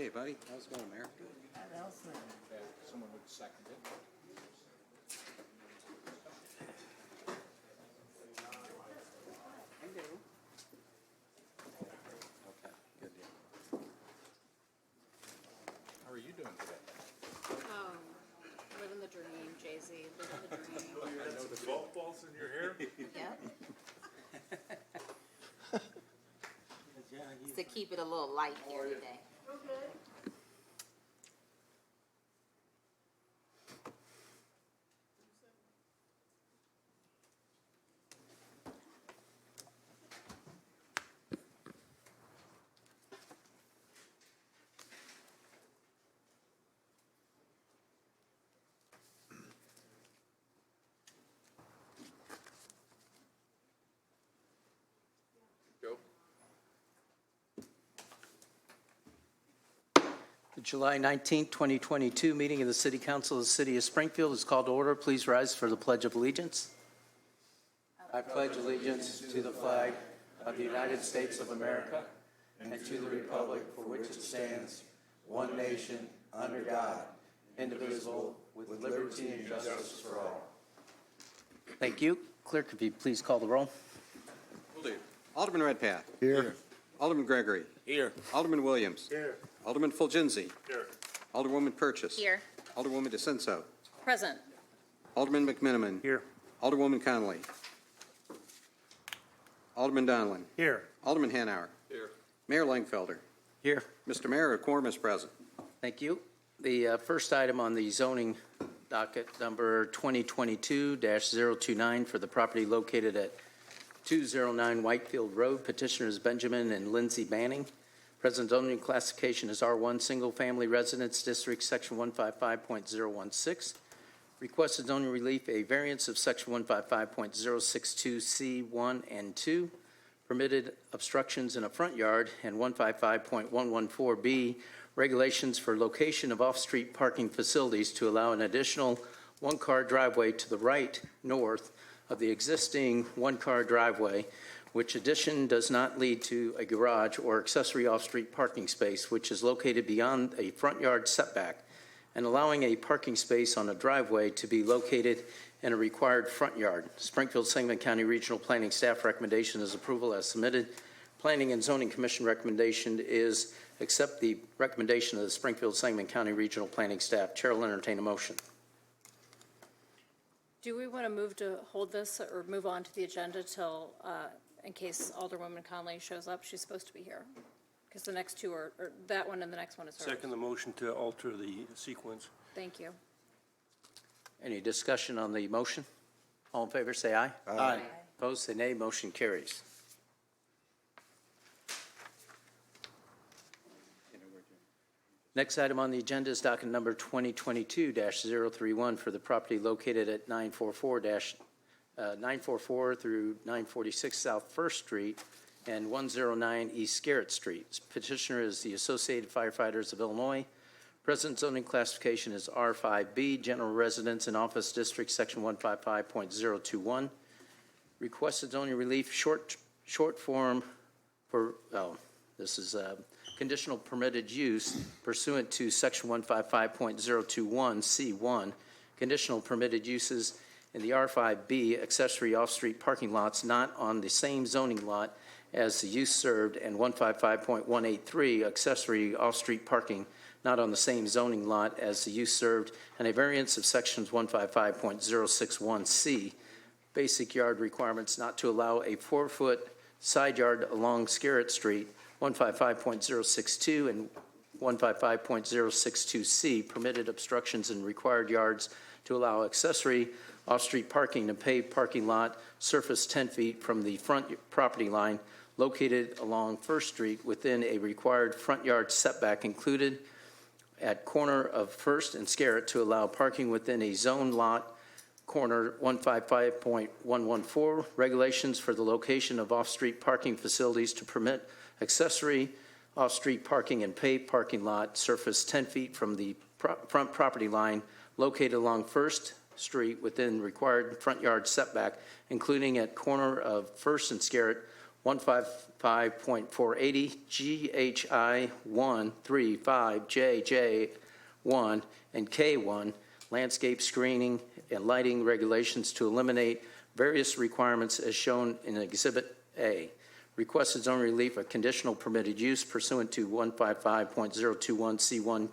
Hey, buddy. How's it going, Mayor? Someone would second it. Okay, good deal. How are you doing today? Living the dream, Jay-Z, living the dream. I know the golf balls in your hair. Yep. It's to keep it a little light here today. Joe? The July 19, 2022 meeting of the City Council of the City of Springfield is called to order. Please rise for the Pledge of Allegiance. I pledge allegiance to the flag of the United States of America and to the republic for which it stands, one nation, under God, indivisible, with liberty and justice for all. Thank you. Clerk, if you please call the roll. Will do. Alderman Redpath. Here. Alderman Gregory. Here. Alderman Williams. Here. Alderman Fulgenzi. Here. Alderwoman Purchase. Here. Alderwoman DeCenso. Present. Alderman McMiniman. Here. Alderwoman Connolly. Alderman Donlin. Here. Alderman Hanauer. Here. Mayor Langfelder. Here. Mr. Mayor, a quorum is present. Thank you. The first item on the zoning docket, number 2022-029 for the property located at 209 Whitefield Road. Petitioners Benjamin and Lindsay Banning. Present zoning classification is R1 Single Family Residence District, Section 155.016. Requested zoning relief, a variance of Section 155.062C1 and 2. Permitted obstructions in a front yard, and 155.114B, regulations for location of off-street parking facilities to allow an additional one-car driveway to the right north of the existing one-car driveway, which addition does not lead to a garage or accessory off-street parking space, which is located beyond a front yard setback, and allowing a parking space on a driveway to be located in a required front yard. Springfield Sangamon County Regional Planning Staff recommendation is approval as submitted. Planning and Zoning Commission recommendation is accept the recommendation of the Springfield Sangamon County Regional Planning Staff. Chair will entertain a motion. Do we want to move to hold this or move on to the agenda till, in case Alderwoman Conley shows up? She's supposed to be here. Because the next two are, or that one and the next one is hers. Second the motion to alter the sequence. Thank you. Any discussion on the motion? All in favor, say aye. Aye. Opposed, say nay. Motion carries. Next item on the agenda is docket number 2022-031 for the property located at 944 through 946 South First Street and 109 East Garrett Street. Petitioner is the Associated Firefighters of Illinois. Present zoning classification is R5B, General Residence and Office District, Section 155.021. Requested zoning relief, short form for, this is conditional permitted use pursuant to Section 155.021C1. Conditional permitted uses in the R5B accessory off-street parking lots not on the same zoning lot as the use served, and 155.183 accessory off-street parking not on the same zoning lot as the use served, and a variance of sections 155.061C. Basic yard requirements not to allow a 4-foot side yard along Scarrett Street, 155.062 and 155.062C. Permitted obstructions in required yards to allow accessory off-street parking in paved parking lot, surface 10 feet from the front property line located along First Street within a required front yard setback included at corner of First and Scarrett to allow parking within a zone lot corner 155.114, regulations for the location of off-street parking facilities to permit accessory off-street parking in paved parking lot, surface 10 feet from the front property line located along First Street within required front yard setback, including at corner of First and Scarrett, 155.480, GHI 135JJ1, and K1, landscape screening and lighting regulations to eliminate various requirements as shown in Exhibit A. Requested zone relief of conditional permitted use pursuant to 155.021C1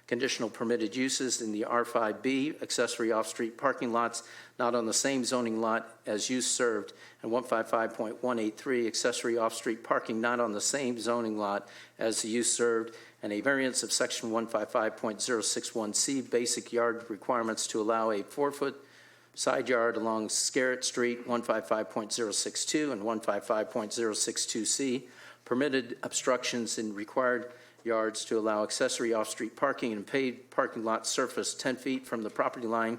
conditional permitted uses in the R5B accessory off-street parking lots not on the same zoning lot as use served, and 155.183 accessory off-street parking not on the same zoning lot as the use served, and a variance of section 155.061C basic yard requirements to allow a 4-foot side yard along Scarrett Street, 155.062 and 155.062C, permitted obstructions in required yards to allow accessory off-street parking and paved parking lot surface 10 feet from the property line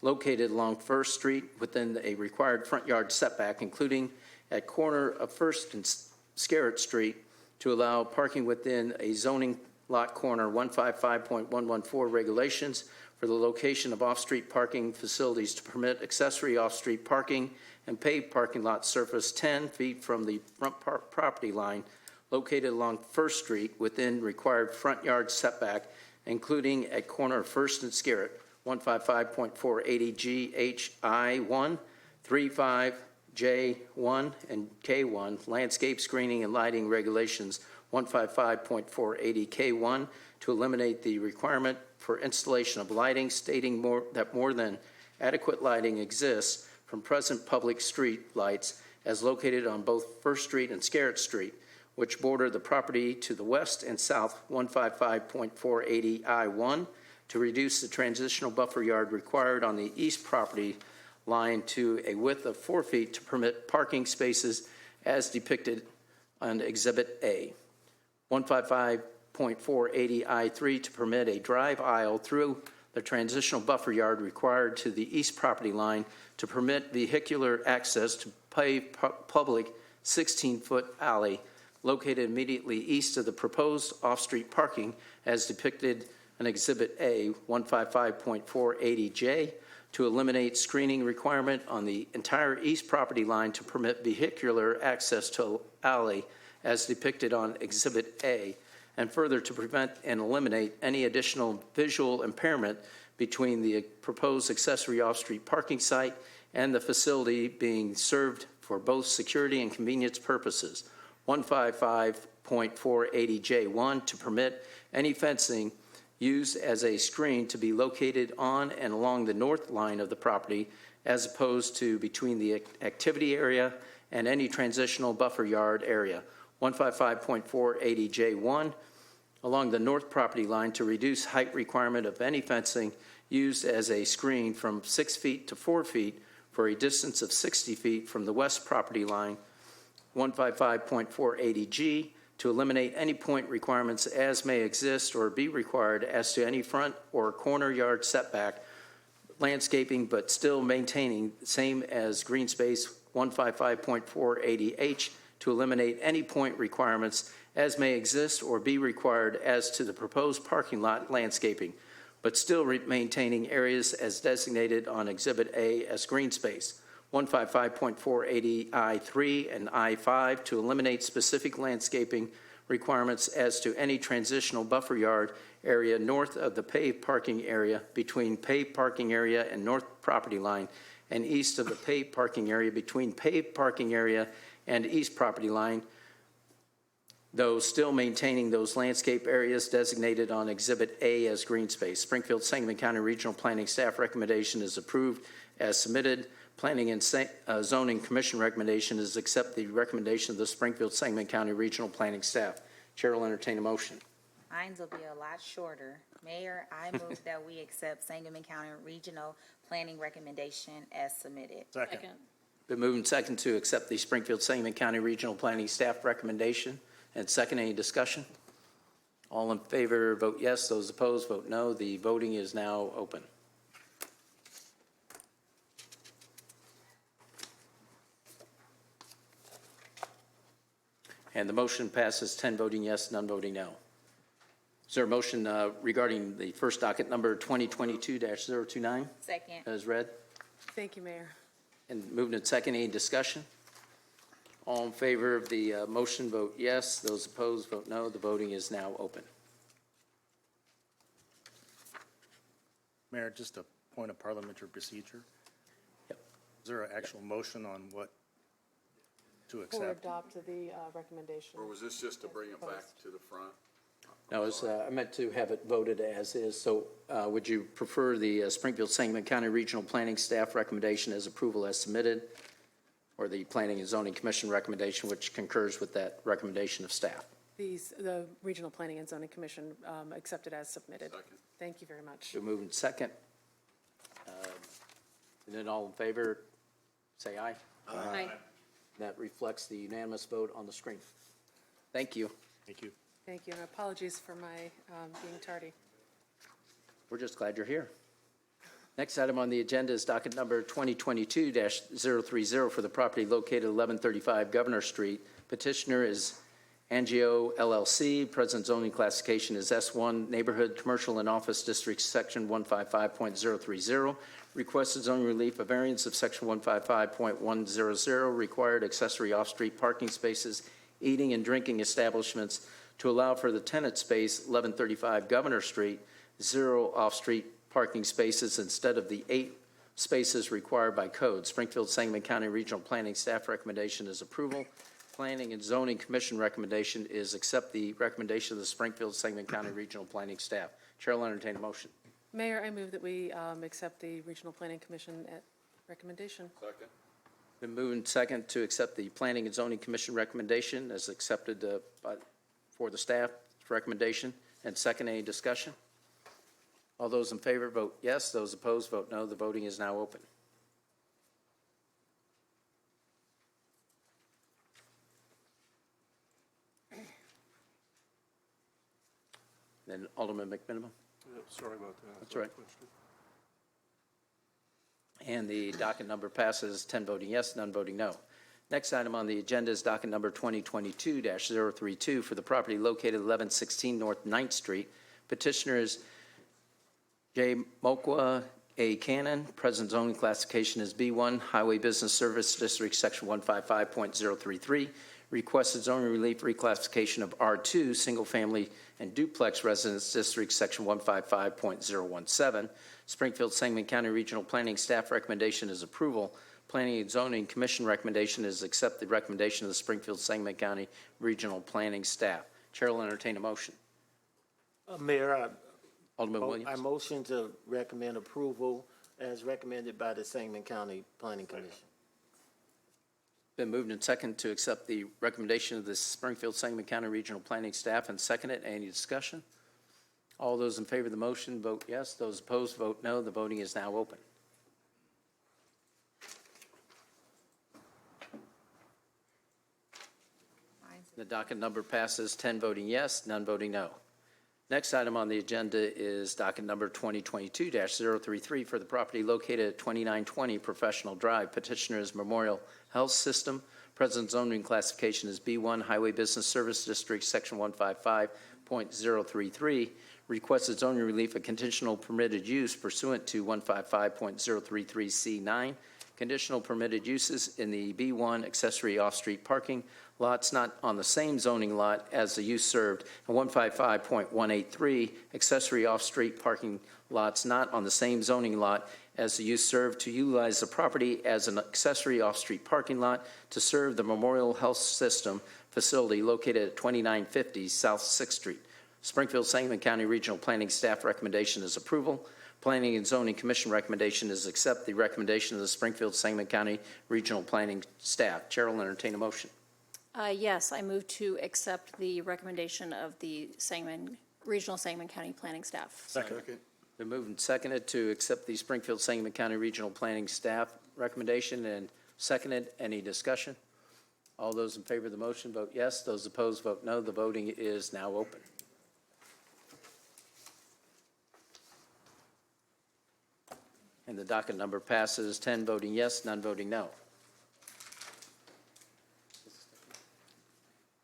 located along First Street within a required front yard setback, including at corner of First and Scarrett Street, to allow parking within a zoning lot corner 155.114 regulations for the location of off-street parking facilities to permit accessory off-street parking and paved parking lot surface 10 feet from the front property line located along First Street within required front yard setback, including at corner of First and Scarrett, 155.480 GHI1, 35J1, and K1, landscape screening and lighting regulations, 155.480 K1, to eliminate the requirement for installation of lighting, stating that more than adequate lighting exists from present public street lights as located on both First Street and Scarrett Street, which border the property to the west and south, 155.480 I1, to reduce the transitional buffer yard required on the east property line to a width of 4 feet to permit parking spaces as depicted on Exhibit A. 155.480 I3 to permit a drive aisle through the transitional buffer yard required to the east property line to permit vehicular access to paved public 16-foot alley located immediately east of the proposed off-street parking as depicted in Exhibit A, 155.480J, to eliminate screening requirement on the entire east property line to permit vehicular access to alley as depicted on Exhibit A, and further to prevent and eliminate any additional visual impairment between the proposed accessory off-street parking site and the facility being served for both security and convenience purposes. 155.480J1 to permit any fencing used as a screen to be located on and along the north line of the property as opposed to between the activity area and any transitional buffer yard area. 155.480J1 along the north property line to reduce height requirement of any fencing used as a screen from 6 feet to 4 feet for a distance of 60 feet from the west property line. 155.480G to eliminate any point requirements as may exist or be required as to any front or corner yard setback landscaping, but still maintaining the same as green space. 155.480H to eliminate any point requirements as may exist or be required as to the proposed parking lot landscaping, but still maintaining areas as designated on Exhibit A as green space. 155.480 I3 and I5 to eliminate specific landscaping requirements as to any transitional buffer yard area north of the paved parking area between paved parking area and north property line and east of the paved parking area between paved parking area and east property line, though still maintaining those landscape areas designated on Exhibit A as green space. Springfield Sangamon County Regional Planning Staff recommendation is approved as submitted. Planning and Zoning Commission recommendation is accept the recommendation of the Springfield Sangamon County Regional Planning Staff. Chair will entertain a motion. Mine will be a lot shorter. Mayor, I move that we accept Sangamon County Regional Planning recommendation as submitted. Second. Been moved and second to accept the Springfield Sangamon County Regional Planning Staff recommendation. And second, any discussion? All in favor, vote yes. Those opposed, vote no. The voting is now open. And the motion passes 10 voting yes, none voting no. Is there a motion regarding the first docket number 2022-029 Second. as read? Thank you, Mayor. And moved and second, any discussion? All in favor of the motion, vote yes. Those opposed, vote no. The voting is now open. Mayor, just a point of parliamentary procedure. Yep. Is there an actual motion on what to Or accept? adopt the recommendation. Or was this just to bring it back to the front? No, I meant to have it voted as is. So would you prefer the Springfield-Sangamon County Regional Planning Staff recommendation as approval as submitted, or the Planning and Zoning Commission recommendation, which concurs with that recommendation of staff? The Regional Planning and Zoning Commission accepted as submitted. Second. Thank you very much. So moving second. And then all in favor, say aye. Aye. That reflects the unanimous vote on the screen. Thank you. Thank you. Thank you, and apologies for my being tardy. We're just glad you're here. Next item on the agenda is docket number 2022-030 for the property located at 1135 Governor Street. Petitioner is Angio LLC. Present zoning classification is S1, Neighborhood Commercial and Office District, Section 155.030. Requested zoning relief, a variance of Section 155.100, required accessory off-street parking spaces, eating and drinking establishments to allow for the tenant space, 1135 Governor Street, 0 off-street parking spaces instead of the 8 spaces required by code. Springfield-Sangamon County Regional Planning Staff recommendation is approval. Planning and Zoning Commission recommendation is accept the recommendation of the Springfield-Sangamon County Regional Planning Staff. Chair will entertain a motion. Mayor, I move that we accept the Regional Planning Commission recommendation. Second. Been moved and second to accept the Planning and Zoning Commission recommendation as accepted for the staff recommendation. And second, any discussion? All those in favor vote yes. Those opposed vote no. The voting is now open. Then Alderman McMiniman. Sorry about that. That's all right. And the docket number passes 10 voting yes, none voting no. Next item on the agenda is docket number 2022-032 for the property located at 1116 North 9th Street. Petitioner is J. Mokwa A. Cannon. Present zoning classification is B1, Highway Business Service District, Section 155.033. Requested zoning relief reclassification of R2, Single Family and Duplex Residence District, Section 155.017. Springfield-Sangamon County Regional Planning Staff recommendation is approval. Planning and Zoning Commission recommendation is accept the recommendation of the Springfield-Sangamon County Regional Planning Staff. Chair will entertain a motion. Mayor, Alderman I Williams. motion to recommend approval as recommended by the Sangamon County Planning Commission. Been moved and second to accept the recommendation of the Springfield-Sangamon County Regional Planning Staff and second it. Any discussion? All those in favor of the motion vote yes. Those opposed vote no. The voting is now open. The docket number passes 10 voting yes, none voting no. Next item on the agenda is docket number 2022-033 for the property located at 2920 Professional Drive. Petitioner is Memorial Health System. Present zoning classification is B1, Highway Business Service District, Section 155.033. Requested zoning relief, a conditional permitted use pursuant to 155.033C9. Conditional permitted uses in the B1 accessory off-street parking lots not on the same zoning lot as the use served, and 155.183 accessory off-street parking lots not on the same zoning lot as the use served to utilize the property as an accessory off-street parking lot to serve the Memorial Health System facility located at 2950 South 6th Street. Springfield-Sangamon County Regional Planning Staff recommendation is approval. Planning and Zoning Commission recommendation is accept the recommendation of the Springfield-Sangamon County Regional Planning Staff. Chair will entertain a motion. Yes, I move to accept the recommendation of the Regional Sangamon County Planning Staff. Second. Been moved and seconded to accept the Springfield-Sangamon County Regional Planning Staff recommendation and seconded. Any discussion? All those in favor of the motion vote yes. Those opposed vote no. The voting is now open. And the docket number passes 10 voting yes, none voting no.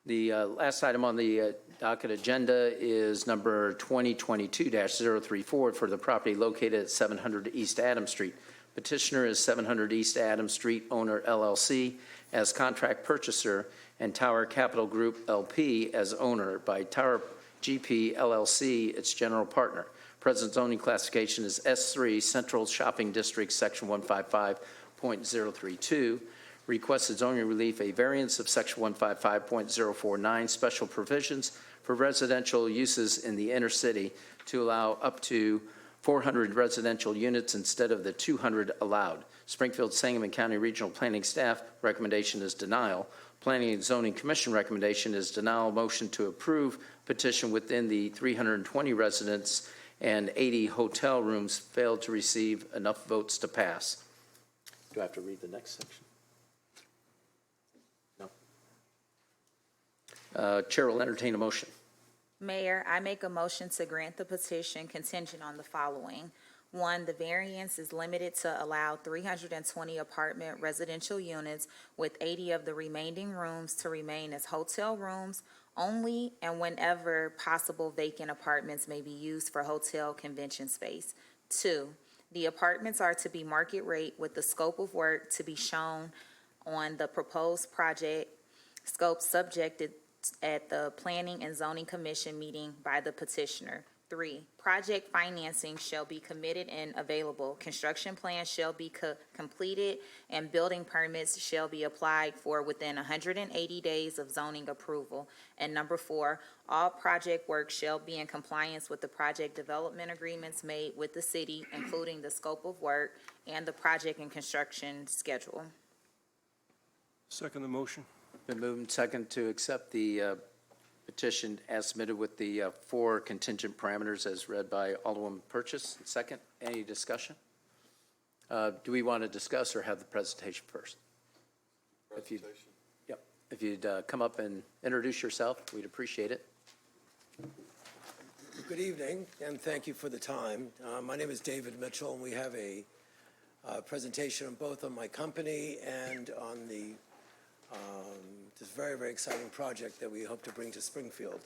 The last item on the docket agenda is number 2022-034 for the property located at 700 East Adams Street. Petitioner is 700 East Adams Street Owner LLC as contract purchaser and Tower Capital Group LP as owner by Tower GP LLC, its general partner. Present zoning classification is S3, Central Shopping District, Section 155.032. Requested zoning relief, a variance of Section 155.049, special provisions for residential uses in the inner city to allow up to 400 residential units instead of the 200 allowed. Springfield Sangamon County Regional Planning Staff recommendation is denial. Planning and Zoning Commission recommendation is denial. Motion to approve petition within the 320 residents and 80 hotel rooms failed to receive enough votes to pass. Do I have to read the next section? No. Chair will entertain a motion. Mayor, I make a motion to grant the petition contingent on the following. 1, the variance is limited to allow 320 apartment residential units with 80 of the remaining rooms to remain as hotel rooms only, and whenever possible, vacant apartments may be used for hotel convention space. 2, the apartments are to be market rate with the scope of work to be shown on the proposed project scope subjected at the Planning and Zoning Commission meeting by the petitioner. 3, project financing shall be committed and available. Construction plans shall be completed and building permits shall be applied for within 180 days of zoning approval. And 4, all project work shall be in compliance with the project development agreements made with the city, including the scope of work and the project and construction schedule. Second the motion. Been moved and second to accept the petition as submitted with the 4 contingent parameters as read by Alderwoman Purchase. Second, any discussion? Do we want to discuss or have the presentation first? Presentation. If you'd come up and introduce yourself, we'd appreciate it. Good evening, and thank you for the time. My name is David Mitchell, and we have a presentation both on my company and on the this very, very exciting project that we hope to bring to Springfield.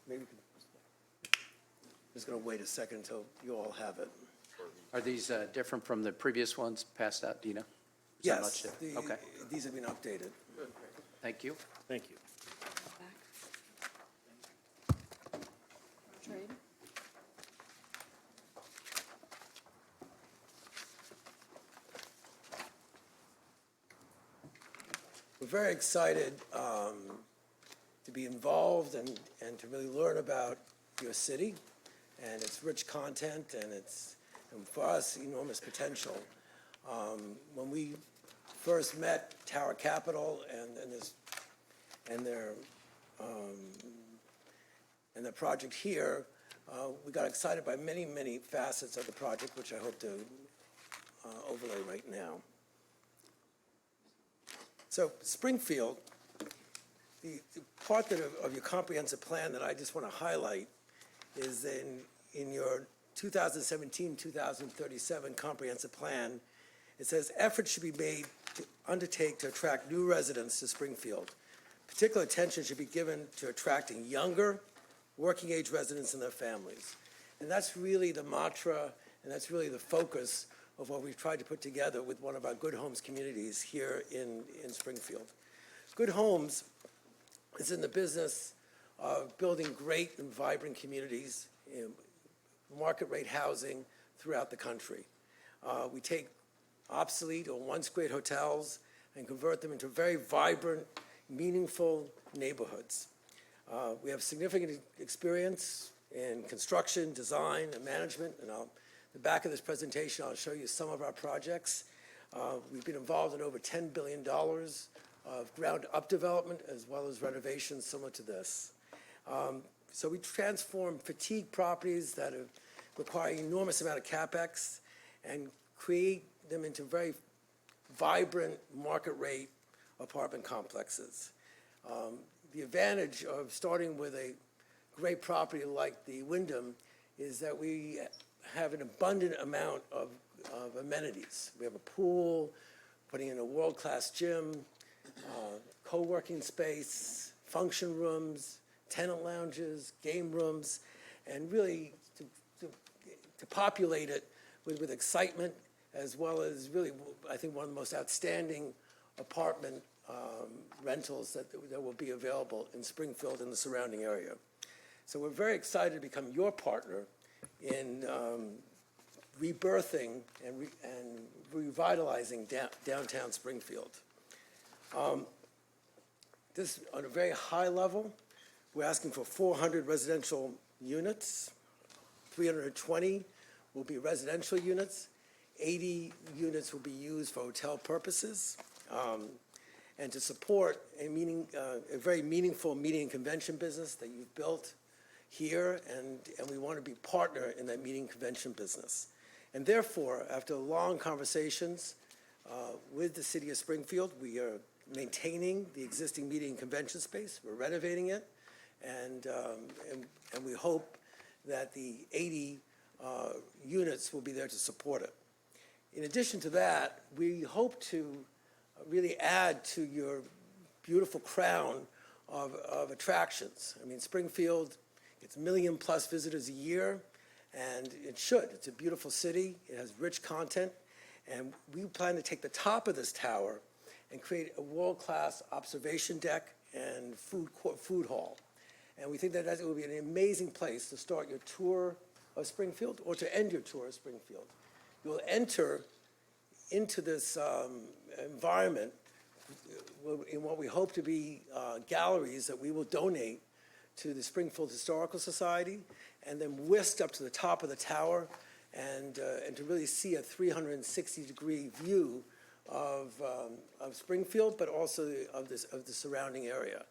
Maybe I'm just going to wait a second until you all have it. Are these different from the previous ones passed out, do you know? Is there much Yes, there? Okay, these have been updated. thank you. Thank you. Trade. We're very excited to be involved and to really learn about your city and its rich content and for us, enormous potential. When we first met Tower Capital and their project here, we got excited by many, many facets of the project, which I hope to overlay right now. So Springfield, the part of your comprehensive plan that I just want to highlight is in your 2017-2037 comprehensive plan. It says efforts should be made to undertake to attract new residents to Springfield. Particular attention should be given to attracting younger, working-age residents and their families. And that's really the mantra, and that's really the focus of what we've tried to put together with one of our Good Homes communities here in Springfield. Good Homes is in the business of building great and vibrant communities in market-rate housing throughout the country. We take obsolete or once great hotels and convert them into very vibrant, meaningful neighborhoods. We have significant experience in construction, design, and management, and the back of this presentation, I'll show you some of our projects. We've been involved in over $10 billion of ground-up development as well as renovations similar to this. So we transform fatigue properties that require an enormous amount of CapEx and create them into very vibrant market-rate apartment complexes. The advantage of starting with a great property like the Wyndham is that we have an abundant amount of amenities. We have a pool, putting in a world-class gym, co-working space, function rooms, tenant lounges, game rooms, and really to populate it with excitement, as well as really, I think, one of the most outstanding apartment rentals that will be available in Springfield and the surrounding area. So we're very excited to become your partner in rebirthing and revitalizing downtown Springfield. This, on a very high level, we're asking for 400 residential units. 320 will be residential units. 80 units will be used for hotel purposes. And to support a very meaningful meeting and convention business that you've built here, and we want to be partner in that meeting convention business. And therefore, after long conversations with the city of Springfield, we are maintaining the existing meeting and convention space. We're renovating it, and we hope that the 80 units will be there to support it. In addition to that, we hope to really add to your beautiful crown of attractions. I mean, Springfield gets 1 million+ visitors a year, and it should. It's a beautiful city. It has rich content, and we plan to take the top of this tower and create a world-class observation deck and food hall. And we think that that will be an amazing place to start your tour of Springfield or to end your tour of Springfield. You'll enter into this environment in what we hope to be galleries that we will donate to the Springfield Historical Society, and then whisked up to the top of the tower and to really see a 360-degree view of Springfield, but also of the surrounding area.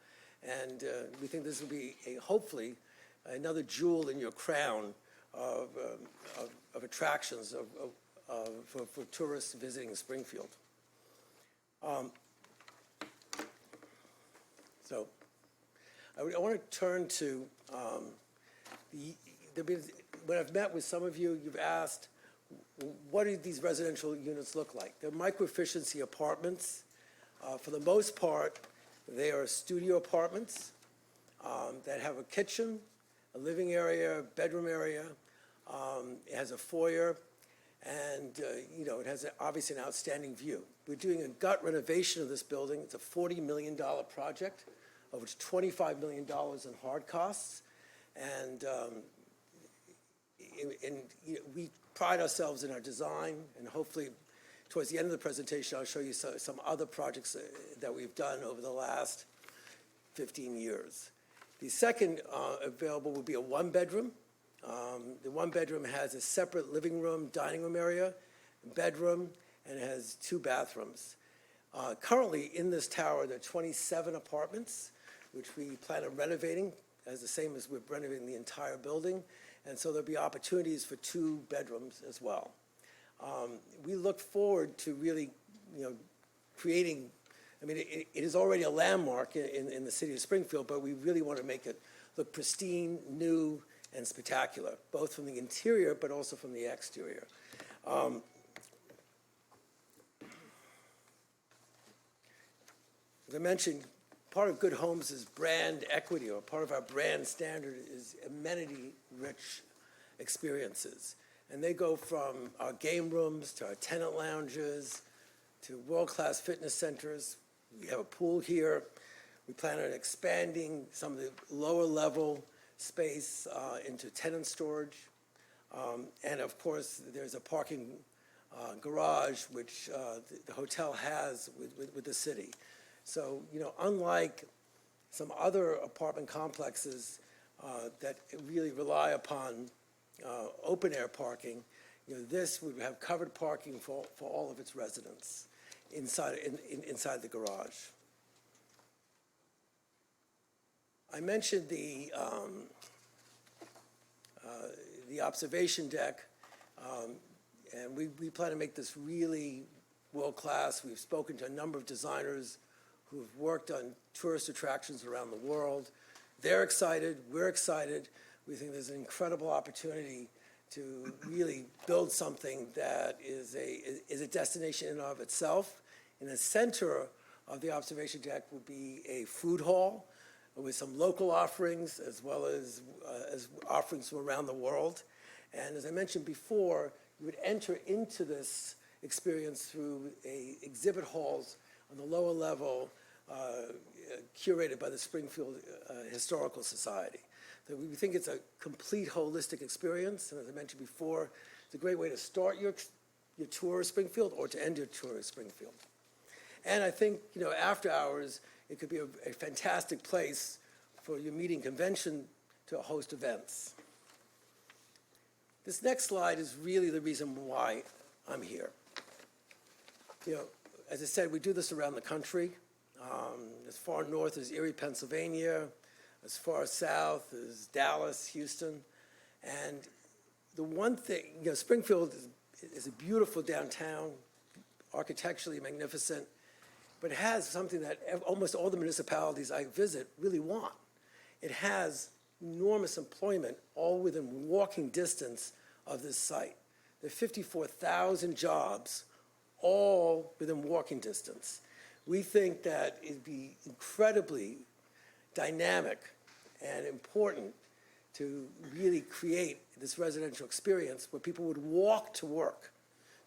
And we think this will be hopefully another jewel in your crown of attractions for tourists visiting Springfield. So I want to turn to when I've met with some of you, you've asked, what do these residential units look like? They're micro-efficiency apartments. For the most part, they are studio apartments that have a kitchen, a living area, bedroom area. It has a foyer, and it has obviously an outstanding view. We're doing a gut renovation of this building. It's a $40 million project, of which $25 million in hard costs. And we pride ourselves in our design, and hopefully towards the end of the presentation, I'll show you some other projects that we've done over the last 15 years. The second available will be a one-bedroom. The one-bedroom has a separate living room, dining room area, bedroom, and it has 2 bathrooms. Currently, in this tower, there are 27 apartments, which we plan on renovating, as the same as we're renovating the entire building. And so there'll be opportunities for 2 bedrooms as well. We look forward to really, creating, I mean, it is already a landmark in the city of Springfield, but we really want to make it look pristine, new, and spectacular, both from the interior, but also from the exterior. As I mentioned, part of Good Homes is brand equity, or part of our brand standard is amenity-rich experiences. And they go from our game rooms to our tenant lounges to world-class fitness centers. We have a pool here. We plan on expanding some of the lower-level space into tenant storage. And, of course, there's a parking garage, which the hotel has with the city. So, unlike some other apartment complexes that really rely upon open-air parking, this would have covered parking for all of its residents inside the garage. I mentioned the observation deck, and we plan to make this really world-class. We've spoken to a number of designers who have worked on tourist attractions around the world. They're excited. We're excited. We think there's an incredible opportunity to really build something that is a destination in and of itself. In the center of the observation deck would be a food hall with some local offerings as well as offerings from around the world. And as I mentioned before, You would enter into this experience through exhibit halls on the lower level, curated by the Springfield Historical Society. So we think it's a complete holistic experience, and as I mentioned before, it's a great way to start your tour of Springfield or to end your tour of Springfield. And I think, after hours, it could be a fantastic place for your meeting convention to host events. This next slide is really the reason why I'm here. As I said, we do this around the country. As far north as Erie, Pennsylvania, as far south as Dallas, Houston. And the one thing, Springfield is a beautiful downtown, architecturally magnificent, but it has something that almost all the municipalities I visit really want. It has enormous employment all within walking distance of this site. There are 54,000 jobs all within walking distance. We think that it'd be incredibly dynamic and important to really create this residential experience where people would walk to work.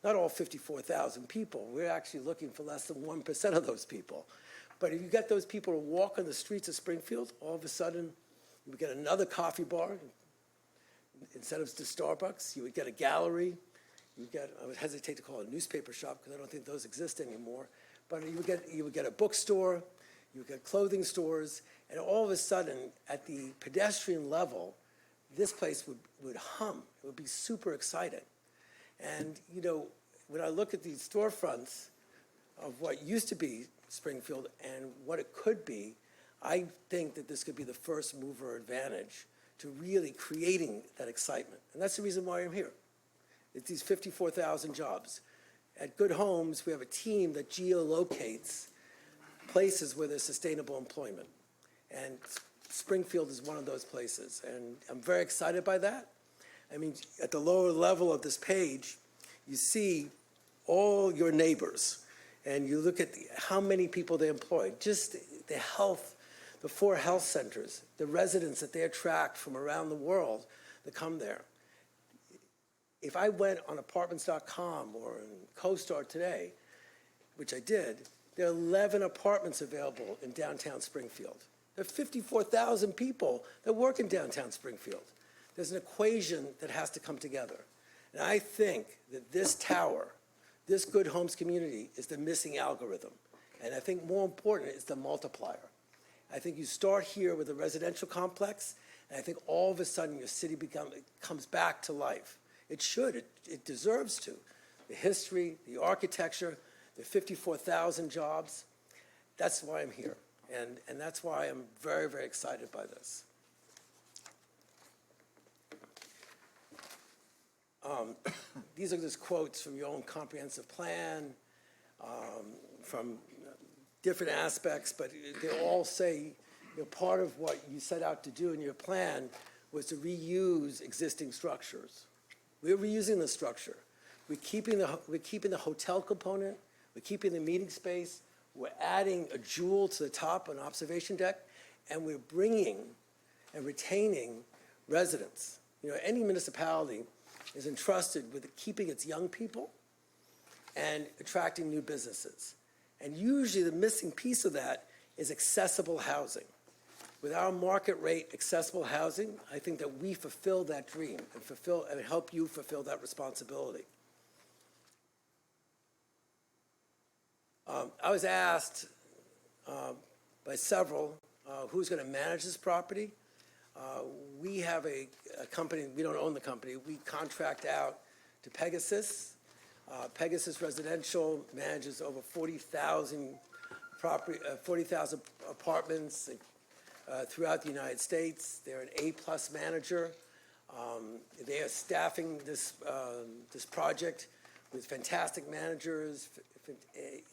Not all 54,000 people. We're actually looking for less than 1% of those people. But if you get those people to walk on the streets of Springfield, all of a sudden, you would get another coffee bar. Instead of the Starbucks, you would get a gallery. You would get, I would hesitate to call it a newspaper shop because I don't think those exist anymore. But you would get a bookstore, you would get clothing stores, and all of a sudden, at the pedestrian level, this place would hum. It would be super exciting. And, when I look at these storefronts of what used to be Springfield and what it could be, I think that this could be the first mover advantage to really creating that excitement. And that's the reason why I'm here. It's these 54,000 jobs. At Good Homes, we have a team that geolocates places where there's sustainable employment. And Springfield is one of those places. And I'm very excited by that. I mean, at the lower level of this page, you see all your neighbors. And you look at how many people they employ. Just the health, the 4 health centers, the residents that they attract from around the world that come there. If I went on apartments.com or in CoStar today, which I did, there are 11 apartments available in downtown Springfield. There are 54,000 people that work in downtown Springfield. There's an equation that has to come together. And I think that this tower, this Good Homes community, is the missing algorithm. And I think more important is the multiplier. I think you start here with a residential complex, and I think all of a sudden your city comes back to life. It should, it deserves to. The history, the architecture, the 54,000 jobs, that's why I'm here. And that's why I'm very, very excited by this. These are just quotes from your own comprehensive plan, from different aspects, but they all say, part of what you set out to do in your plan was to reuse existing structures. We're reusing the structure. We're keeping the hotel component. We're keeping the meeting space. We're adding a jewel to the top, an observation deck, and we're bringing and retaining residents. Any municipality is entrusted with keeping its young people and attracting new businesses. And usually the missing piece of that is accessible housing. With our market rate accessible housing, I think that we fulfill that dream and help you fulfill that responsibility. I was asked by several who's going to manage this property. We have a company, we don't own the company, we contract out to Pegasus. Pegasus Residential manages over 40,000 apartments throughout the United States. They're an A+ manager. They are staffing this project with fantastic managers,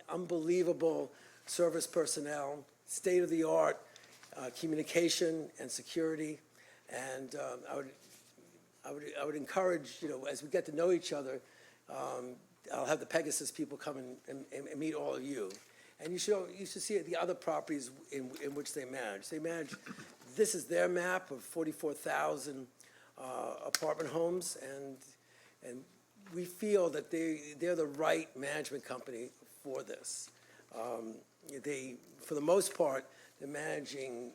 unbelievable service personnel, state-of-the-art communication and security. And I would encourage, as we get to know each other, I'll have the Pegasus people come and meet all of you. And you should see the other properties in which they manage. This is their map of 44,000 apartment homes, and we feel that they're the right management company for this. They, for the most part, they're managing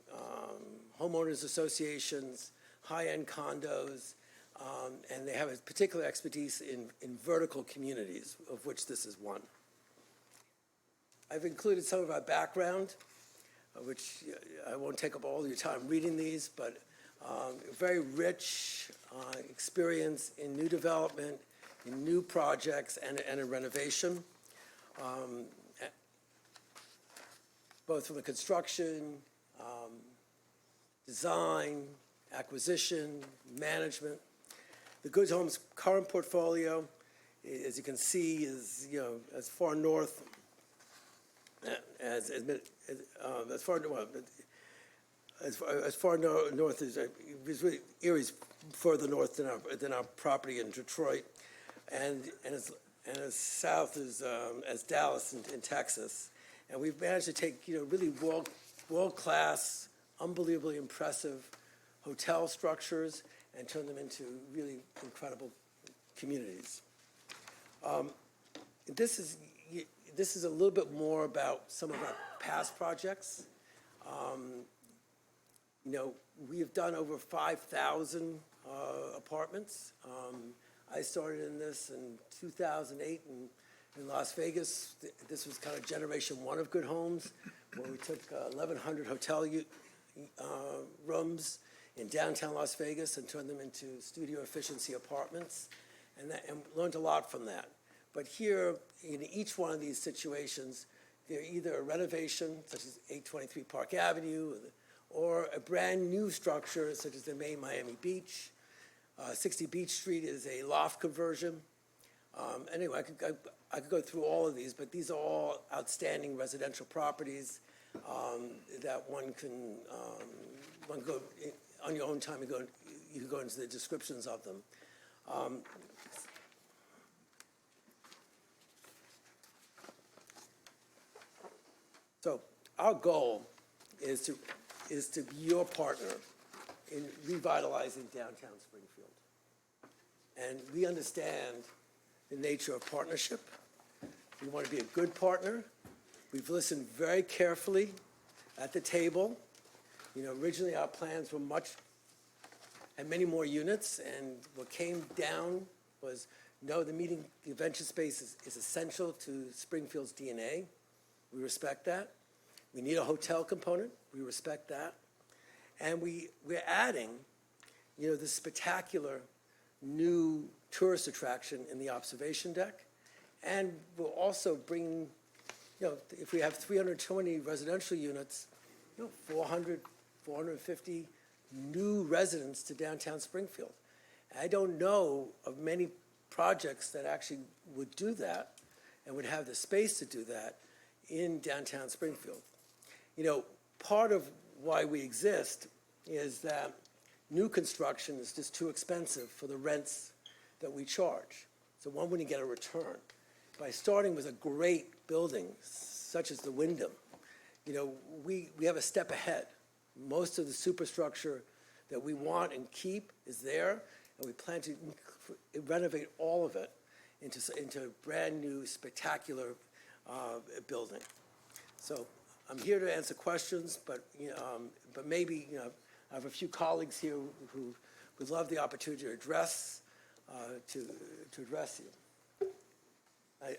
homeowners associations, high-end condos, and they have a particular expertise in vertical communities, of which this is one. I've included some of our background, which I won't take up all your time reading these, but very rich experience in new development, in new projects, and in renovation, both from the construction, design, acquisition, management. The Good Homes current portfolio, as you can see, is, you know, as far north as far north as really Erie's further north than our property in Detroit, and as south as Dallas in Texas, and we've managed to take, you know, really world-class, unbelievably impressive hotel structures and turn them into really incredible communities. This is a little bit more about some of our past projects. You know, we have done over 5,000 apartments. I started in this in 2008 in Las Vegas. This was kind of generation one of Good Homes, where we took 1,100 hotel rooms in downtown Las Vegas and turned them into studio efficiency apartments, and learned a lot from that. But here, in each one of these situations, they're either a renovation, such as 823 Park Avenue, or a brand-new structure, such as the main Miami Beach. 60 Beach Street is a loft conversion. Anyway, I could go through all of these, but these are all outstanding residential properties that one can go on your own time. You can go into the descriptions of them. So our goal is to be your partner in revitalizing downtown Springfield. And we understand the nature of partnership. We want to be a good partner. We've listened very carefully at the table. You know, originally our plans were had many more units, and what came down was, no, the convention space is essential to Springfield's DNA. We respect that. We need a hotel component. We respect that. And we're adding, you know, this spectacular new tourist attraction in the observation deck. And we'll also bring, you know, if we have 320 residential units, you know, 400, 450 new residents to downtown Springfield. I don't know of many projects that actually would do that and would have the space to do that in downtown Springfield. You know, part of why we exist is that new construction is just too expensive for the rents that we charge. So one wouldn't get a return. By starting with a great building, such as the Wyndham, you know, we have a step ahead. Most of the superstructure that we want and keep is there, and we plan to renovate all of it into a brand-new, spectacular building. So I'm here to answer questions, but maybe, you know, I have a few colleagues here who would love the opportunity to address you.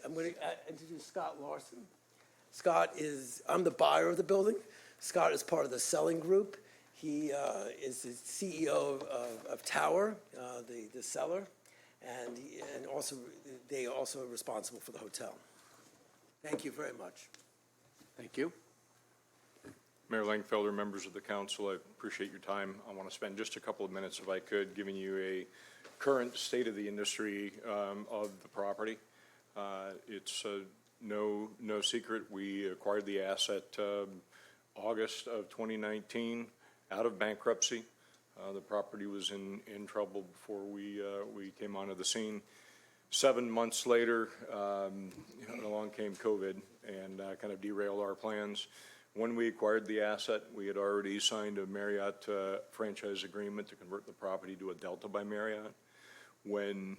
I'm going to introduce Scott Larson. Scott I'm the buyer of the building. Scott is part of the selling group. He is the CEO of Tower, the seller, and they also are responsible for the hotel. Thank you very much. Thank you. Mayor Langfelder, members of the council, I appreciate your time. I want to spend just a couple of minutes, if I could, giving you a current state of the industry of the property. It's no secret. We acquired the asset August of 2019 out of bankruptcy. The property was in trouble before we came onto the scene. 7 months later, along came COVID and kind of derailed our plans. When we acquired the asset, we had already signed a Marriott franchise agreement to convert the property to a Delta by Marriott. When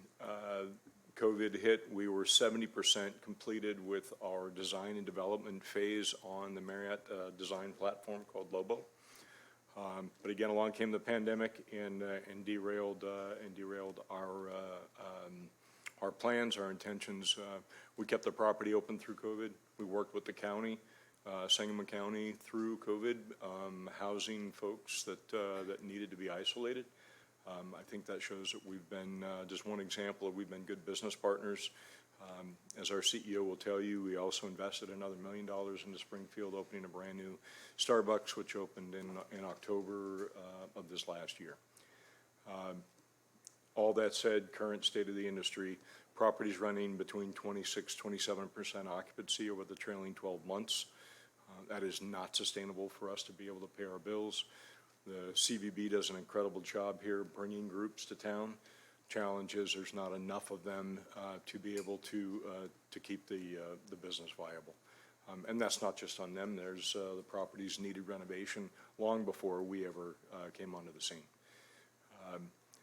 COVID hit, we were 70% completed with our design and development phase on the Marriott design platform called Lobo. But again, along came the pandemic and derailed our plans, our intentions. We kept the property open through COVID. We worked with the county, Sangamon County, through COVID, housing folks that needed to be isolated. I think that shows that we've been, just one example of we've been good business partners. As our CEO will tell you, we also invested another $1 million into Springfield, opening a brand-new Starbucks, which opened in October of this last year. All that said, current state of the industry, properties running between 26-27% occupancy over the trailing 12 months. That is not sustainable for us to be able to pay our bills. The CVB does an incredible job here bringing groups to town. Challenge is there's not enough of them to be able to keep the business viable. And that's not just on them. There's the properties needed renovation long before we ever came onto the scene.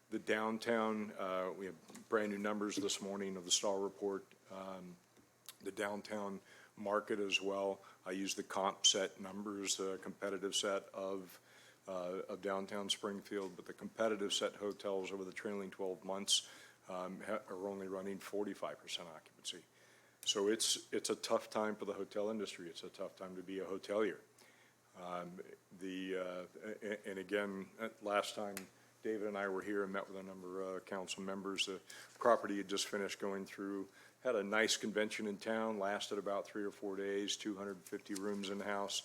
The downtown, we have brand new numbers this morning of the STAR report. The downtown market as well. I use the comp set numbers, the competitive set of downtown Springfield, but the competitive set hotels over the trailing 12 months are only running 45% occupancy. So it's a tough time for the hotel industry. It's a tough time to be a hotelier. And again, last time David and I were here and met with a number of council members, the property had just finished going through, had a nice convention in town, lasted about 3 or 4 days, 250 rooms in the house.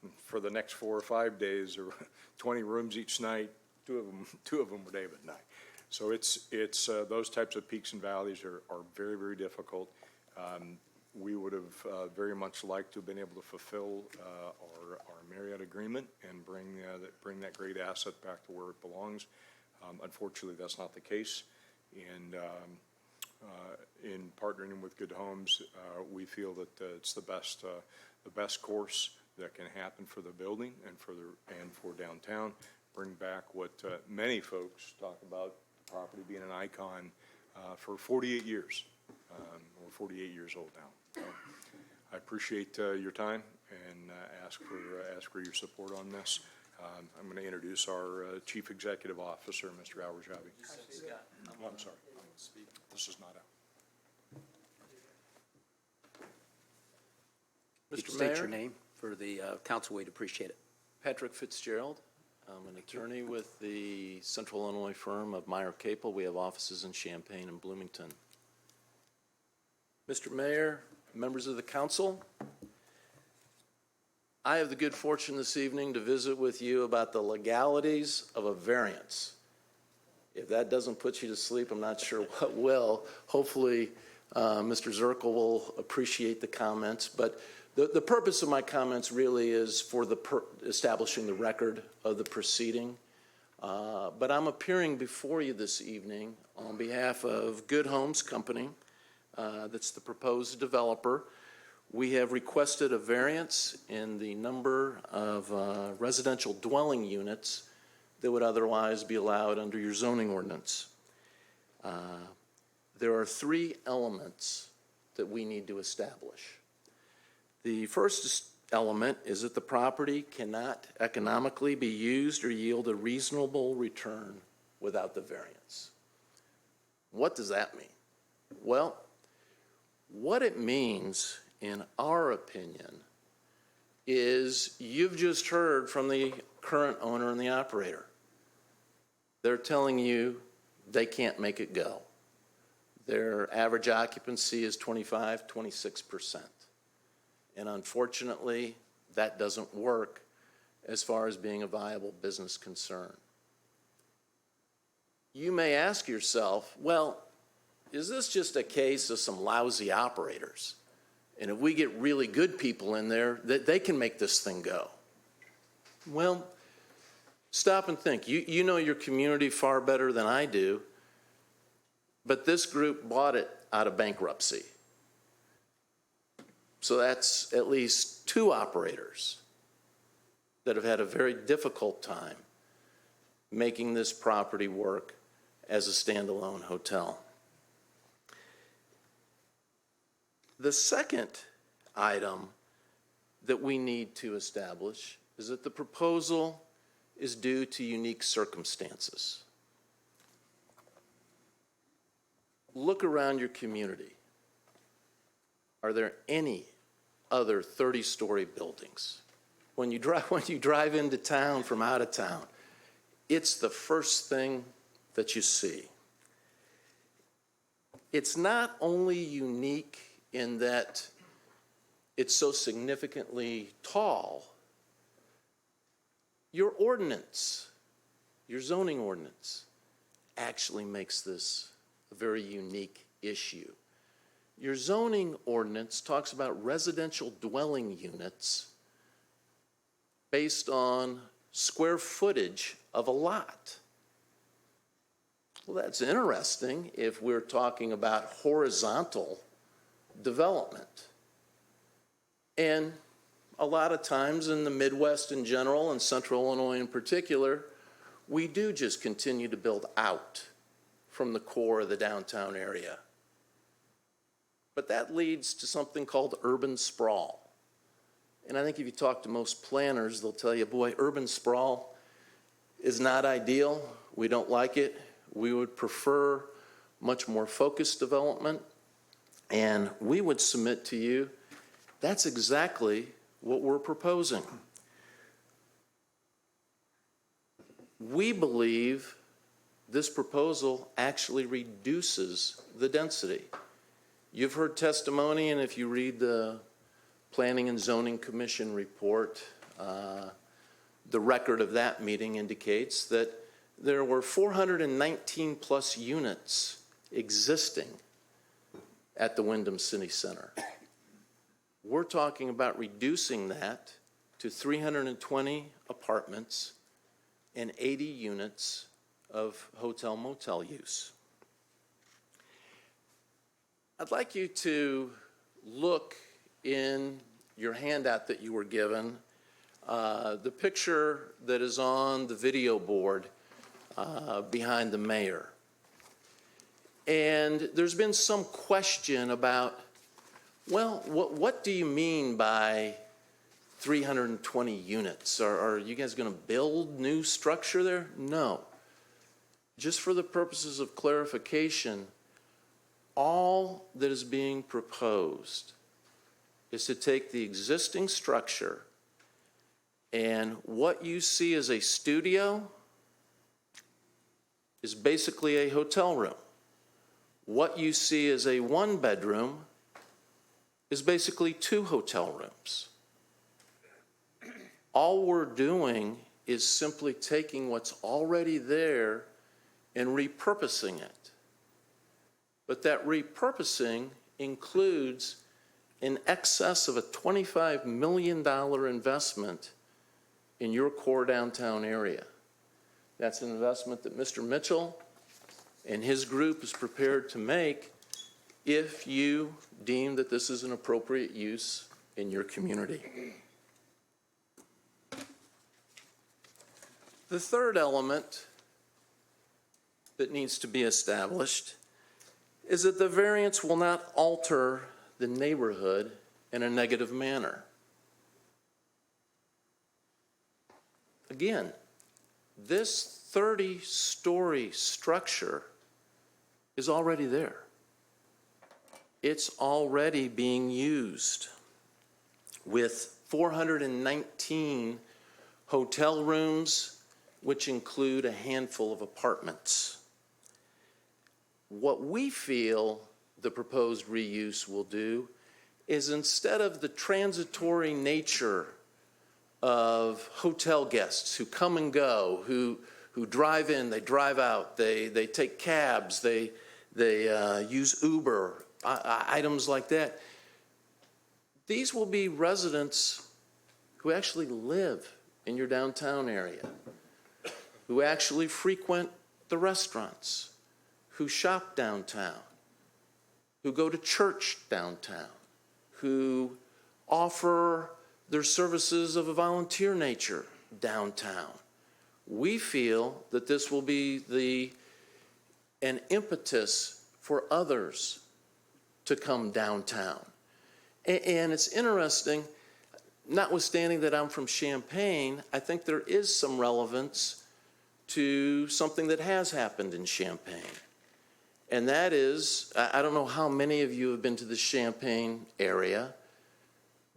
And for the next 4 or 5 days, there were 20 rooms each night. Two of them were David and I. So it's those types of peaks and valleys are very, very difficult. We would have very much liked to have been able to fulfill our Marriott agreement and bring that great asset back to where it belongs. Unfortunately, that's not the case. And in partnering with Good Homes, we feel that it's the best course that can happen for the building and for downtown. Bring back what many folks talk about, the property being an icon for 48 years. We're 48 years old now. So I appreciate your time and ask for your support on this. I'm going to introduce our Chief Executive Officer, Mr. Al Rajavi. Oh, I'm sorry. This is not out. Could you Mr. state your Mayor, name for the council? We'd appreciate it. Patrick Fitzgerald. I'm an attorney with the Central Illinois firm of Meyer Capel. We have offices in Champaign and Bloomington. Mr. Mayor, members of the council, I have the good fortune this evening to visit with you about the legalities of a variance. If that doesn't put you to sleep, I'm not sure what will. Hopefully, Mr. Zirkle will appreciate the comments. But the purpose of my comments really is for establishing the record of the proceeding. But I'm appearing before you this evening on behalf of Good Homes Company, that's the proposed developer. We have requested a variance in the number of residential dwelling units that would otherwise be allowed under your zoning ordinance. There are 3 elements that we need to establish. The first element is that the property cannot economically be used or yield a reasonable return without the variance. What does that mean? Well, what it means, in our opinion, is you've just heard from the current owner and the operator. They're telling you they can't make it go. Their average occupancy is 25-26%. And unfortunately, that doesn't work as far as being a viable business concern. You may ask yourself, well, is this just a case of some lousy operators? And if we get really good people in there, that they can make this thing go. Well, stop and think. You know your community far better than I do, but this group bought it out of bankruptcy. So that's at least 2 operators that have had a very difficult time making this property work as a standalone hotel. The second item that we need to establish is that the proposal is due to unique circumstances. Look around your community. Are there any other 30-story buildings? When you drive into town from out of town, it's the first thing that you see. It's not only unique in that it's so significantly tall, your ordinance, your zoning ordinance, actually makes this a very unique issue. Your zoning ordinance talks about residential dwelling units based on square footage of a lot. Well, that's interesting if we're talking about horizontal development. And a lot of times in the Midwest in general and Central Illinois in particular, we do just continue to build out from the core of the downtown area. But that leads to something called urban sprawl. And I think if you talk to most planners, they'll tell you, boy, urban sprawl is not ideal. We don't like it. We would prefer much more focused development. And we would submit to you, that's exactly what we're proposing. We believe this proposal actually reduces the density. You've heard testimony, and if you read the Planning and Zoning Commission report, the record of that meeting indicates that there were 419 plus units existing at the Wyndham City Center. We're talking about reducing that to 320 apartments and 80 units of hotel motel use. I'd like you to look in your handout that you were given, the picture that is on the video board behind the mayor. And there's been some question about, well, what do you mean by 320 units? Are you guys going to build new structure there? No. Just for the purposes of clarification, all that is being proposed is to take the existing structure, and what you see as a studio is basically a hotel room. What you see as a one-bedroom is basically 2 hotel rooms. All we're doing is simply taking what's already there and repurposing it. But that repurposing includes in excess of a $25 million investment in your core downtown area. That's an investment that Mr. Mitchell and his group is prepared to make if you deem that this is an appropriate use in your community. The third element that needs to be established is that the variance will not alter the neighborhood in a negative manner. Again, this 30-story structure is already there. It's already being used with 419 hotel rooms, which include a handful of apartments. What we feel the proposed reuse will do is, instead of the transitory nature of hotel guests who come and go, who drive in, they drive out, they take cabs, they use Uber, items like that, these will be residents who actually live in your downtown area, who actually frequent the restaurants, who shop downtown, who go to church downtown, who offer their services of a volunteer nature downtown. We feel that this will be an impetus for others to come downtown. And it's interesting, notwithstanding that I'm from Champaign, I think there is some relevance to something that has happened in Champaign. And that is, I don't know how many of you have been to the Champaign area,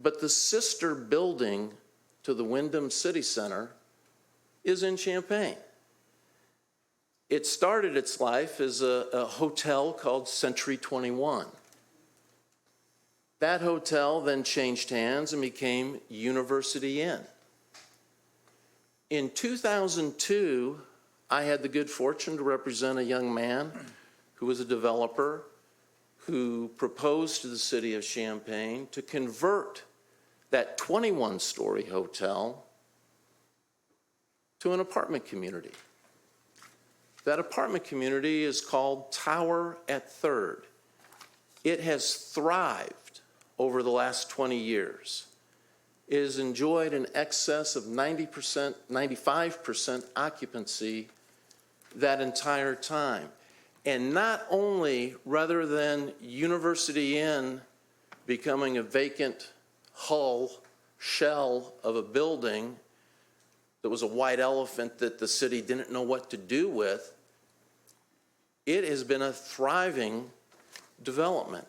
but the sister building to the Wyndham City Center is in Champaign. It started its life as a hotel called Century 21. That hotel then changed hands and became University Inn. In 2002, I had the good fortune to represent a young man who was a developer who proposed to the city of Champaign to convert that 21-story hotel to an apartment community. That apartment community is called Tower at Third. It has thrived over the last 20 years. It has enjoyed an excess of 90%, 95% occupancy that entire time. And not only, rather than University Inn becoming a vacant hull, shell of a building that was a white elephant that the city didn't know what to do with, it has been a thriving development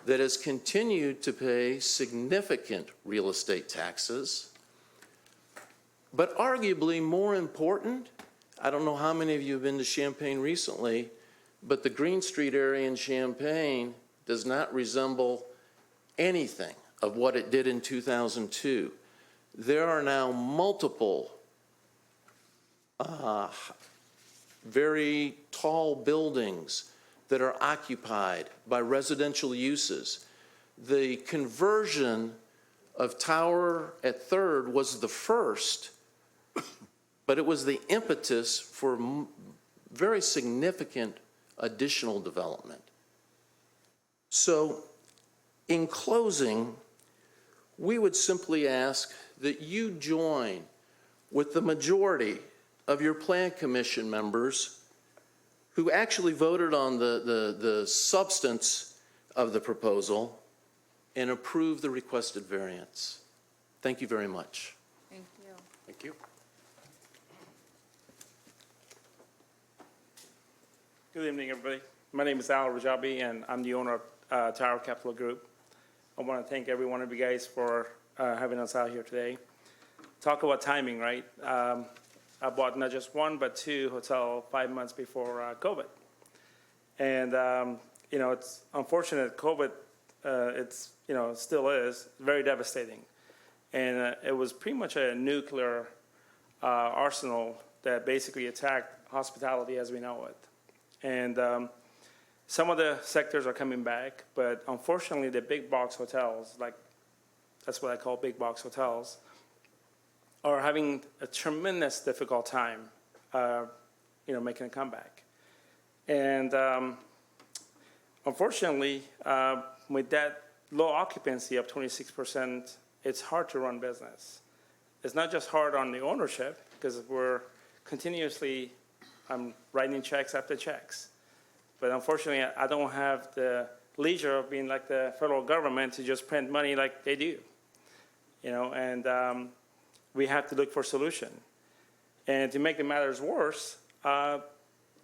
that has continued to pay significant real estate taxes. But arguably more important, I don't know how many of you have been to Champaign recently, but the Green Street area in Champaign does not resemble anything of what it did in 2002. There are now multiple very tall buildings that are occupied by residential uses. The conversion of Tower at Third was the first, but it was the impetus for very significant additional development. So, in closing, we would simply ask that you join with the majority of your Plan Commission members who actually voted on the substance of the proposal and approve the requested variance. Thank you very much. Thank you. Thank you. Good evening, everybody. My name is Al Rajabi, and I'm the owner of Tower Capital Group. I want to thank every one of you guys for having us out here today. Talk about timing, right? I bought not just one, but two hotels 5 months before COVID. And, it's unfortunate COVID, still is very devastating. And it was pretty much a nuclear arsenal that basically attacked hospitality as we know it. And some of the sectors are coming back, but unfortunately the big box hotels, like that's what I call big box hotels, are having a tremendous difficult time, making a comeback. And unfortunately, with that low occupancy of 26%, it's hard to run business. It's not just hard on the ownership, because we're continuously writing checks after checks. But unfortunately, I don't have the leisure of being like the federal government to just print money like they do. And we have to look for a solution. And to make the matters worse, the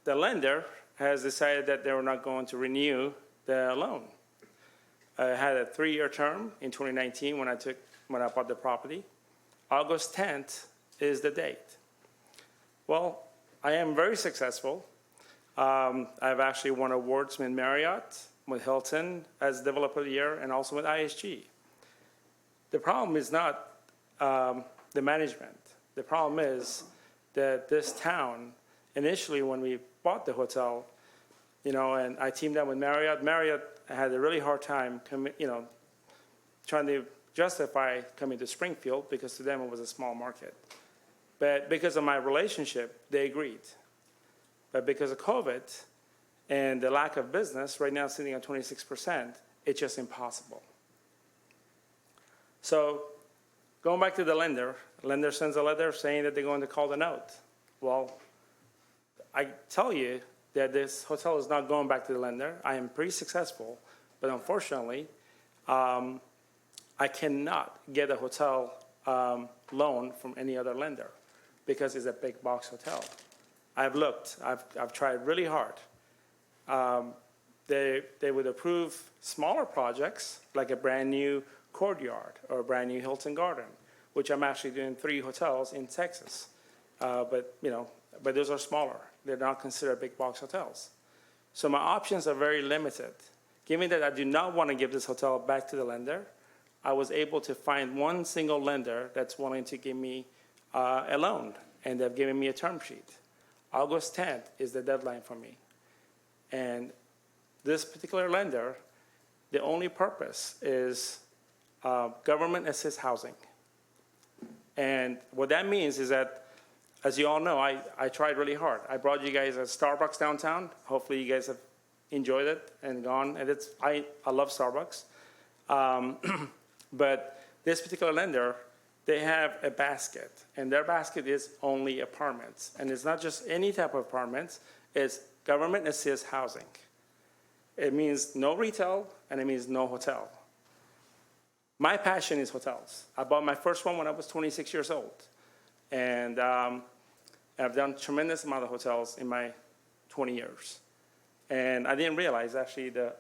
lender has decided that they were not going to renew the loan. I had a 3-year term in 2019 when I bought the property. August 10th is the date. Well, I am very successful. I've actually won awards with Marriott, with Hilton as Developer of the Year, and also with ISG. The problem is not the management. The problem is that this town, initially when we bought the hotel, and I teamed up with Marriott. Marriott had a really hard time, trying to justify coming to Springfield because to them it was a small market. But because of my relationship, they agreed. But because of COVID and the lack of business, right now sitting at 26%, it's just impossible. So going back to the lender sends a letter saying that they're going to call the note. Well, I tell you that this hotel is not going back to the lender. I am pretty successful, but unfortunately, I cannot get a hotel loan from any other lender because it's a big box hotel. I've looked, I've tried really hard. They would approve smaller projects like a brand-new Courtyard or a brand-new Hilton Garden, which I'm actually doing 3 hotels in Texas. But those are smaller. They're not considered big box hotels. So my options are very limited. Given that I do not want to give this hotel back to the lender, I was able to find one single lender that's willing to give me a loan, and they've given me a term sheet. August 10th is the deadline for me. And this particular lender, the only purpose is government assist housing. And what that means is that, as you all know, I tried really hard. I brought you guys a Starbucks downtown. Hopefully you guys have enjoyed it and gone. And I love Starbucks. But this particular lender, they have a basket, and their basket is only apartments. And it's not just any type of apartments, it's government assist housing. It means no retail, and it means no hotel. My passion is hotels. I bought my first one when I was 26 years old. And I've done a tremendous amount of hotels in my 20 years. And I didn't realize, actually, the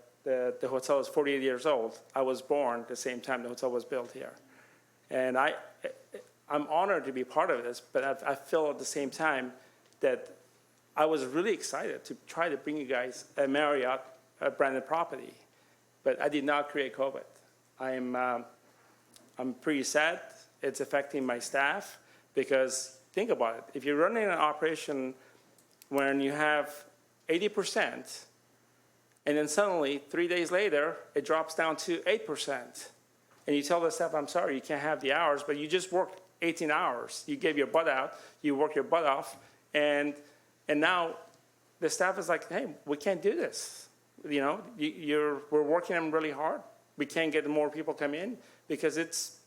hotel is 48 years old. I was born the same time the hotel was built here. And I'm honored to be part of this, but I feel at the same time that I was really excited to try to bring you guys a Marriott branded property, but I did not create COVID. I'm pretty sad. It's affecting my staff because think about it. If you're running an operation when you have 80%, and then suddenly 3 days later, it drops down to 8%. And you tell the staff, I'm sorry, you can't have the hours, but you just worked 18 hours. You gave your butt out, you worked your butt off, and now the staff is like, hey, we can't do this. We're working them really hard. We can't get more people come in because it's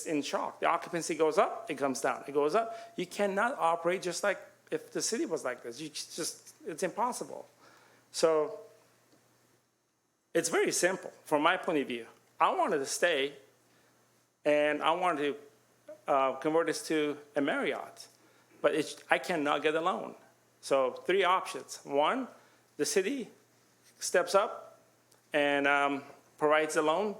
in shock. The occupancy goes up, it comes down, it goes up. You cannot operate just like if the city was like this. It's impossible. So it's very simple from my point of view. I wanted to stay, and I wanted to convert this to a Marriott, but I cannot get a loan. So 3 options. 1, the city steps up and provides a loan,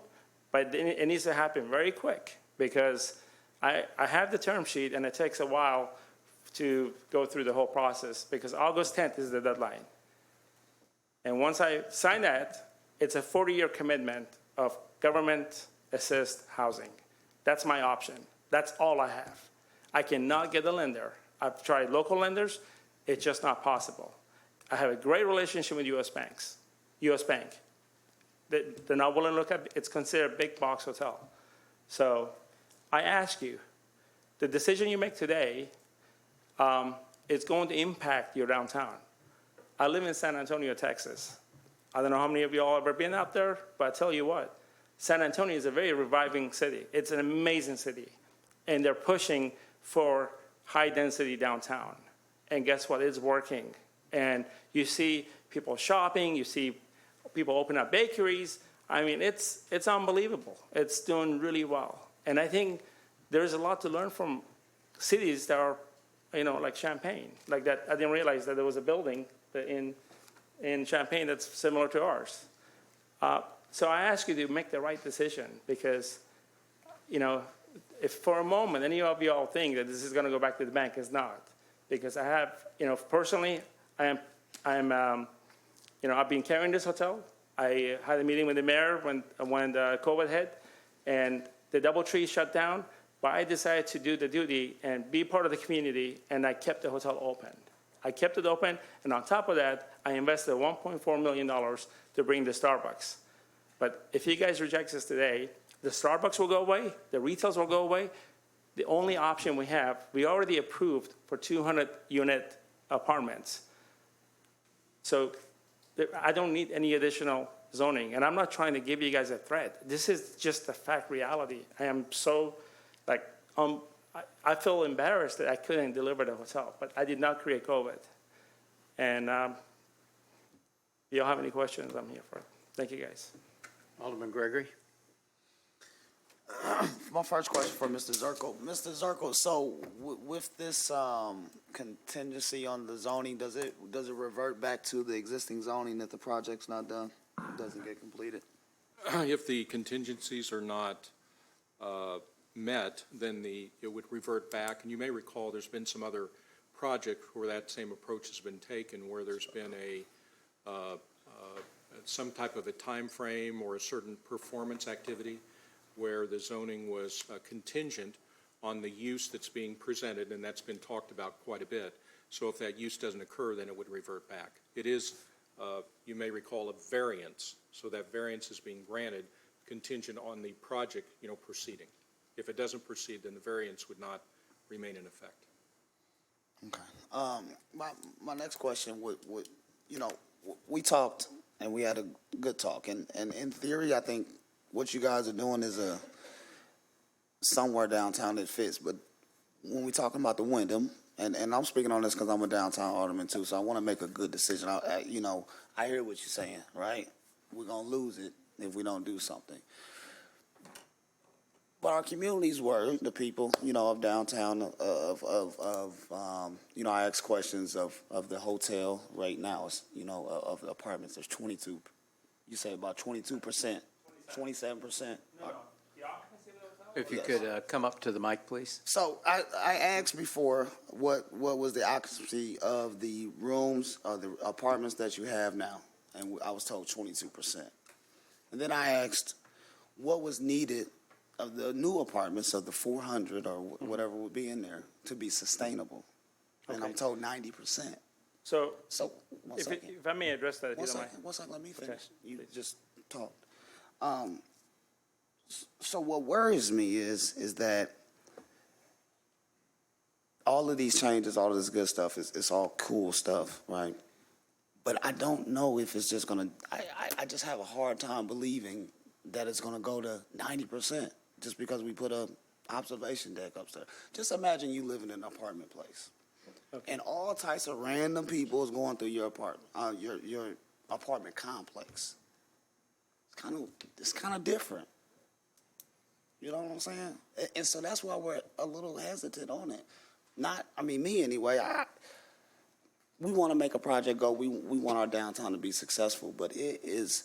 but it needs to happen very quick because I have the term sheet, and it takes a while to go through the whole process because August 10th is the deadline. And once I sign that, it's a 40-year commitment of government assist housing. That's my option. That's all I have. I cannot get a lender. I've tried local lenders. It's just not possible. I have a great relationship with U.S. banks. U.S. Bank. They're not willing to look at it. It's considered a big box hotel. So I ask you, the decision you make today is going to impact your downtown. I live in San Antonio, Texas. I don't know how many of you all have ever been out there, but I tell you what, San Antonio is a very reviving city. It's an amazing city. And they're pushing for high-density downtown. And guess what? It's working. And you see people shopping. You see people open up bakeries. I mean, it's unbelievable. It's doing really well. And I think there's a lot to learn from cities that are, like Champaign. Like that, I didn't realize that there was a building in Champaign that's similar to ours. So I ask you to make the right decision because, if for a moment any of you all think that this is going to go back to the bank, it's not. Because I have, personally, I've been carrying this hotel. I had a meeting with the mayor when the COVID hit, and the DoubleTree shut down. But I decided to do the duty and be part of the community, and I kept the hotel open. I kept it open, and on top of that, I invested $1.4 million to bring the Starbucks. But if you guys reject this today, the Starbucks will go away, the retails will go away. The only option we have, we already approved for 200-unit apartments. So I don't need any additional zoning, and I'm not trying to give you guys a threat. This is just a fact reality. I am so, I feel embarrassed that I couldn't deliver the hotel, but I did not create COVID. And if you don't have any questions, I'm here for it. Thank you, guys. Alderman Gregory. My first question for Mr. Zirkle. Mr. Zirkle, so with this contingency on the zoning, does it revert back to the existing zoning if the project's not done, doesn't get completed? If the contingencies are not met, then it would revert back. And you may recall, there's been some other project where that same approach has been taken, where there's been some type of a time frame or a certain performance activity where the zoning was contingent on the use that's being presented, and that's been talked about quite a bit. So if that use doesn't occur, then it would revert back. It is, you may recall, a variance. So that variance is being granted contingent on the project, proceeding. If it doesn't proceed, then the variance would not remain in effect. Okay. My next question would, we talked and we had a good talk, and in theory, I think what you guys are doing is somewhere downtown that fits. But when we're talking about the Wyndham, and I'm speaking on this because I'm a downtown alderman too, so I want to make a good decision. I hear what you're saying, right? We're gonna lose it if we don't do something. But our communities were the people, of downtown, I ask questions of the hotel right now, of the apartments. There's 22. You say about 22%, 27%. If you could come up to the mic, please. So I asked before what was the occupancy of the rooms or the apartments that you have now, and I was told 22%. And then I asked what was needed of the new apartments of the 400 or whatever would be in there to be sustainable, and I'm told 90%. So one if second. if I may address that, if you don't mind. One second, let me finish. Okay. You just talked. So what worries me is that all of these changes, all of this good stuff, it's all cool stuff, right? But I don't know if it's just gonna. I just have a hard time believing that it's gonna go to 90% just because we put a observation deck upstairs. Just imagine you living in an apartment place, and all types of random people is going through your apartment complex. It's kind of different. You know what I'm saying? And so that's why we're a little hesitant on it. Me anyway. We want to make a project go. We want our downtown to be successful, but it's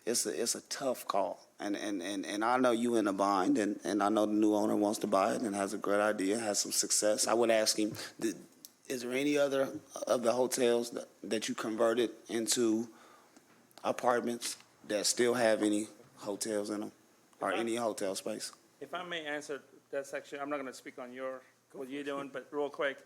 a tough call. And I know you in a bind, and I know the new owner wants to buy it and has a great idea, has some success. I would ask him, is there any other of the hotels that you converted into apartments that still have any hotels in them or any hotel space? If I may answer that section, I'm not going to speak on what you're doing, but real quick,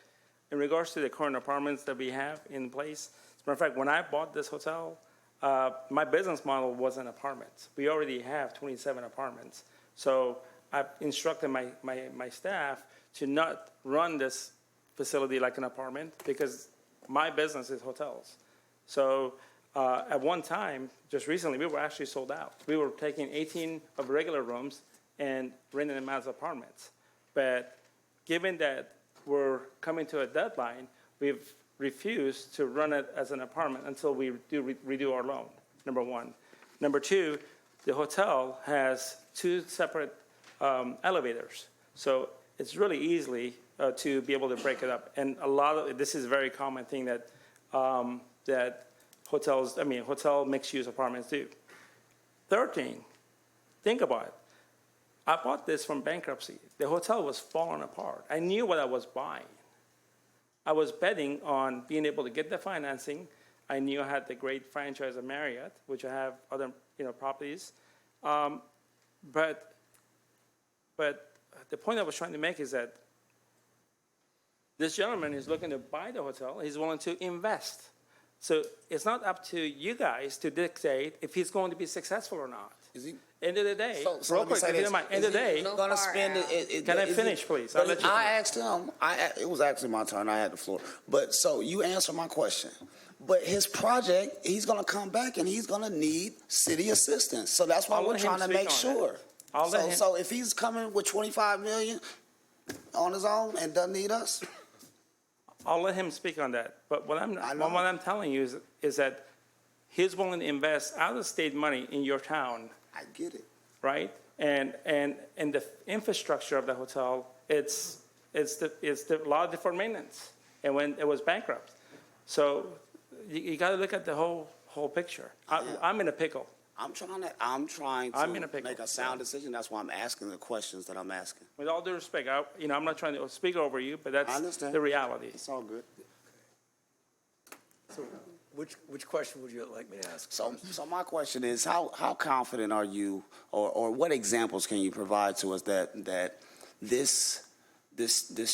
in regards to the current apartments that we have in place, as a matter of fact, when I bought this hotel, my business model wasn't apartments. We already have 27 apartments. So I've instructed my staff to not run this facility like an apartment because my business is hotels. So at one time, just recently, we were actually sold out. We were taking 18 of regular rooms and renting them as apartments. But given that we're coming to a deadline, we've refused to run it as an apartment until we redo our loan, number one. Number two, the hotel has 2 separate elevators. So it's really easily to be able to break it up. And this is a very common thing that hotel mixed-use apartments do. Third thing, think about it. I bought this from bankruptcy. The hotel was falling apart. I knew what I was buying. I was betting on being able to get the financing. I knew I had the great franchise of Marriott, which I have other properties. But the point I was trying to make is that this gentleman is looking to buy the hotel. He's willing to invest. So it's not up to you guys to dictate if he's going to be successful or not. Is he? End of the day, So real let me quick, say if you this. don't mind, end of the day, Gonna spend it. Can I finish, please? I'll let you I finish. asked him. It was actually my turn. I had the floor. But so you answer my question. But his project, he's gonna come back and he's gonna need city assistance. So that's why I'll we're let him trying to speak make on sure. that. So if he's coming with 25 million on his own and doesn't need us, I'll let him speak on that. But what I'm telling you is that he's willing to invest out-of-state money in your town. I get it. right? And the infrastructure of the hotel, it's a lot of deferred maintenance, and when it was bankrupt. So you got to look at the whole picture. I'm in a pickle. I'm trying I'm in a to pickle. make a sound decision. That's why I'm asking the questions that I'm asking. With all due respect, I'm not trying to speak over you, but I that's understand. the reality. It's all good. So which question would you like me to ask? So my question is, how confident are you, or what examples can you provide to us that this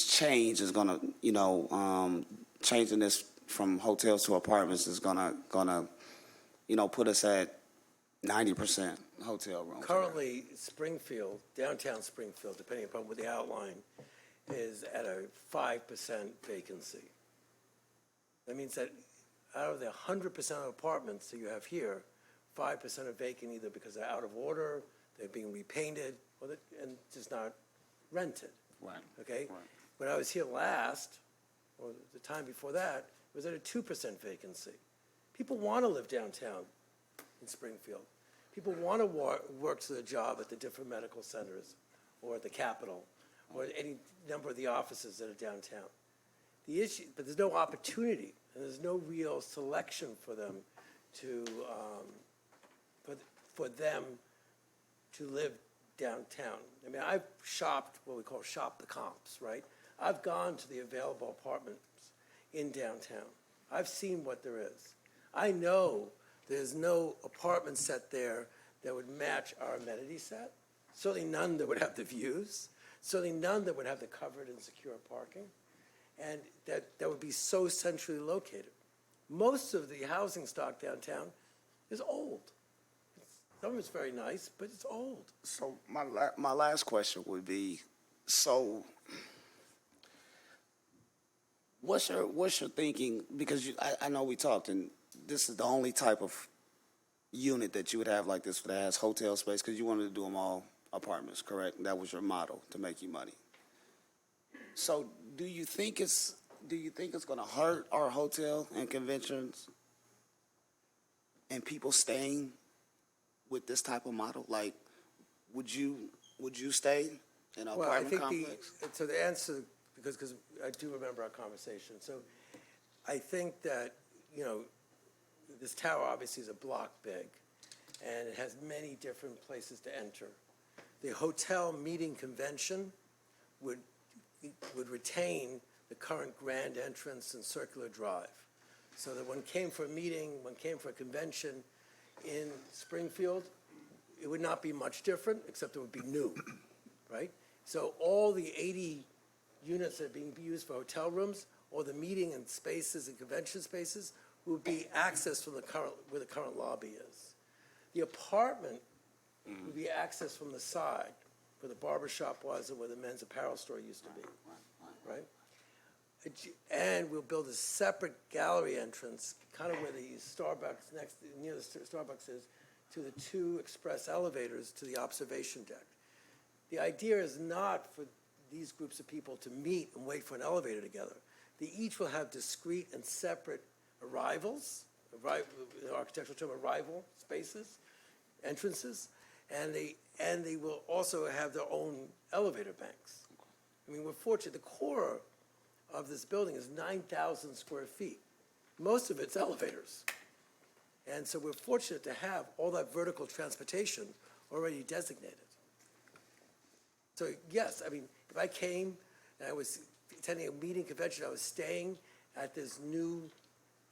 change is gonna, changing this from hotels to apartments is gonna, put us at 90% hotel rooms? Currently, Springfield, downtown Springfield, depending upon what the outline, is at a 5% vacancy. That means that out of the 100% of apartments that you have here, 5% are vacant either because they're out of order, they're being repainted, and just not rented. Right. Okay? Right. When I was here last, or the time before that, it was at a 2% vacancy. People want to live downtown in Springfield. People want to work to their job at the different medical centers, or at the Capitol, or at any number of the offices that are downtown. The issue, but there's no opportunity, and there's no real selection for them to, for them to live downtown. I mean, I've shopped, what we call shop the comps, right? I've gone to the available apartments in downtown. I've seen what there is. I know there's no apartment set there that would match our amenity set. Certainly none that would have the views. Certainly none that would have the covered and secure parking. And that would be so centrally located. Most of the housing stock downtown is old. Some of it's very nice, but it's old. So my last question would be, so what's your thinking? Because I know we talked, and this is the only type of unit that you would have like this that has hotel space, because you wanted to do them all apartments, correct? That was your model to make you money. So do you think it's going to hurt our hotel and conventions and people staying with this type of model? Like, would you stay in an apartment complex? So the answer, because I do remember our conversation. So I think that, this tower obviously is a block big, and it has many different places to enter. The hotel meeting convention would retain the current grand entrance and circular drive. So that one came for a meeting, one came for a convention in Springfield, it would not be much different, except it would be new, right? So all the 80 units that are being used for hotel rooms, or the meeting and spaces and convention spaces, would be accessed from where the current lobby is. The apartment would be accessed from the side, where the barber shop was and where the men's apparel store used to be, right? And we'll build a separate gallery entrance, kind of where the Starbucks near the Starbucks is, to the 2 express elevators to the observation deck. The idea is not for these groups of people to meet and wait for an elevator together. They each will have discrete and separate arrivals, the architectural term, arrival spaces, entrances, and they will also have their own elevator banks. I mean, we're fortunate. The core of this building is 9,000 square feet. Most of it's elevators. And so we're fortunate to have all that vertical transportation already designated. So yes, I mean, if I came and I was attending a meeting convention, I was staying at this new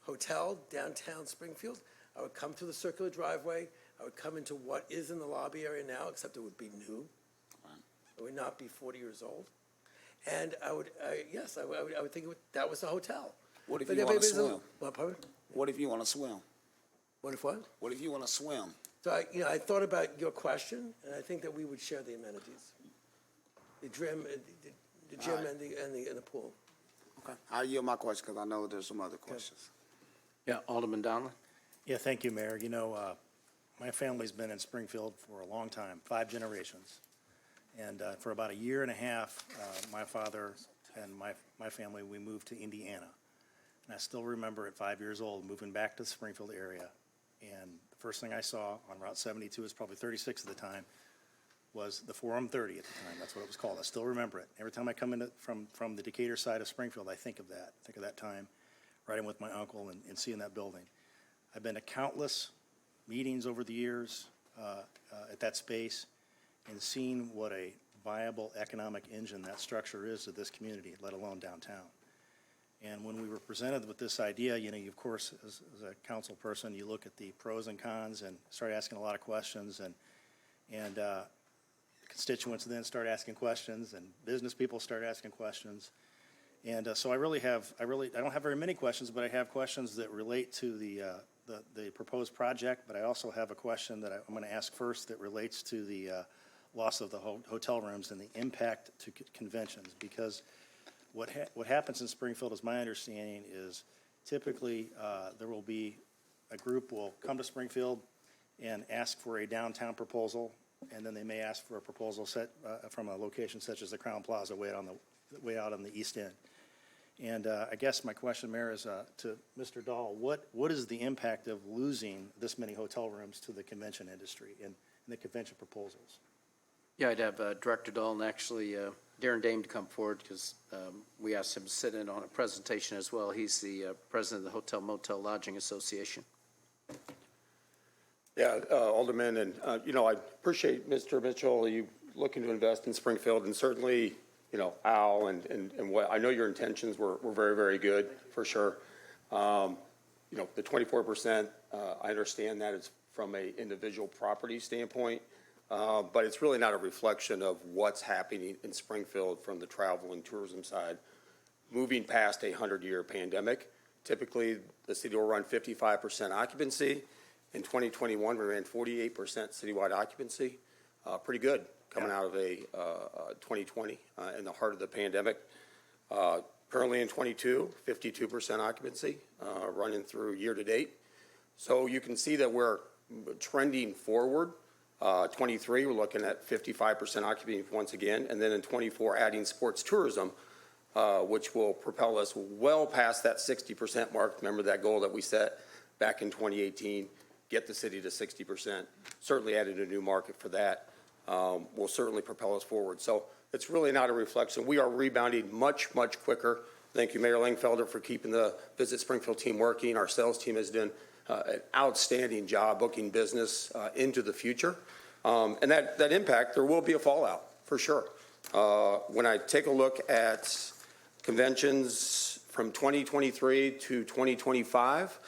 hotel downtown Springfield, I would come through the circular driveway, I would come into what is in the lobby area now, except it would be new. It would not be 40 years old. And I would think that was a hotel. What if you want to swim? What, pardon? What if you want to swim? What if what? What if you want to swim? So I thought about your question, and I think that we would share the amenities. The gym, Right. and the pool. Okay. I'll yield my question because I know there's some other questions. Yeah, Alderman Donlin? Yeah, thank you, Mayor. My family's been in Springfield for a long time, 5 generations. And for about a year and a half, my father and my family, we moved to Indiana. And I still remember at 5 years old, moving back to the Springfield area. And the first thing I saw on Route 72, was probably 36 at the time, was the Forum 30 at the time. That's what it was called. I still remember it. Every time I come in from the Decatur side of Springfield, I think of that time, riding with my uncle and seeing that building. I've been to countless meetings over the years at that space and seen what a viable economic engine that structure is to this community, let alone downtown. And when we were presented with this idea, you of course, as a council person, you look at the pros and cons and start asking a lot of questions, and constituents then start asking questions, and business people start asking questions. And so I don't have very many questions, but I have questions that relate to the proposed project, but I also have a question that I'm going to ask first that relates to the loss of the hotel rooms and the impact to conventions, because what happens in Springfield, is my understanding, is typically there will be a group will come to Springfield and ask for a downtown proposal, and then they may ask for a proposal set from a location such as the Crown Plaza way out on the east end. And I guess my question, Mayor, is to Mr. Dahl, what is the impact of losing this many hotel rooms to the convention industry and the convention proposals? Yeah, I'd have Director Dahl and actually Darren Dame to come forward, because we asked him to sit in on a presentation as well. He's the president of the Hotel Motel Lodging Association. Yeah, Alderman, and, I appreciate, Mr. Mitchell, you looking to invest in Springfield, and certainly, Al, and what, I know your intentions were very, very good, for sure. The 24%, I understand that it's from a individual property standpoint, but it's really not a reflection of what's happening in Springfield from the travel and tourism side. Moving past a 100-year pandemic, typically the city will run 55% occupancy. In 2021, we ran 48% citywide occupancy. Pretty good coming out of a 2020 in the heart of the pandemic. Currently in 22, 52% occupancy running through year to date. So you can see that we're trending forward. 23, we're looking at 55% occupancy once again, and then in 24, adding sports tourism, which will propel us well past that 60% mark. Remember that goal that we set back in 2018, get the city to 60%. Certainly added a new market for that. Will certainly propel us forward. So it's really not a reflection. We are rebounding much, much quicker. Thank you, Mayor Langfelder, for keeping the Visit Springfield team working. Our sales team has done an outstanding job booking business into the future. And that impact, there will be a fallout, for sure. When I take a look at conventions from 2023 to 2025,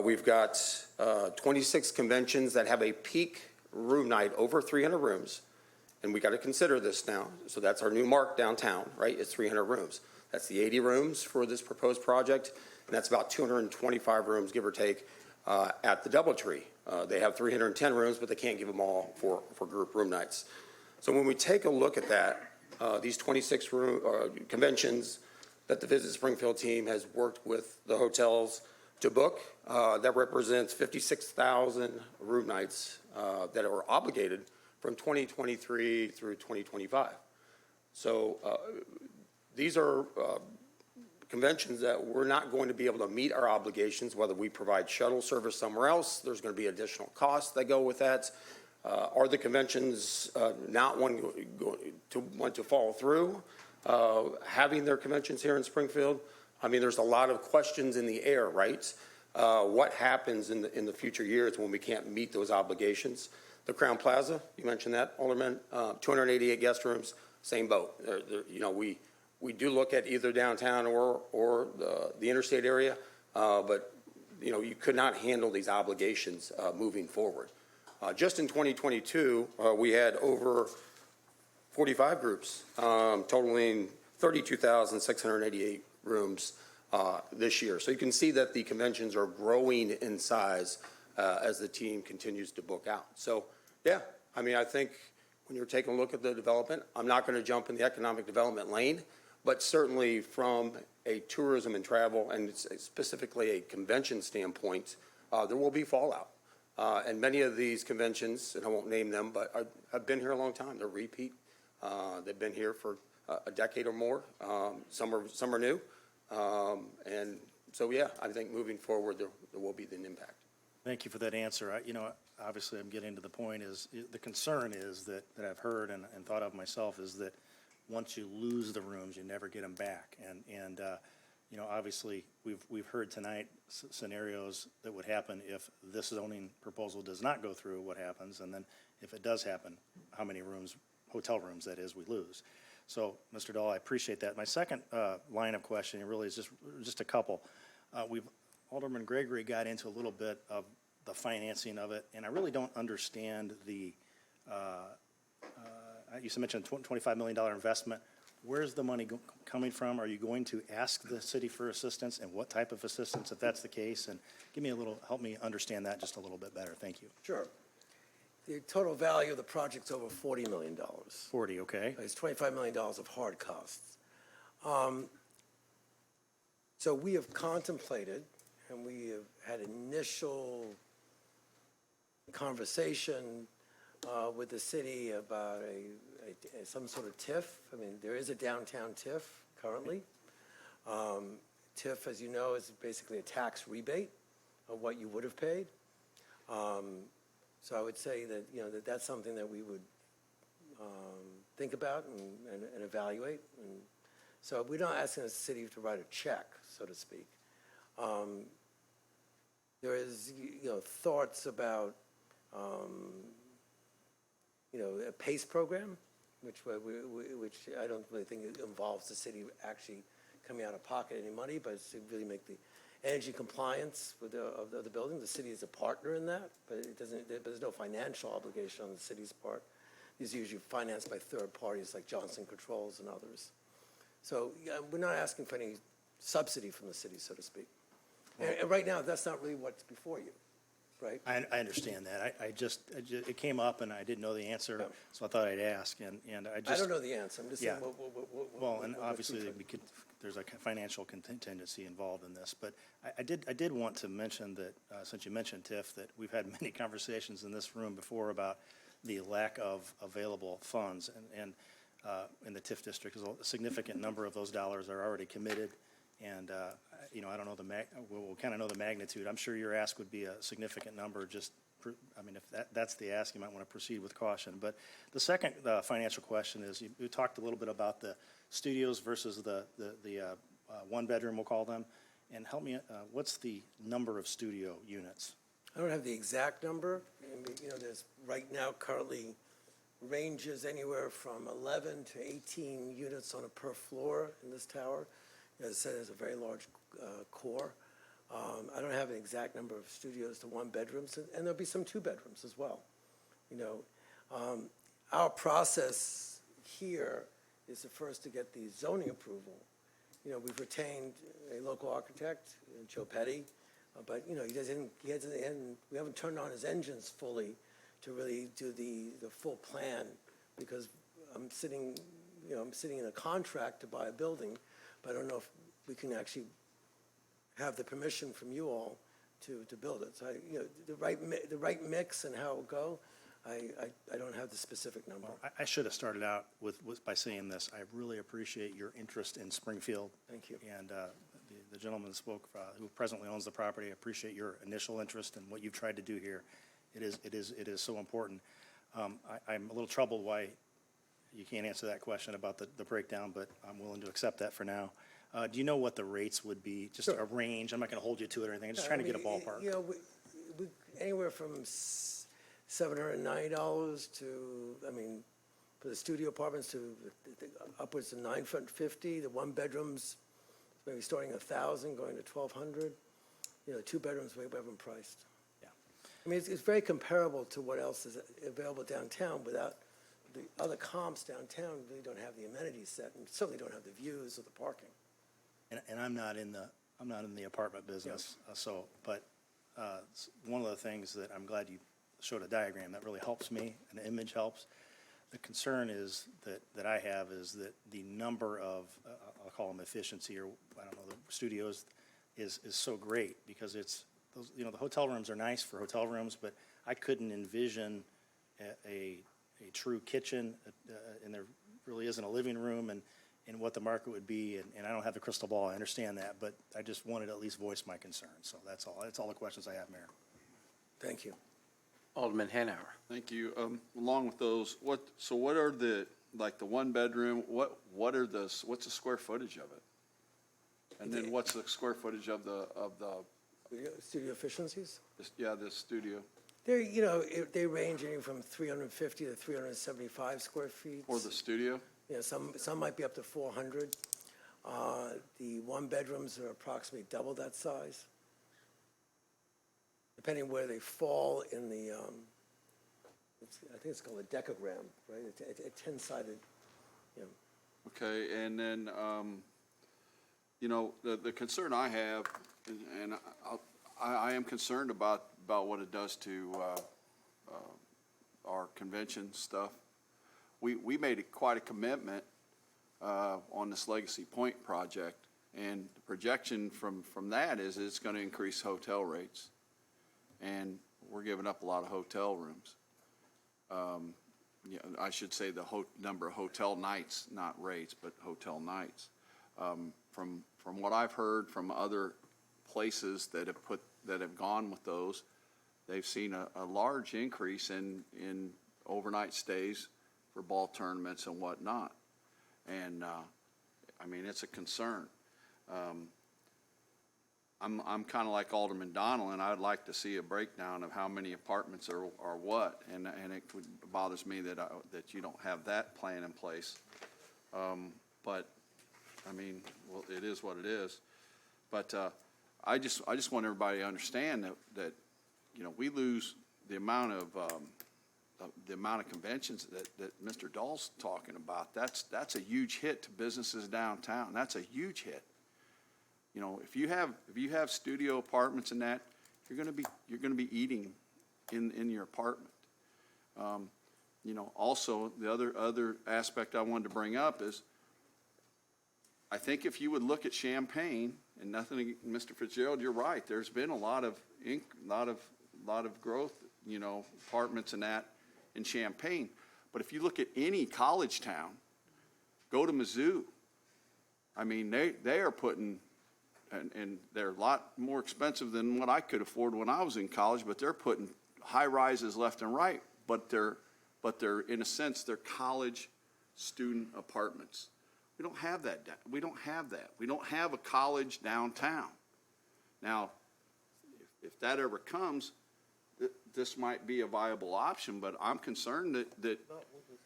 we've got 26 conventions that have a peak room night over 300 rooms. And we got to consider this now. So that's our new mark downtown, right? It's 300 rooms. That's the 80 rooms for this proposed project. And that's about 225 rooms, give or take, at the DoubleTree. They have 310 rooms, but they can't give them all for group room nights. So when we take a look at that, these 26 conventions that the Visit Springfield team has worked with the hotels to book, that represents 56,000 room nights that are obligated from 2023 through 2025. So these are conventions that we're not going to be able to meet our obligations, whether we provide shuttle service somewhere else. There's going to be additional costs that go with that. Are the conventions not want to follow through having their conventions here in Springfield? I mean, there's a lot of questions in the air, right? What happens in the future years when we can't meet those obligations? The Crown Plaza, you mentioned that, Alderman, 288 guest rooms, same boat. We do look at either downtown or the interstate area, but you could not handle these obligations moving forward. Just in 2022, we had over 45 groups, totaling 32,688 rooms this year. So you can see that the conventions are growing in size as the team continues to book out. So, yeah, I mean, I think when you're taking a look at the development, I'm not going to jump in the economic development lane, but certainly from a tourism and travel, and specifically a convention standpoint, there will be fallout. And many of these conventions, and I won't name them, but have been here a long time. They're repeat. They've been here for a decade or more. Some are new. And so, yeah, I think moving forward, there will be an impact. Thank you for that answer. obviously I'm getting to the point is, the concern is that I've heard and thought of myself is that once you lose the rooms, you never get them back. And you know, obviously, we've heard tonight scenarios that would happen if this zoning proposal does not go through, what happens? And then if it does happen, how many rooms, hotel rooms that is, we lose. So, Mr. Dahl, I appreciate that. My second line of questioning really is just a couple. Alderman Gregory got into a little bit of the financing of it, and I really don't understand the, you mentioned $25 million investment. Where's the money coming from? Are you going to ask the city for assistance, and what type of assistance, if that's the case? And help me understand that just a little bit better. Thank you. Sure. The total value of the project's over $40 million. 40, okay. It's $25 million of hard costs. So we have contemplated, and we have had initial conversation with the city about some sort of TIF. I mean, there is a downtown TIF currently. TIF, as you know, is basically a tax rebate of what you would have paid. So I would say that, you know, that's something that we would think about and evaluate. And so we're not asking the city to write a check, so to speak. There is, you know, thoughts about, you know, a PACE program, which I don't really think it involves the city actually coming out of pocket any money, but it's to really make the energy compliance of the building. The city is a partner in that, but there's no financial obligation on the city's part. These are usually financed by third parties like Johnson Controls and others. So we're not asking for any subsidy from the city, so to speak. And right now, that's not really what's before you, right? I understand that. It came up and I didn't know the answer, so I thought I'd ask. And I don't know the answer. I'm just saying Yeah. Well, and what's obviously, before. there's a financial contingency involved in this. But I did want to mention that, since you mentioned TIF, that we've had many conversations in this room before about the lack of available funds. And in the TIF district, a significant number of those dollars are already committed. And, you know, I don't know we'll kind of know the magnitude. I'm sure your ask would be a significant number. I mean, if that's the ask, you might want to proceed with caution. But the second financial question is, you talked a little bit about the studios versus the one bedroom, we'll call them. And help me, what's the number of studio units? I don't have the exact number. I mean, you know, there's right now currently ranges anywhere from 11 to 18 units on a per floor in this tower. As I said, there's a very large core. I don't have an exact number of studios to one bedrooms, and there'll be some two bedrooms as well. You know, our process here is the first to get the zoning approval. You know, we've retained a local architect, Joe Petty, but you know, we haven't turned on his engines fully to really do the full plan, because I'm sitting in a contract to buy a building, but I don't know if we can actually have the permission from you all to build it. So, you know, the right mix and how it will go, I don't have the specific number. Well, I should have started out by saying this. I really appreciate your interest in Springfield. Thank you. And the gentleman that spoke, who presently owns the property, I appreciate your initial interest in what you've tried to do here. It is so important. I'm a little troubled why you can't answer that question about the breakdown, but I'm willing to accept that for now. Do you know what the rates would be? Just a range? I'm not going to hold you to it or anything. I'm just trying to get a ballpark. You know, we anywhere from $790 to, I mean, for the studio apartments to upwards of $950. The one bedrooms maybe starting at $1,000, going to $1,200. You know, two bedrooms we haven't priced. Yeah. I mean, it's very comparable to what else is available downtown. Without the other comps downtown, really don't have the amenities set, and certainly don't have the views or the parking. And I'm not in the apartment business, but one of the things that I'm glad you showed a diagram that really helps me, an image helps. The concern is that I have is that the number of I'll call them efficiency, or I don't know, the studios is so great, because it's those, you know, the hotel rooms are nice for hotel rooms, but I couldn't envision a true kitchen, and there really isn't a living room, and what the market would be, and I don't have the crystal ball, I understand that, but I just wanted to at least voice my concern. So that's all the questions I have, Mayor. Thank you. Alderman Hanauer. Thank you. Along with those, what are the, like the one bedroom, what's the square footage of it? And then what's the square footage of the Studio efficiencies? the studio They range anywhere from 350 to 375 square feet. or the studio? Yeah, some might be up to 400. The one-bedrooms are approximately double that size, depending where they fall in the, I think it's called a decagram, right? A 10-sided, Okay, and then, the concern I have, and I am concerned about what it does to our convention stuff. We made quite a commitment on this Legacy Point project, and the projection from that is it's going to increase hotel rates, and we're giving up a lot of hotel rooms. I should say the number of hotel nights, not rates, but hotel nights. From what I've heard from other places that have gone with those, they've seen a large increase in overnight stays for ball tournaments and whatnot. And, it's a concern. I'm kind of like Alderman Donnelly, I'd like to see a breakdown of how many apartments are what, and it bothers me that you don't have that plan in place. But, it is what it is. But I just want everybody to understand that we lose the amount of conventions that Mr. Dahl's talking about. That's a huge hit to businesses downtown. That's a huge hit. If you have studio apartments and that, you're going to be eating in your apartment. Also the other aspect I wanted to bring up is, I think if you would look at Champaign, and nothing, Mr. Fitzgerald, you're right. There's been a lot of growth, apartments and that in Champaign. But if you look at any college town, go to Mizzou. They are putting, and they're a lot more expensive than what I could afford when I was in college, but they're putting high rises left and right. But they're in a sense, they're college student apartments. We don't have that. We don't have a college downtown. Now, if that ever comes, this might be a viable option, but I'm concerned that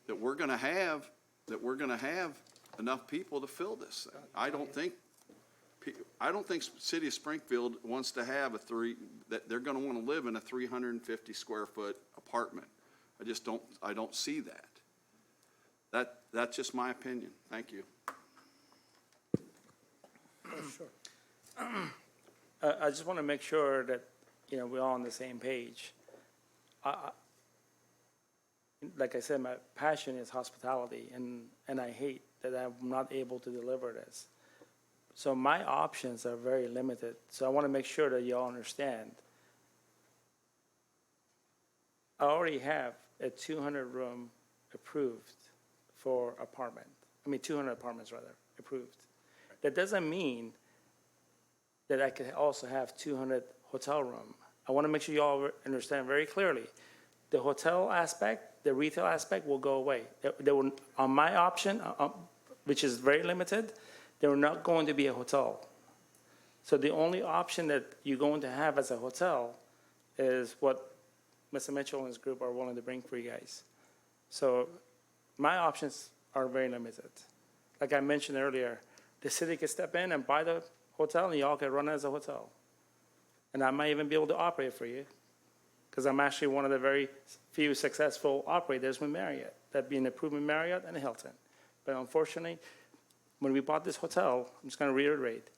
we're going to have enough people to fill this thing. I don't think City of Springfield wants to have that they're going to want to live in a 350 square foot apartment. I don't see that. That's just my opinion. Thank you. I just want to make sure that, we're all on the same page. Like I said, my passion is hospitality, and I hate that I'm not able to deliver this. So my options are very limited. So I want to make sure that you all understand. I already have a 200-room approved for apartment. 200 apartments rather, approved. That doesn't mean that I could also have 200 hotel room. I want to make sure you all understand very clearly. The hotel aspect, the retail aspect will go away. There will, on my option, which is very limited, there are not going to be a hotel. So the only option that you're going to have as a hotel is what Mr. Mitchell and his group are willing to bring for you guys. So my options are very limited. Like I mentioned earlier, the city can step in and buy the hotel, and y'all can run it as a hotel. And I might even be able to operate for you, because I'm actually one of the very few successful operators with Marriott, that being approved with Marriott and Hilton. But unfortunately, when we bought this hotel, I'm just going to reiterate,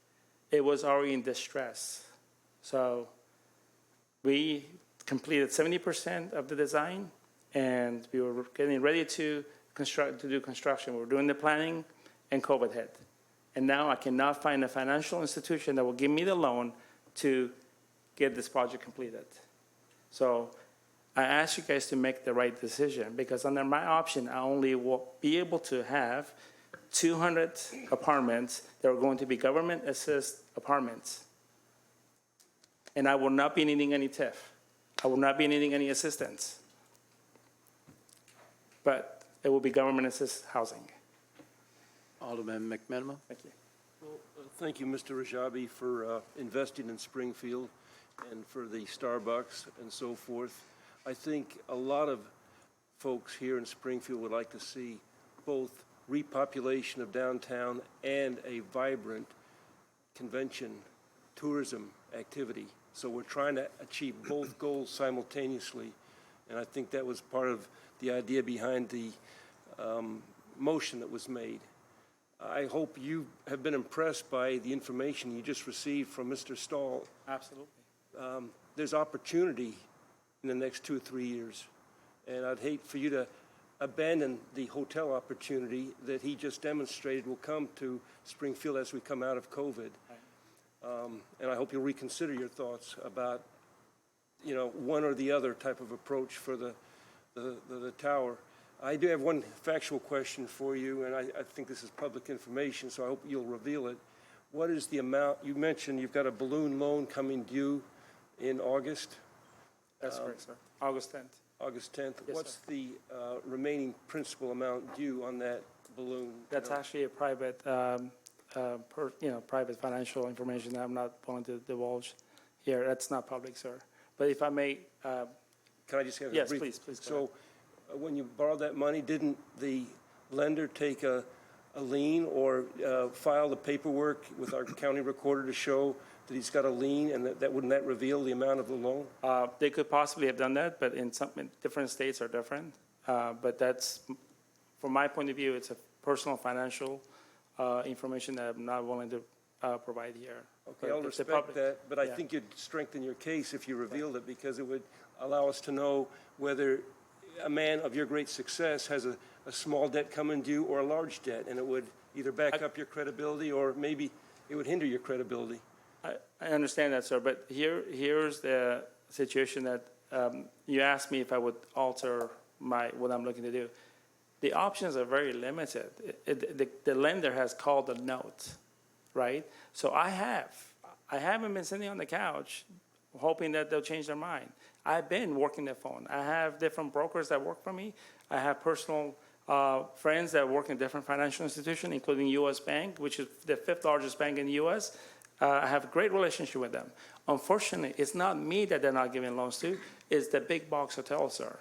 it was already in distress. So we completed 70% of the design, and we were getting ready to do construction. We were doing the planning, and COVID hit. And now I cannot find a financial institution that will give me the loan to get this project completed. So I ask you guys to make the right decision, because under my option, I only will be able to have 200 apartments that are going to be government assist apartments. And I will not be needing any TIF. I will not be needing any assistance. But it will be government-assisted housing. Alderman McMenamin. Thank you. Thank you, Mr. Rajabi, for investing in Springfield and for the Starbucks and so forth. I think a lot of folks here in Springfield would like to see both repopulation of downtown and a vibrant convention tourism activity. So we're trying to achieve both goals simultaneously. And I think that was part of the idea behind the motion that was made. I hope you have been impressed by the information you just received from Mr. Stahl. Absolutely. There's opportunity in the next 2 or 3 years. And I'd hate for you to abandon the hotel opportunity that he just demonstrated will come to Springfield as we come out of COVID. And I hope you'll reconsider your thoughts about, one or the other type of approach for the tower. I do have one factual question for you, and I think this is public information, so I hope you'll reveal it. What is the amount, you mentioned you've got a balloon loan coming due in August? That's correct, sir. August 10th. August 10th. Yes, What's sir. the remaining principal amount due on that balloon? That's actually a private, private financial information that I'm not willing to divulge here. That's not public, sir. But if I may, Can I just have a yes, brief? please, go ahead. So when you borrowed that money, didn't the lender take a lien or file the paperwork with our county recorder to show that he's got a lien, and wouldn't that reveal the amount of the loan? They could possibly have done that, but in different states are different. But that's, from my point of view, it's a personal financial information that I'm not willing to provide here. Okay, But I'll it's a respect public- that, but I yeah. think you'd strengthen your case if you revealed it, because it would allow us to know whether a man of your great success has a small debt coming due or a large debt, and it would either back up your credibility or maybe it would hinder your credibility. I understand that, sir, but here's the situation that you asked me if I would alter what I'm looking to do. The options are very limited. The lender has called a note, right? So I haven't been sitting on the couch hoping that they'll change their mind. I've been working the phone. I have different brokers that work for me. I have personal friends that work in different financial institutions, including U.S. Bank, which is the 5th largest bank in the U.S. I have a great relationship with them. Unfortunately, it's not me that they're not giving loans to, it's the big box hotels, sir.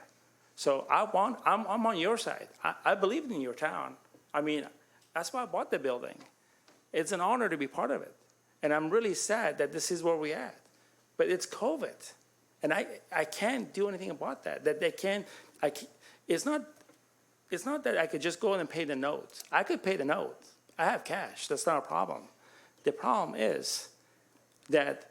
So I'm on your side. I believe in your town. I mean, that's why I bought the building. It's an honor to be part of it. And I'm really sad that this is where we're at. But it's COVID. And I can't do anything about that. That they can't, it's not that I could just go in and pay the note. I could pay the note. I have cash. That's not a problem. The problem is that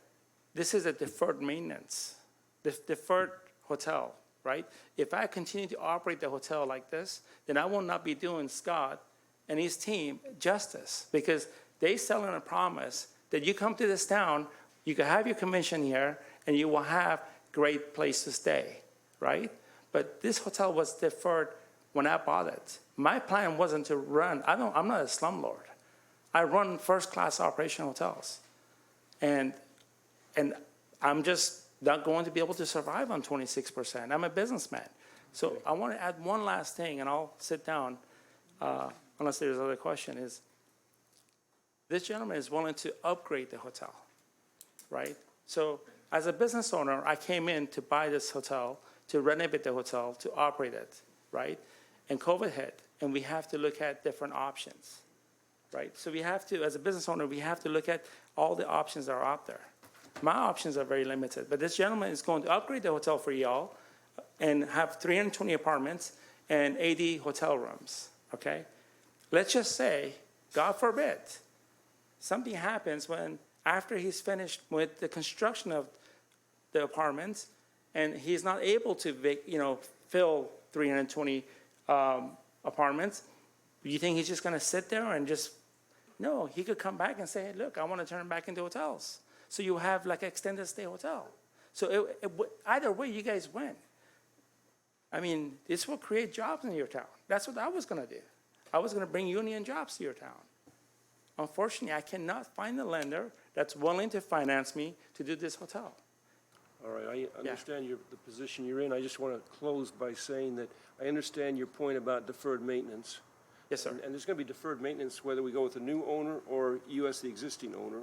this is a deferred maintenance, deferred hotel, right? If I continue to operate the hotel like this, then I will not be doing Scott and his team justice, because they selling a promise that you come to this town, you can have your convention here, and you will have great place to stay, right? But this hotel was deferred when I bought it. My plan wasn't to run, I'm not a slumlord. I run first-class operation hotels. And I'm just not going to be able to survive on 26%. I'm a businessman. So I want to add one last thing, and I'll sit down, unless there's another question, is this gentleman is willing to upgrade the hotel, right? So as a business owner, I came in to buy this hotel, to renovate the hotel, to operate it, right? And COVID hit, and we have to look at different options, right? So we have to, as a business owner, we have to look at all the options that are out there. My options are very limited, but this gentleman is going to upgrade the hotel for y'all and have 320 apartments and 80 hotel rooms, okay? Let's just say, God forbid, something happens after he's finished with the construction of the apartments and he's not able to fill 320 apartments. You think he's just going to sit there and just, no, he could come back and say, hey, look, I want to turn it back into hotels. So you have like an extended stay hotel. So either way, you guys win. I mean, this will create jobs in your town. That's what I was going to do. I was going to bring union jobs to your town. Unfortunately, I cannot find a lender that's willing to finance me to do this hotel. All right, I understand the position you're in. I just want to close by saying that I understand your point about deferred maintenance. Yes, sir. And there's going to be deferred maintenance whether we go with a new owner or you as the existing owner.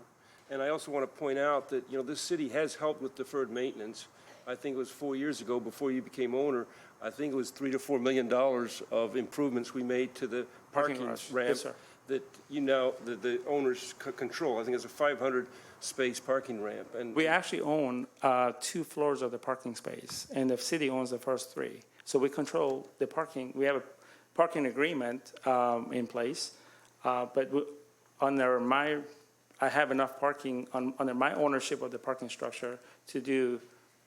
And I also want to point out that, this city has helped with deferred maintenance. I think it was 4 years ago, before you became owner, I think it was $3 to $4 million of improvements we made to the parking garage. ramp. Yes, sir. That, the owners control. I think it's a 500-space parking ramp. And We actually own 2 floors of the parking space, and the city owns the first 3. So we control the parking. We have a parking agreement in place, but I have enough parking under my ownership of the parking structure to do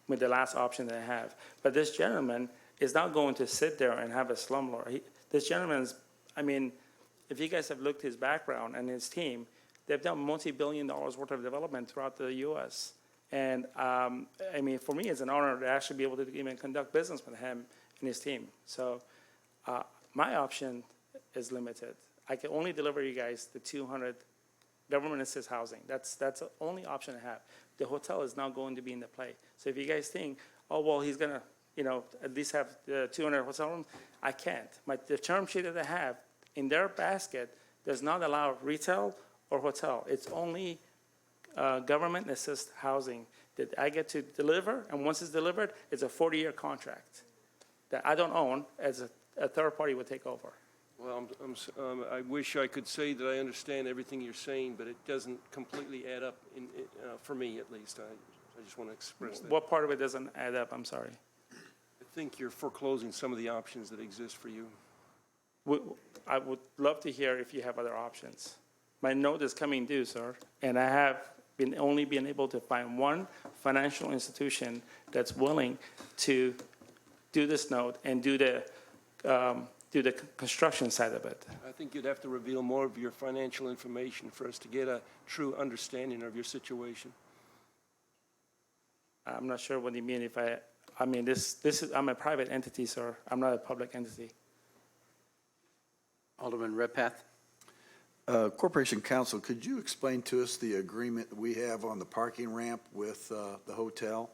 with the last option that I have. But this gentleman is not going to sit there and have a slumlord. This gentleman's, if you guys have looked his background and his team, they've done multi-billion dollars worth of development throughout the U.S. And, for me, it's an honor to actually be able to even conduct business with him and his team. So my option is limited. I can only deliver you guys the 200 government-assisted housing. That's the only option I have. The hotel is not going to be in the play. So if you guys think, oh, well, he's going to, at least have the 200 hotel rooms, I can't. The term sheet that I have in their basket does not allow retail or hotel. It's only government-assisted housing that I get to deliver, and once it's delivered, it's a 40-year contract that I don't own, as a third party would take over. Well, I wish I could say that I understand everything you're saying, but it doesn't completely add up, for me at least. I just want to express that. What part of it doesn't add up? I'm sorry. I think you're foreclosing some of the options that exist for you. I would love to hear if you have other options. My note is coming due, sir, and I have only been able to find one financial institution that's willing to do this note and do the construction side of it. I think you'd have to reveal more of your financial information for us to get a true understanding of your situation. I'm not sure what you mean. I'm a private entity, sir. I'm not a public entity. Alderman Redpath? Corporation Counsel, could you explain to us the agreement that we have on the parking ramp with the hotel?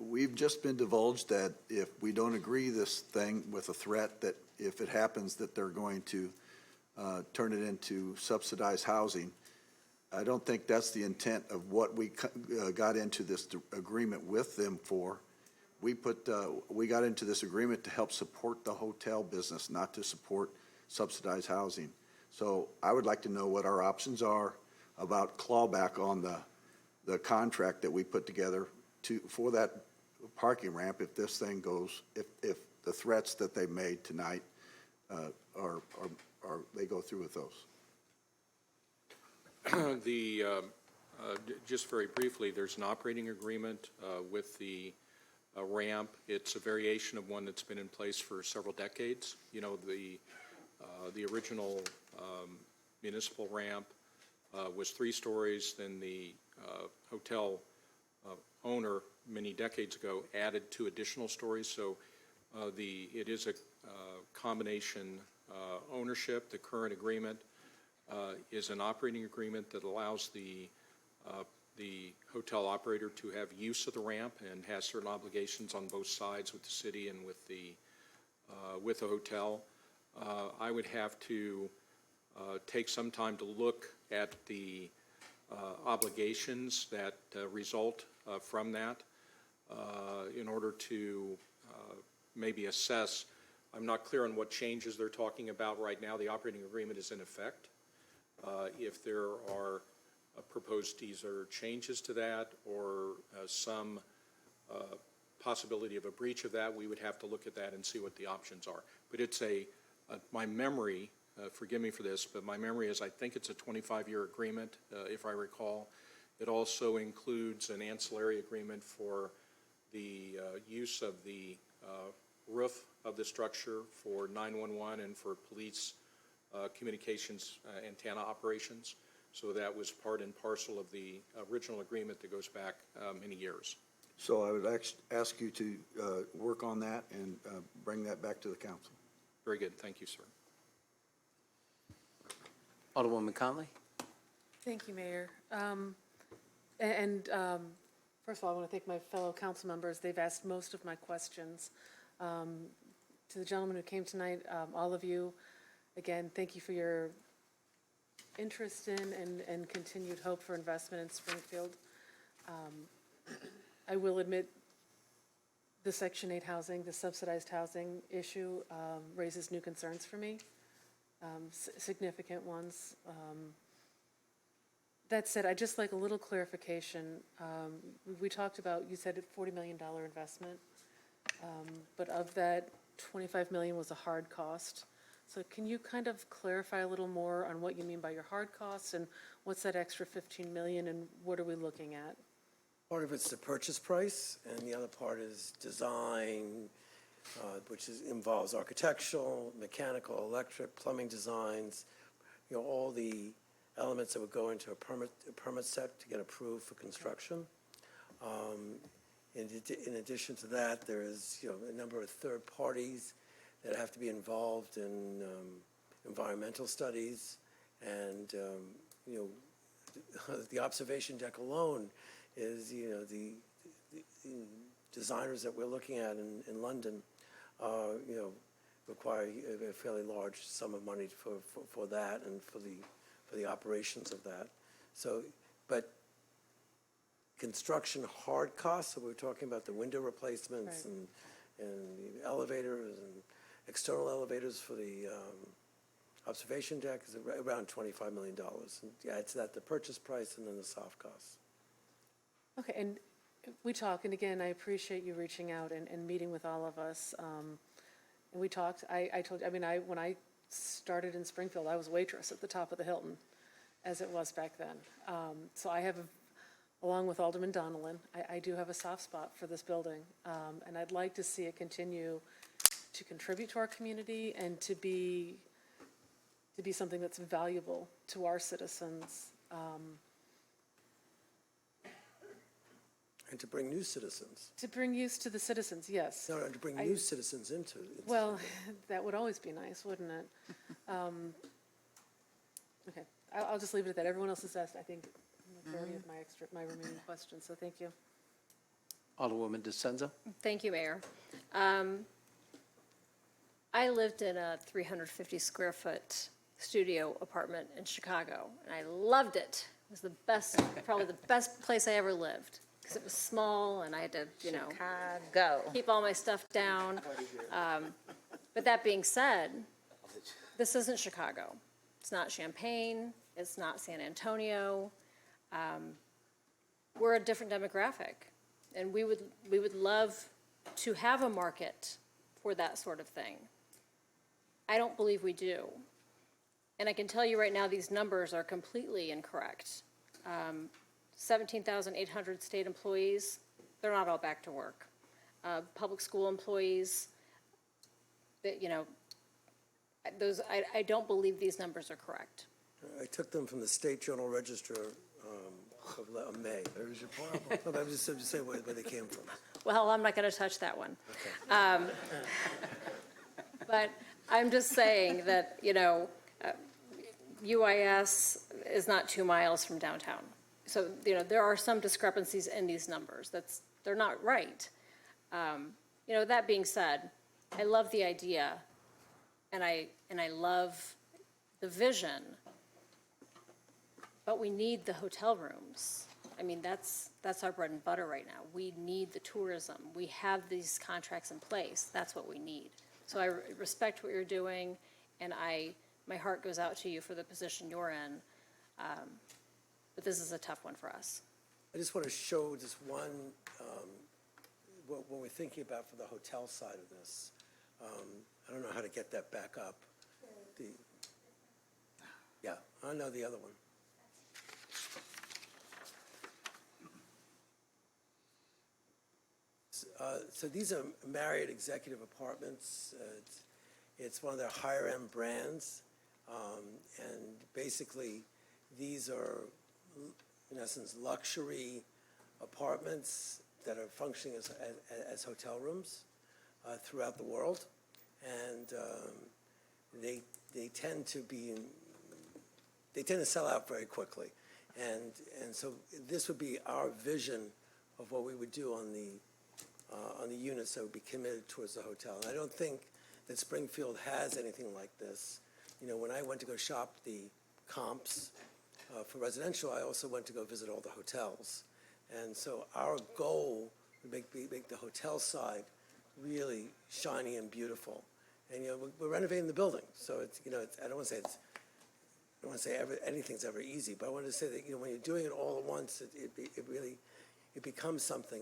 We've just been divulged that if we don't agree this thing with a threat, that if it happens that they're going to turn it into subsidized housing. I don't think that's the intent of what we got into this agreement with them for. We got into this agreement to help support the hotel business, not to support subsidized housing. So I would like to know what our options are about clawback on the contract that we put together for that parking ramp if this thing goes, if the threats that they made tonight they go through with those. Just very briefly, there's an operating agreement with the ramp. It's a variation of one that's been in place for several decades. The original municipal ramp was 3 stories. Then the hotel owner many decades ago added 2 additional stories. So it is a combination ownership. The current agreement is an operating agreement that allows the hotel operator to have use of the ramp and has certain obligations on both sides with the city and with the hotel. I would have to take some time to look at the obligations that result from that in order to maybe assess. I'm not clear on what changes they're talking about right now. The operating agreement is in effect. If there are proposed either changes to that or some possibility of a breach of that, we would have to look at that and see what the options are. But it's my memory, forgive me for this, but my memory is I think it's a 25-year agreement, if I recall. It also includes an ancillary agreement for the use of the roof of the structure for 911 and for police communications antenna operations. So that was part and parcel of the original agreement that goes back many years. So I would ask you to work on that and bring that back to the council. Very good. Thank you, sir. Alderwoman Conley? Thank you, Mayor. First of all, I want to thank my fellow council members. They've asked most of my questions. To the gentleman who came tonight, all of you, again, thank you for your interest in and continued hope for investment in Springfield. I will admit, the Section 8 housing, the subsidized housing issue raises new concerns for me, significant ones. That said, I'd just like a little clarification. We talked about, you said a $40 million investment, but of that, $25 million was a hard cost. So can you kind of clarify a little more on what you mean by your hard costs and what's that extra $15 million and what are we looking at? Part of it's the purchase price, and the other part is design, which involves architectural, mechanical, electric, plumbing designs, all the elements that would go into a permit set to get approved for construction. In addition to that, there is a number of third parties that have to be involved in environmental studies, and the observation deck alone is the designers that we're looking at in London require a fairly large sum of money for that and for the operations of that. So, but construction hard costs, so we're talking about the window replacements and the elevators and external elevators for the observation deck is around $25 million. And add to that the purchase price and then the soft costs. Okay, and we talk, and again, I appreciate you reaching out and meeting with all of us. And we talked, I told you, when I started in Springfield, I was a waitress at the top of the Hilton, as it was back then. So I have, along with Alderman Donnellan, I do have a soft spot for this building. And I'd like to see it continue to contribute to our community and to be something that's valuable to our citizens. And to bring new citizens. To bring use to the citizens, yes. No, to bring new citizens into Well, that would always be nice, wouldn't it? Okay, I'll just leave it at that. Everyone else has asked, I think, the majority of my remaining questions, so thank you. Alderwoman DeSenza? Thank you, Mayor. I lived in a 350 square foot studio apartment in Chicago, and I loved it. It was the best, probably the best place I ever lived, because it was small and I had to, Chicago. keep all my stuff down. But that being said, this isn't Chicago. It's not Champaign. It's not San Antonio. We're a different demographic, and we would love to have a market for that sort of thing. I don't believe we do. And I can tell you right now, these numbers are completely incorrect. 17,800 state employees, they're not all back to work. Public school employees, those, I don't believe these numbers are correct. I took them from the State Journal Register of May. There's your problem. No, I'm just saying where they came from. Well, I'm not going to touch that one. But I'm just saying that, UIS is not 2 miles from downtown. So, there are some discrepancies in these numbers. They're not right. That being said, I love the idea, and I love the vision, but we need the hotel rooms. That's our bread and butter right now. We need the tourism. We have these contracts in place. That's what we need. So I respect what you're doing, and my heart goes out to you for the position you're in. But this is a tough one for us. I just want to show just one, what we're thinking about for the hotel side of this. I don't know how to get that back up. Yeah, I know the other one. So these are Marriott executive apartments. It's one of their higher end brands. And basically, these are, in essence, luxury apartments that are functioning as hotel rooms throughout the world. And they tend to sell out very quickly. And so this would be our vision of what we would do on the units that would be committed towards the hotel. And I don't think that Springfield has anything like this. You know, when I went to go shop the comps for residential, I also went to go visit all the hotels. And so our goal would make the hotel side really shiny and beautiful. And, you know, we're renovating the building, so it's, you know, I don't want to say anything's ever easy, but I wanted to say that, you know, when you're doing it all at once, it really becomes something.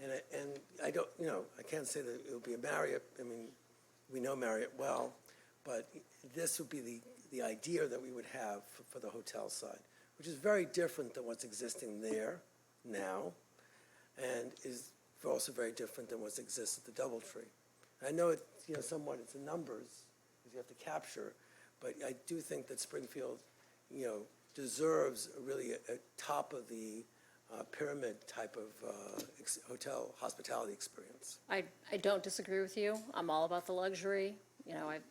And I don't, you know, I can't say that it would be a Marriott. I mean, we know Marriott well, but this would be the idea that we would have for the hotel side, which is very different than what's existing there now, and is also very different than what exists at the DoubleTree. I know it, you know, somewhat it's the numbers because you have to capture, but I do think that Springfield, you know, deserves really a top of the pyramid type of hotel hospitality experience. I don't disagree with you. I'm all about the luxury. You know, I've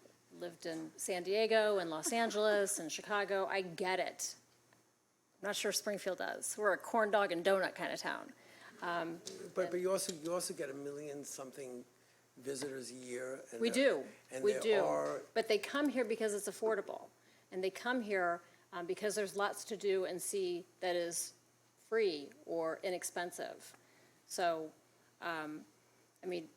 lived in San Diego and Los Angeles and Chicago. I get it. I'm not sure Springfield does. We're a corn dog and donut kind of town. But you also get 1 million something visitors a year. And We there- do, and we there do. are- But they come here because it's affordable. And they come here because there's lots to do and see that is free or inexpensive. So, I mean,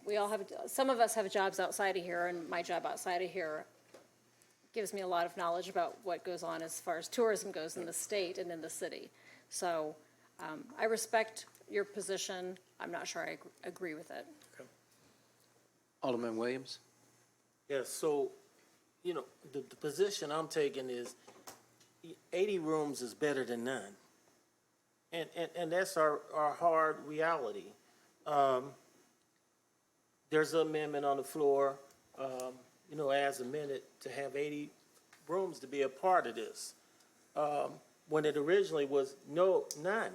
we all have, some of us have jobs outside of here, and my job outside of here gives me a lot of knowledge about what goes on as far as tourism goes in the state and in the city. So I respect your position. I'm not sure I agree with it. Alderman Williams? Yes, so, you know, the position I'm taking is 80 rooms is better than none. And that's our hard reality. There's an amendment on the floor, you know, as amended to have 80 rooms to be a part of this. When it originally was none.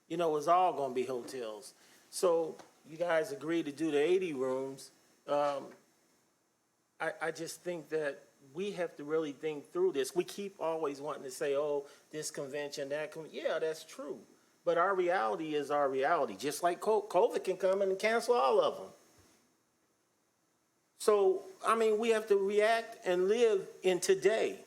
You know, it was all gonna be hotels. So you guys agreed to do the 80 rooms. I just think that we have to really think through this. We keep always wanting to say, oh, this convention, that yeah, that's true. But our reality is our reality. Just like COVID can come in and cancel all of them. So, I mean, we have to react and live in today.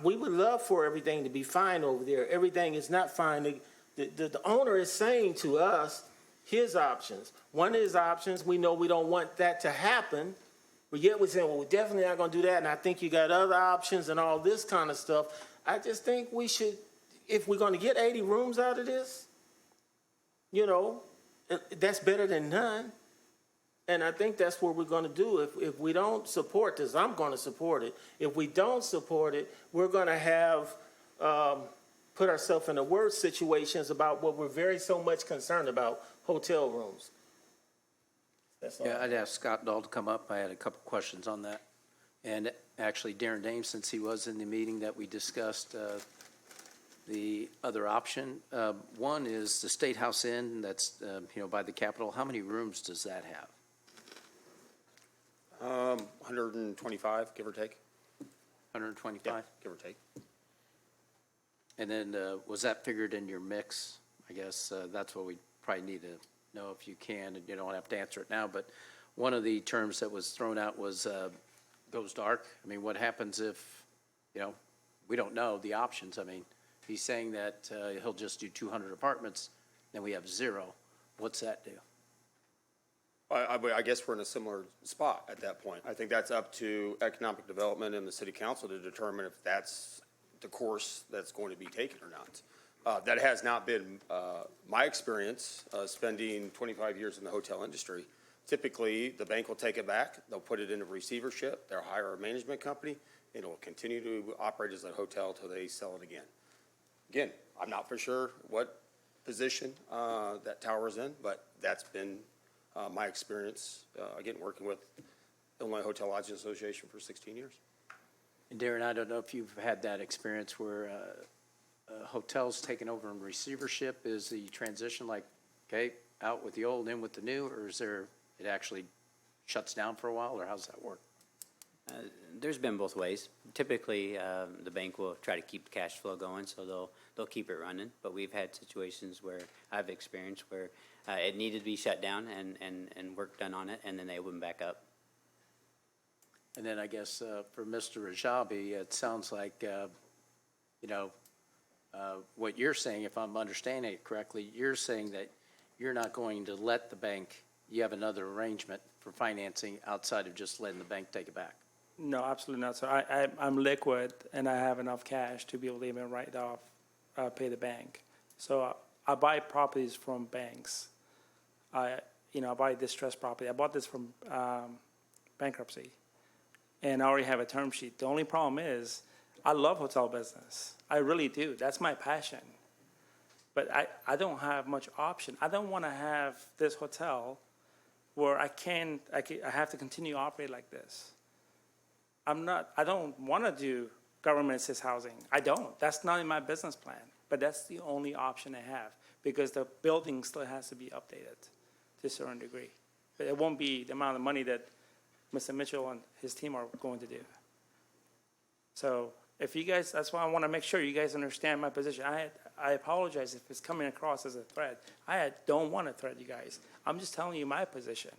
We would love for everything to be fine over there. Everything is not fine. The owner is saying to us his options. One of his options, we know we don't want that to happen, but yet we're saying, well, we're definitely not going to do that, and I think you got other options and all this kind of stuff. I just think we should, if we're going to get 80 rooms out of this, you know, that's better than none. And I think that's what we're going to do. If we don't support this, I'm going to support it. If we don't support it, we're going to have put ourselves in the worst situations about what we're very so much concerned about, hotel rooms. That's all. Yeah, I'd ask Scott Dahl to come up. I had a couple questions on that. And actually, Darren Dame, since he was in the meeting that we discussed the other option. One is the State House Inn, that's, you know, by the Capitol. How many rooms does that have? 125, give or take. 125? Yeah, give or take. And then was that figured in your mix? I guess that's what we probably need to know if you can, and you don't have to answer it now, but one of the terms that was thrown out was goes dark. I mean, what happens if, you know, we don't know the options. I mean, he's saying that he'll just do 200 apartments, then we have 0. What's that do? I guess we're in a similar spot at that point. I think that's up to economic development and the city council to determine if that's the course that's going to be taken or not. That has not been my experience, spending 25 years in the hotel industry. Typically, the bank will take it back, they'll put it into receivership, they'll hire a management company, and it will continue to operate as a hotel until they sell it again. Again, I'm not for sure what position that tower's in, but that's been my experience, again, working with Illinois Hotel Lodging Association for 16 years. And Darren, I don't know if you've had that experience where hotels taken over in receivership. Is the transition like, okay, out with the old, in with the new, or is there, it actually shuts down for a while, or how's that work? There's been both ways. Typically, the bank will try to keep the cash flow going, so they'll keep it running. But we've had situations where I've experienced where it needed to be shut down and work done on it, and then they open back up. And then I guess for Mr. Rajabi, it sounds like, what you're saying, if I'm understanding it correctly, you're saying that you're not going to let the bank, you have another arrangement for financing outside of just letting the bank take it back. No, absolutely not, sir. I'm liquid, and I have enough cash to be able to even write off, pay the bank. So I buy properties from banks. I buy distressed property. I bought this from bankruptcy, and I already have a term sheet. The only problem is, I love hotel business. I really do. That's my passion. But I don't have much option. I don't want to have this hotel where I have to continue to operate like this. I don't want to do government assist housing. I don't. That's not in my business plan. But that's the only option I have because the building still has to be updated to a certain degree. But it won't be the amount of money that Mr. Mitchell and his team are going to do. So if you guys, that's why I want to make sure you guys understand my position. I apologize if it's coming across as a threat. I don't want to threat you guys. I'm just telling you my position.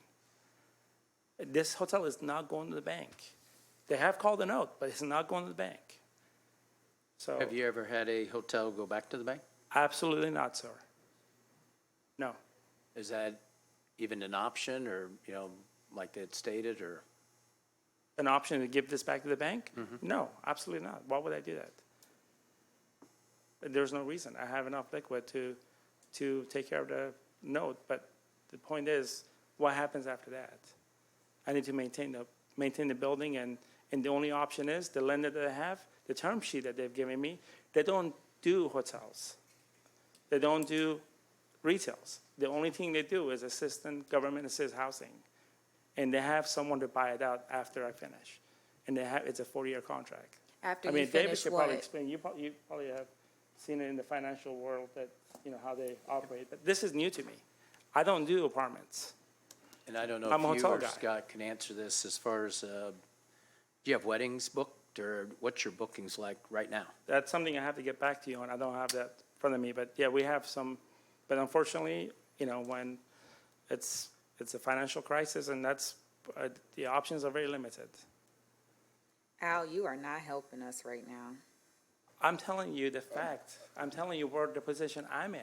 This hotel is not going to the bank. They have called a note, but it's not going to the bank. So Have you ever had a hotel go back to the bank? absolutely not, sir. No. Is that even an option or, like it stated or? An option to give this back to the bank? No, absolutely not. Why would I do that? There's no reason. I have enough liquid to take care of the note, but the point is, what happens after that? I need to maintain the building, and the only option is the lender that I have, the term sheet that they've given me, they don't do hotels. They don't do retails. The only thing they do is government assist housing. And they have someone to buy it out after I finish. And it's a 4-year contract. After I you mean, David finish should probably what? explain, you probably have seen it in the financial world that, how they operate. But this is new to me. I don't do apartments. And I don't know I'm a if you hotel or guy. Scott can answer this as far as, do you have weddings booked or what's your bookings like right now? That's something I have to get back to you on. I don't have that in front of me. But yeah, we have some, but unfortunately, when it's a financial crisis, and that's, the options are very limited. Al, you are not helping us right now. I'm telling you the fact. I'm telling you where the position I'm in.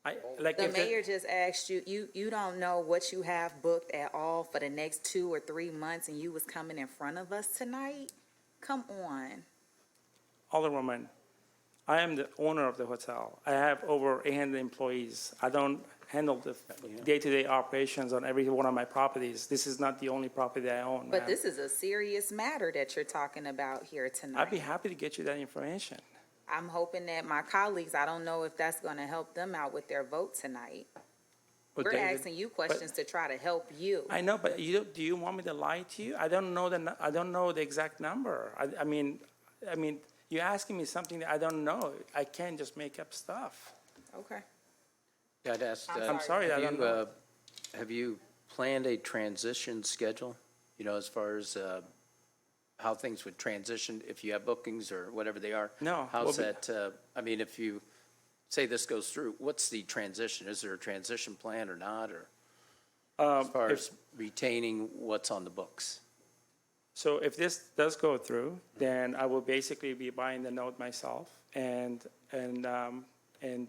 The mayor just asked you don't know what you have booked at all for the next 2 or 3 months, and you was coming in front of us tonight? Come on. Alderwoman, I am the owner of the hotel. I have over 800 employees. I don't handle the day-to-day operations on every one of my properties. This is not the only property that I own. But this is a serious matter that you're talking about here tonight. I'd be happy to get you that information. I'm hoping that my colleagues, I don't know if that's going to help them out with their vote tonight. But We're David, asking you questions to try to help you. I know, but do you want me to lie to you? I don't know the exact number. I mean, you're asking me something that I don't know. I can't just make up stuff. Okay. Yeah, I'd ask, I'm sorry, I don't know. Have you planned a transition schedule? As far as how things would transition if you have bookings or whatever they are? No. How's that, if you say this goes through, what's the transition? Is there a transition plan or not, or as far as retaining what's on the books? So if this does go through, then I will basically be buying the note myself and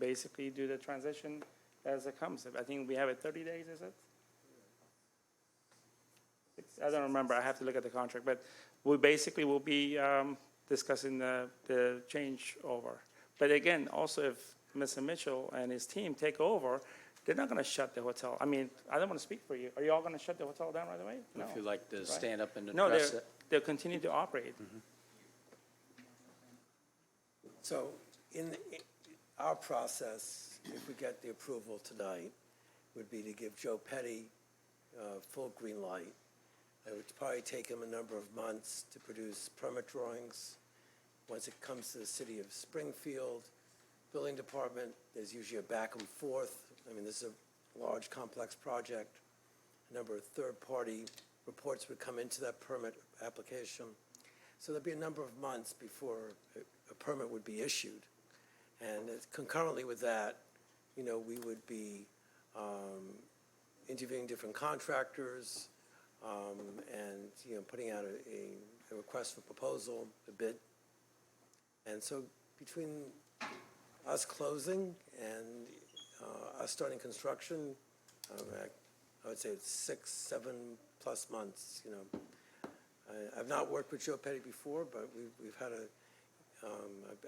basically do the transition as it comes. I think we have it 30 days, is it? I don't remember. I have to look at the contract, but we basically will be discussing the change over. But again, also if Mr. Mitchell and his team take over, they're not going to shut the hotel. I mean, I don't want to speak for you. Are you all going to shut the hotel down right away? No. If you'd like to stand up and No, address it. they'll continue to operate. So in our process, if we get the approval tonight, would be to give Joe Petty full green light. It would probably take him a number of months to produce permit drawings. Once it comes to the city of Springfield, building department, there's usually a back and forth. I mean, this is a large, complex project. A number of third-party reports would come into that permit application. So there'd be a number of months before a permit would be issued. And concurrently with that, we would be interviewing different contractors and, putting out a request for proposal, a bid. And so between us closing and us starting construction, I would say it's 6-7+ months, I've not worked with Joe Petty before, but we've had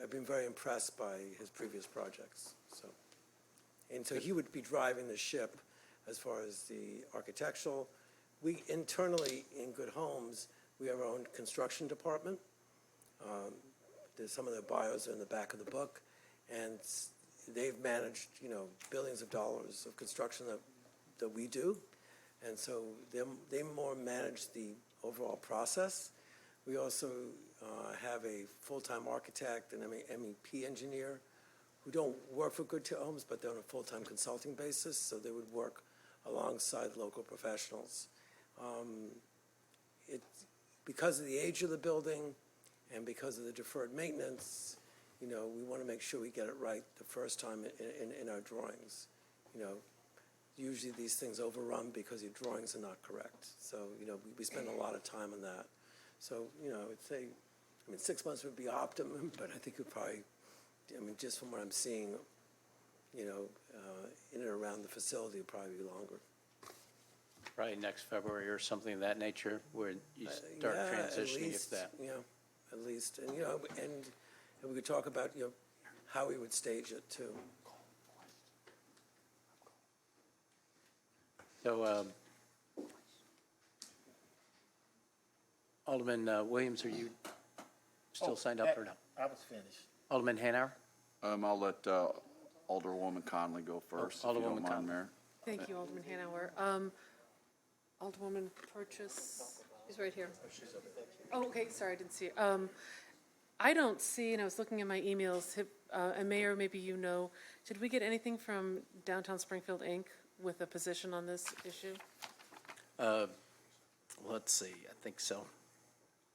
I've been very impressed by his previous projects, so. And so he would be driving the ship as far as the architectural. We internally in Good Homes, we have our own construction department. There's some of the bios are in the back of the book, and they've managed, billions of dollars of construction that we do. And so they more manage the overall process. We also have a full-time architect and MEP engineer who don't work for Good Homes, but they're on a full-time consulting basis, so they would work alongside local professionals. Because of the age of the building and because of the deferred maintenance, we want to make sure we get it right the first time in our drawings. Usually these things overrun because your drawings are not correct. So, we spend a lot of time on that. So, I'd say, 6 months would be optimum, but I think it probably, just from what I'm seeing, in and around the facility, it'd probably be longer. Probably next February or something of that nature, where you start transitioning, if that. Yeah, at least. And, and we could talk about, how we would stage it, too. So, Alderman Williams, are you still signed up or no? I was finished. Alderman Hanauer? I'll let Alderwoman Conley go first, if you Alderwoman don't mind, Conley. Mayor. Thank you, Alderman Hanauer. Alderwoman Purchase. He's right here. Oh, okay, sorry, I didn't see it. I don't see, and I was looking at my emails, and Mayor, maybe you know, did we get anything from Downtown Springfield, Inc. with a position on this issue? Let's see, I think so.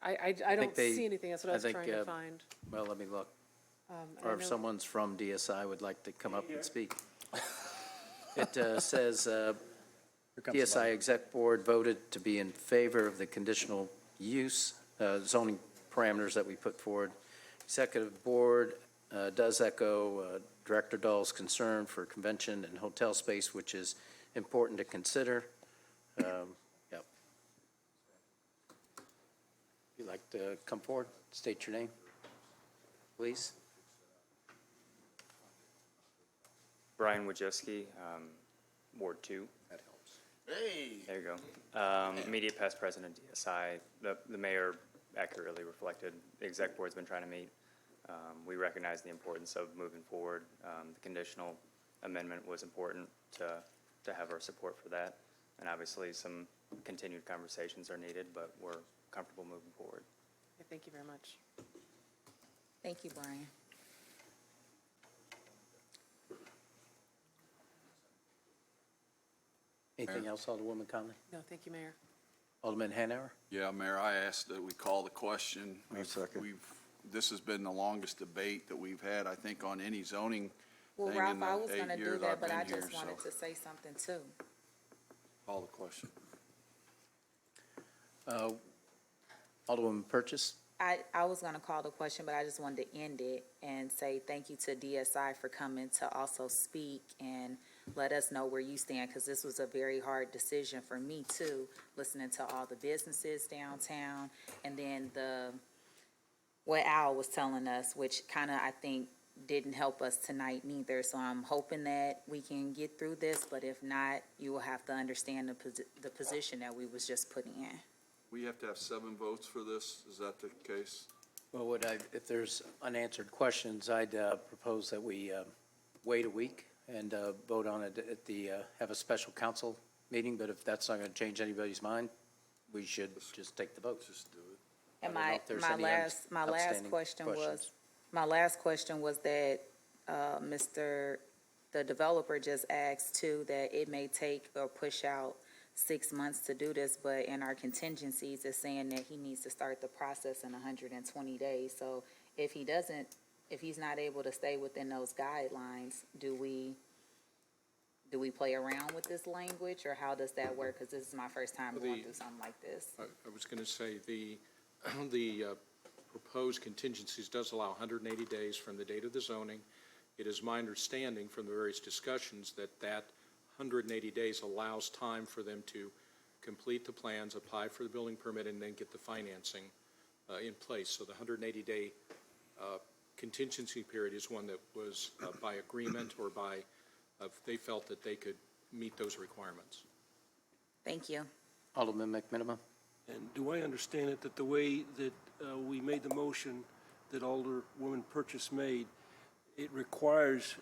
I don't see anything, that's what I was trying to find. Well, let me look. And Or I if know- someone's from DSI would like to come up and speak. It says, DSI Exec Board voted to be in favor of the conditional use zoning parameters that we put forward. Executive Board does echo Director Dahl's concern for convention and hotel space, which is important to consider. Yep. If you'd like to come forward, state your name, please. Brian Wojcicki, Ward 2. That helps. Hey. There you go. Immediate past president DSI. The mayor accurately reflected. The exec board's been trying to meet. We recognize the importance of moving forward. The conditional amendment was important to have our support for that. And obviously, some continued conversations are needed, but we're comfortable moving forward. Okay, thank you very much. Thank you, Brian. Anything else, Alderwoman Conley? No, thank you, Mayor. Alderman Hanauer? Yeah, Mayor, I asked that we call the question. This has been the longest debate that we've had, I think, on any zoning Well, thing Ralph, in I the was 8 gonna do years that, I've but I been here, just so wanted to say something too. call the question. Alderwoman Purchase? I was gonna call the question, but I just wanted to end it and say thank you to DSI for coming to also speak and let us know where you stand, because this was a very hard decision for me too, listening to all the businesses downtown, and then what Al was telling us, which kind of, I think, didn't help us tonight neither. So I'm hoping that we can get through this, but if not, you will have to understand the position that we was just putting in. We have to have 7 votes for this, is that the case? Well, if there's unanswered questions, I'd propose that we wait a week and vote on it at have a special council meeting, but if that's not going to change anybody's mind, we should just take the vote. Just do it. And I don't know if there's any my last outstanding question was that, the developer just asked too, that it may take or push out 6 months to do this, but in our contingencies, it's saying that he needs to start the process in 120 days. So if he's not able to stay within those guidelines, do we play around with this language, or how does that work? Because this is my first time going through something like this. I was going to say, the proposed contingencies does allow 180 days from the date of the zoning. It is my understanding from the various discussions that 180 days allows time for them to complete the plans, apply for the building permit, and then get the financing in place. So the 180-day contingency period is one that was by agreement or by, they felt that they could meet those requirements. Thank you. Alderman McMinima. And do I understand it that the way that we made the motion that Alderwoman Purchase made, it requires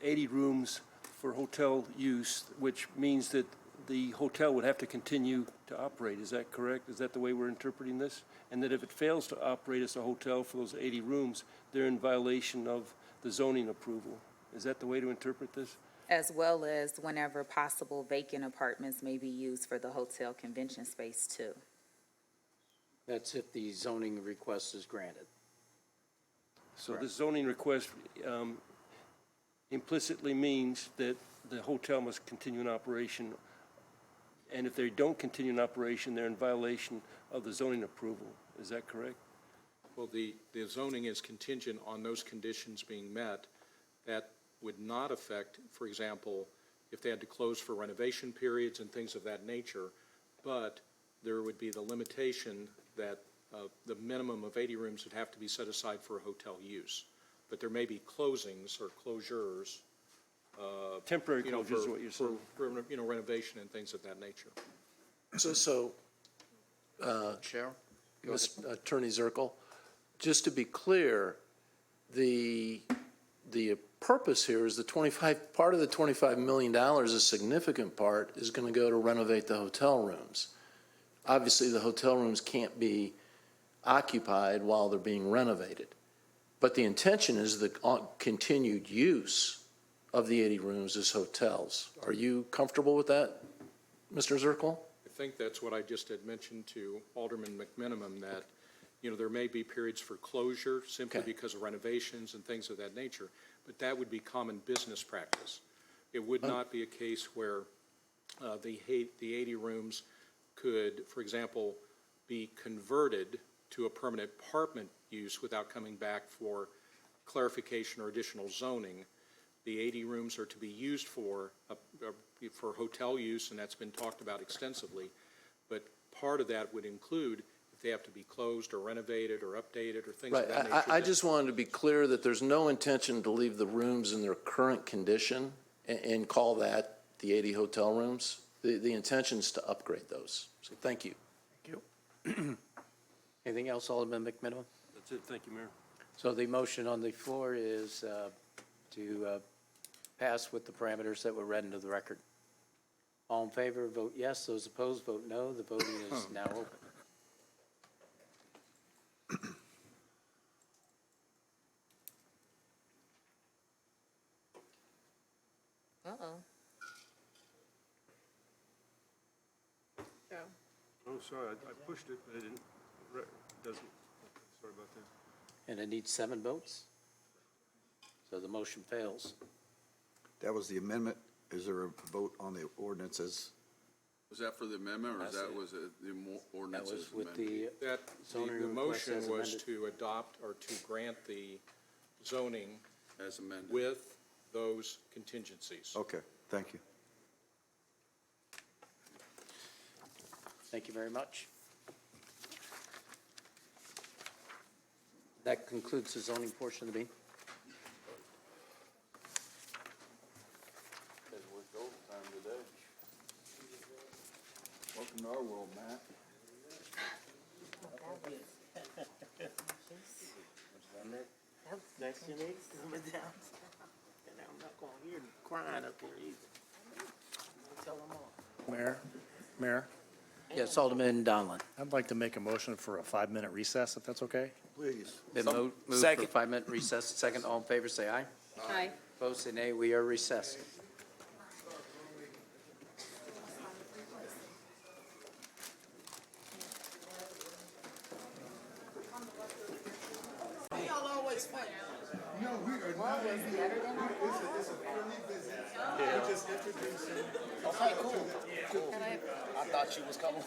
80 rooms for hotel use, which means that the hotel would have to continue to operate? Is that correct? Is that the way we're interpreting this? And that if it fails to operate as a hotel for those 80 rooms, they're in violation of the zoning approval? Is that the way to interpret this? As well as whenever possible, vacant apartments may be used for the hotel convention space too. That's if the zoning request is granted. So the zoning request implicitly means that the hotel must continue in operation, and if they don't continue in operation, they're in violation of the zoning approval. Is that correct? Well, the zoning is contingent on those conditions being met. That would not affect, for example, if they had to close for renovation periods and things of that nature, but there would be the limitation that the minimum of 80 rooms would have to be set aside for hotel use. But there may be closings or closures. Temporary closures is what you're saying. For renovation and things of that nature. Cheryl? Attorney Zirkle, just to be clear, the purpose here is part of the $25 million, a significant part, is going to go to renovate the hotel rooms. Obviously, the hotel rooms can't be occupied while they're being renovated. But the intention is the continued use of the 80 rooms as hotels. Are you comfortable with that, Mr. Zirkle? I think that's what I just had mentioned to Alderman McMinimum, that, there may be periods for closure simply because of renovations and things of that nature, but that would be common business practice. It would not be a case where the 80 rooms could, for example, be converted to a permanent apartment use without coming back for clarification or additional zoning. The 80 rooms are to be used for hotel use, and that's been talked about extensively. But part of that would include if they have to be closed or renovated or updated or things of that nature. I just wanted to be clear that there's no intention to leave the rooms in their current condition and call that the 80 hotel rooms. The intention is to upgrade those. So thank you. Thank you. Anything else, Alderman McMinima? That's it. Thank you, Mayor. So the motion on the floor is to pass with the parameters that were read into the record. All in favor, vote yes. Those opposed, vote no. The voting is now open. Uh-oh. Joe? Oh, sorry, I pushed it, but it doesn't. Sorry about that. And it needs 7 votes. So the motion fails. That was the amendment. Is there a vote on the ordinances? Was that for the amendment, or was it the ordinance That as was with amended? the zoning The request motion as was amended. to adopt or to grant the zoning As amended. with those contingencies. Okay, thank you. Thank you very much. That concludes the zoning portion of the meeting. Welcome to our world, Matt. Next year, they coming down. And I'm not gonna hear them crying up here either. Tell them all. Mayor, Yes, Alderman Donlin. I'd like to make a motion for a 5-minute recess, if that's okay? Please. Been moved for a 5-minute recess. Second, all in favor, say aye. Aye. Opposed, say nay. We are recessed. Y'all always fight. Okay, cool. I thought you was coming.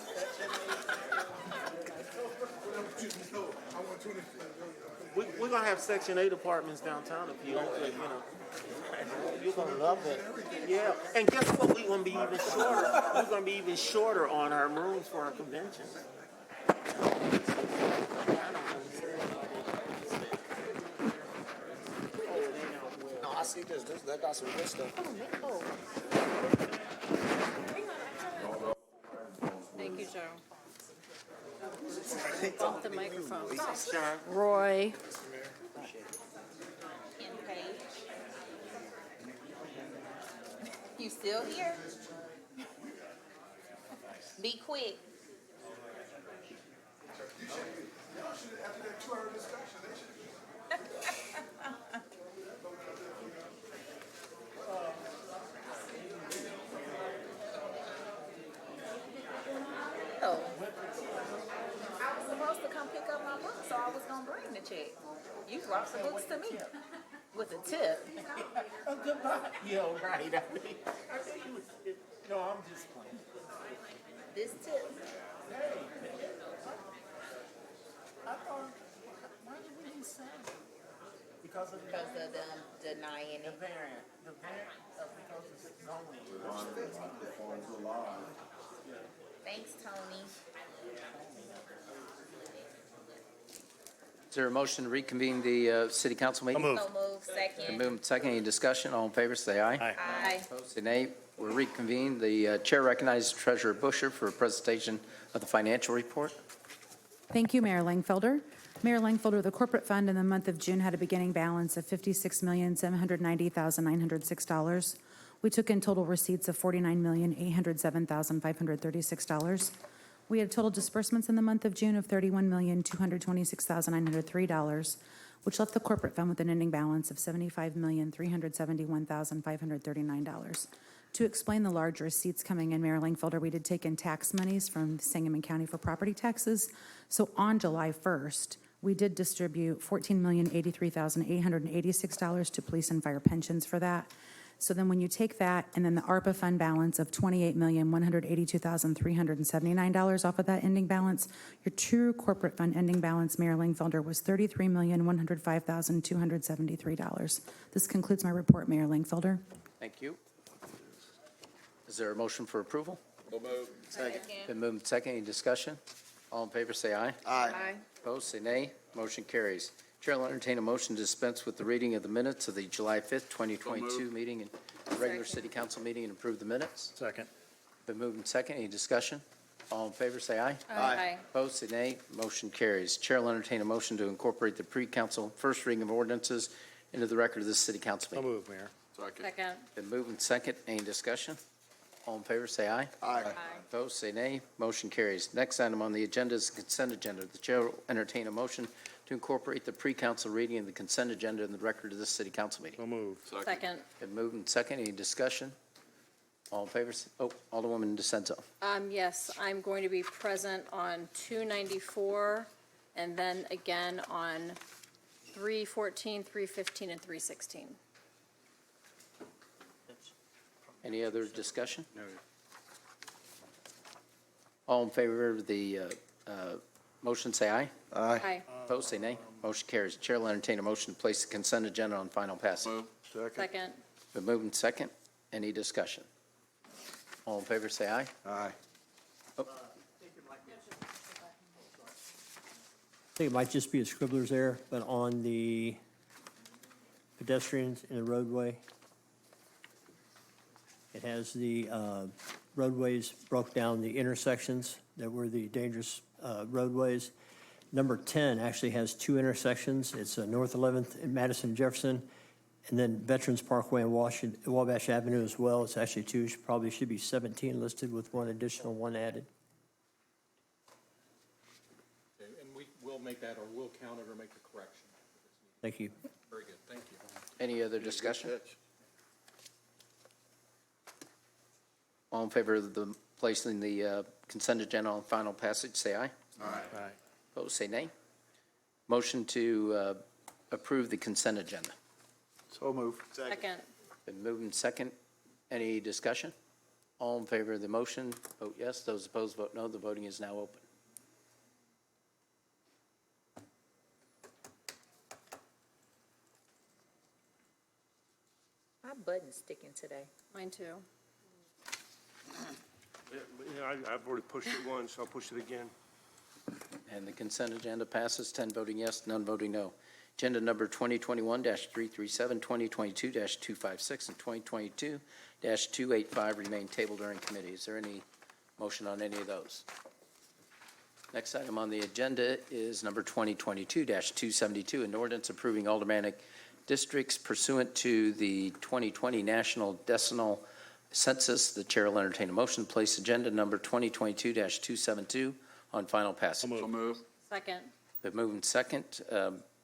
We're gonna have Section 8 apartments downtown if you don't, you know. You're gonna love it. Yeah, and guess what? We're gonna be even shorter. We're gonna be even shorter on our rooms for our convention. No, I see this. That got some good stuff. Thank you, Joe. Off the microphone. Roy. You still here? Be quick. Oh. I was supposed to come pick up my book, so I was gonna bring the check. You brought the books to me with a tip. Oh, goodbye. Yeah, right. I think you was, no, I'm just playing. This tip. Hey. I thought, why did we decide? Because of Because of them denying the it. variant. The variant, because it's zoning. Thanks, Tony. Is there a motion to reconvene the city council meeting? Move. So move, second. Been moved and seconded. Any discussion? All in favor, say aye. Aye. Opposed, say nay. We're reconvened. The chair recognizes Treasurer Busher for a presentation of the financial report. Thank you, Mayor Langfelder. Mayor Langfelder, the corporate fund in the month of June had a beginning balance of $56,790,906. We took in total receipts of $49,807,536. We had total disbursements in the month of June of $31,226,903, which left the corporate fund with an ending balance of $75,371,539. To explain the large receipts coming in, Mayor Langfelder, we did take in tax monies from Sangamon County for property taxes. So on July 1st, we did distribute $14,083,886 to police and fire pensions for that. So then when you take that and then the ARPA fund balance of $28,182,379 off of that ending balance, your true corporate fund ending balance, Mayor Langfelder, was $33,105,273. This concludes my report, Mayor Langfelder. Thank you. Is there a motion for approval? So moved. Second. Been moved and seconded. Any discussion? All in favor, say aye. Aye. Opposed, say nay. Motion carries. Chair will entertain a motion to dispense with the reading of the minutes of the July 5th, 2022 meeting and regular city council meeting and approve the minutes. Second. Been moved and seconded. Any discussion? All in favor, say aye. Aye. Opposed, say nay. Motion carries. Chair will entertain a motion to incorporate the pre-council first reading of ordinances into the record of this city council So meeting. move, Mayor. Second. Been moved and second. Any discussion? All in favor, say aye. Aye. Opposed, say nay. Motion carries. Next item on the agenda is the consent agenda. The chair will entertain a motion to incorporate the pre-council reading of the consent agenda in the record of this city council meeting. So move. Second. Been moved and second. Any discussion? All in favor? Alderwoman DeSenzo. Yes, I'm going to be present on 294 and then again on 314, 315, and 316. Any other discussion? No. All in favor of the motion, say aye. Aye. Opposed, say nay. Motion carries. Chair will entertain a motion to place the consent agenda on final passage. Move. Second. Been moved and second. Any discussion? All in favor, say aye. Aye. I think it might just be a scribbler's error, but on the pedestrians in the roadway, it has the roadways broke down, the intersections that were the dangerous roadways. Number 10 actually has two intersections. It's North 11th and Madison Jefferson, and then Veterans Parkway and Wabash Avenue as well. It's actually two, probably should be 17 listed with one additional one added. And we will make that, or we'll count it or make the correction. Thank you. Very good, thank you. Any other discussion? All in favor of the placing the consent agenda on final passage, say aye. Aye. Opposed, say nay. Motion to approve the consent agenda. So move. Second. Been moved and second. Any discussion? All in favor of the motion, vote yes. Those opposed, vote no. The voting is now open. My button's sticking today. Mine too. Yeah, I've already pushed it once, I'll push it again. And the consent agenda passes, 10 voting yes, none voting no. Agenda number 2021-337, 2022-256, and 2022-285 remain tabled during committee. Is there any motion on any of those? Next item on the agenda is number 2022-272, an ordinance approving aldermanic districts pursuant to the 2020 National Decimal Census. The chair will entertain a motion to place agenda number 2022-272 on final passage. So move. Second. Been moved and second.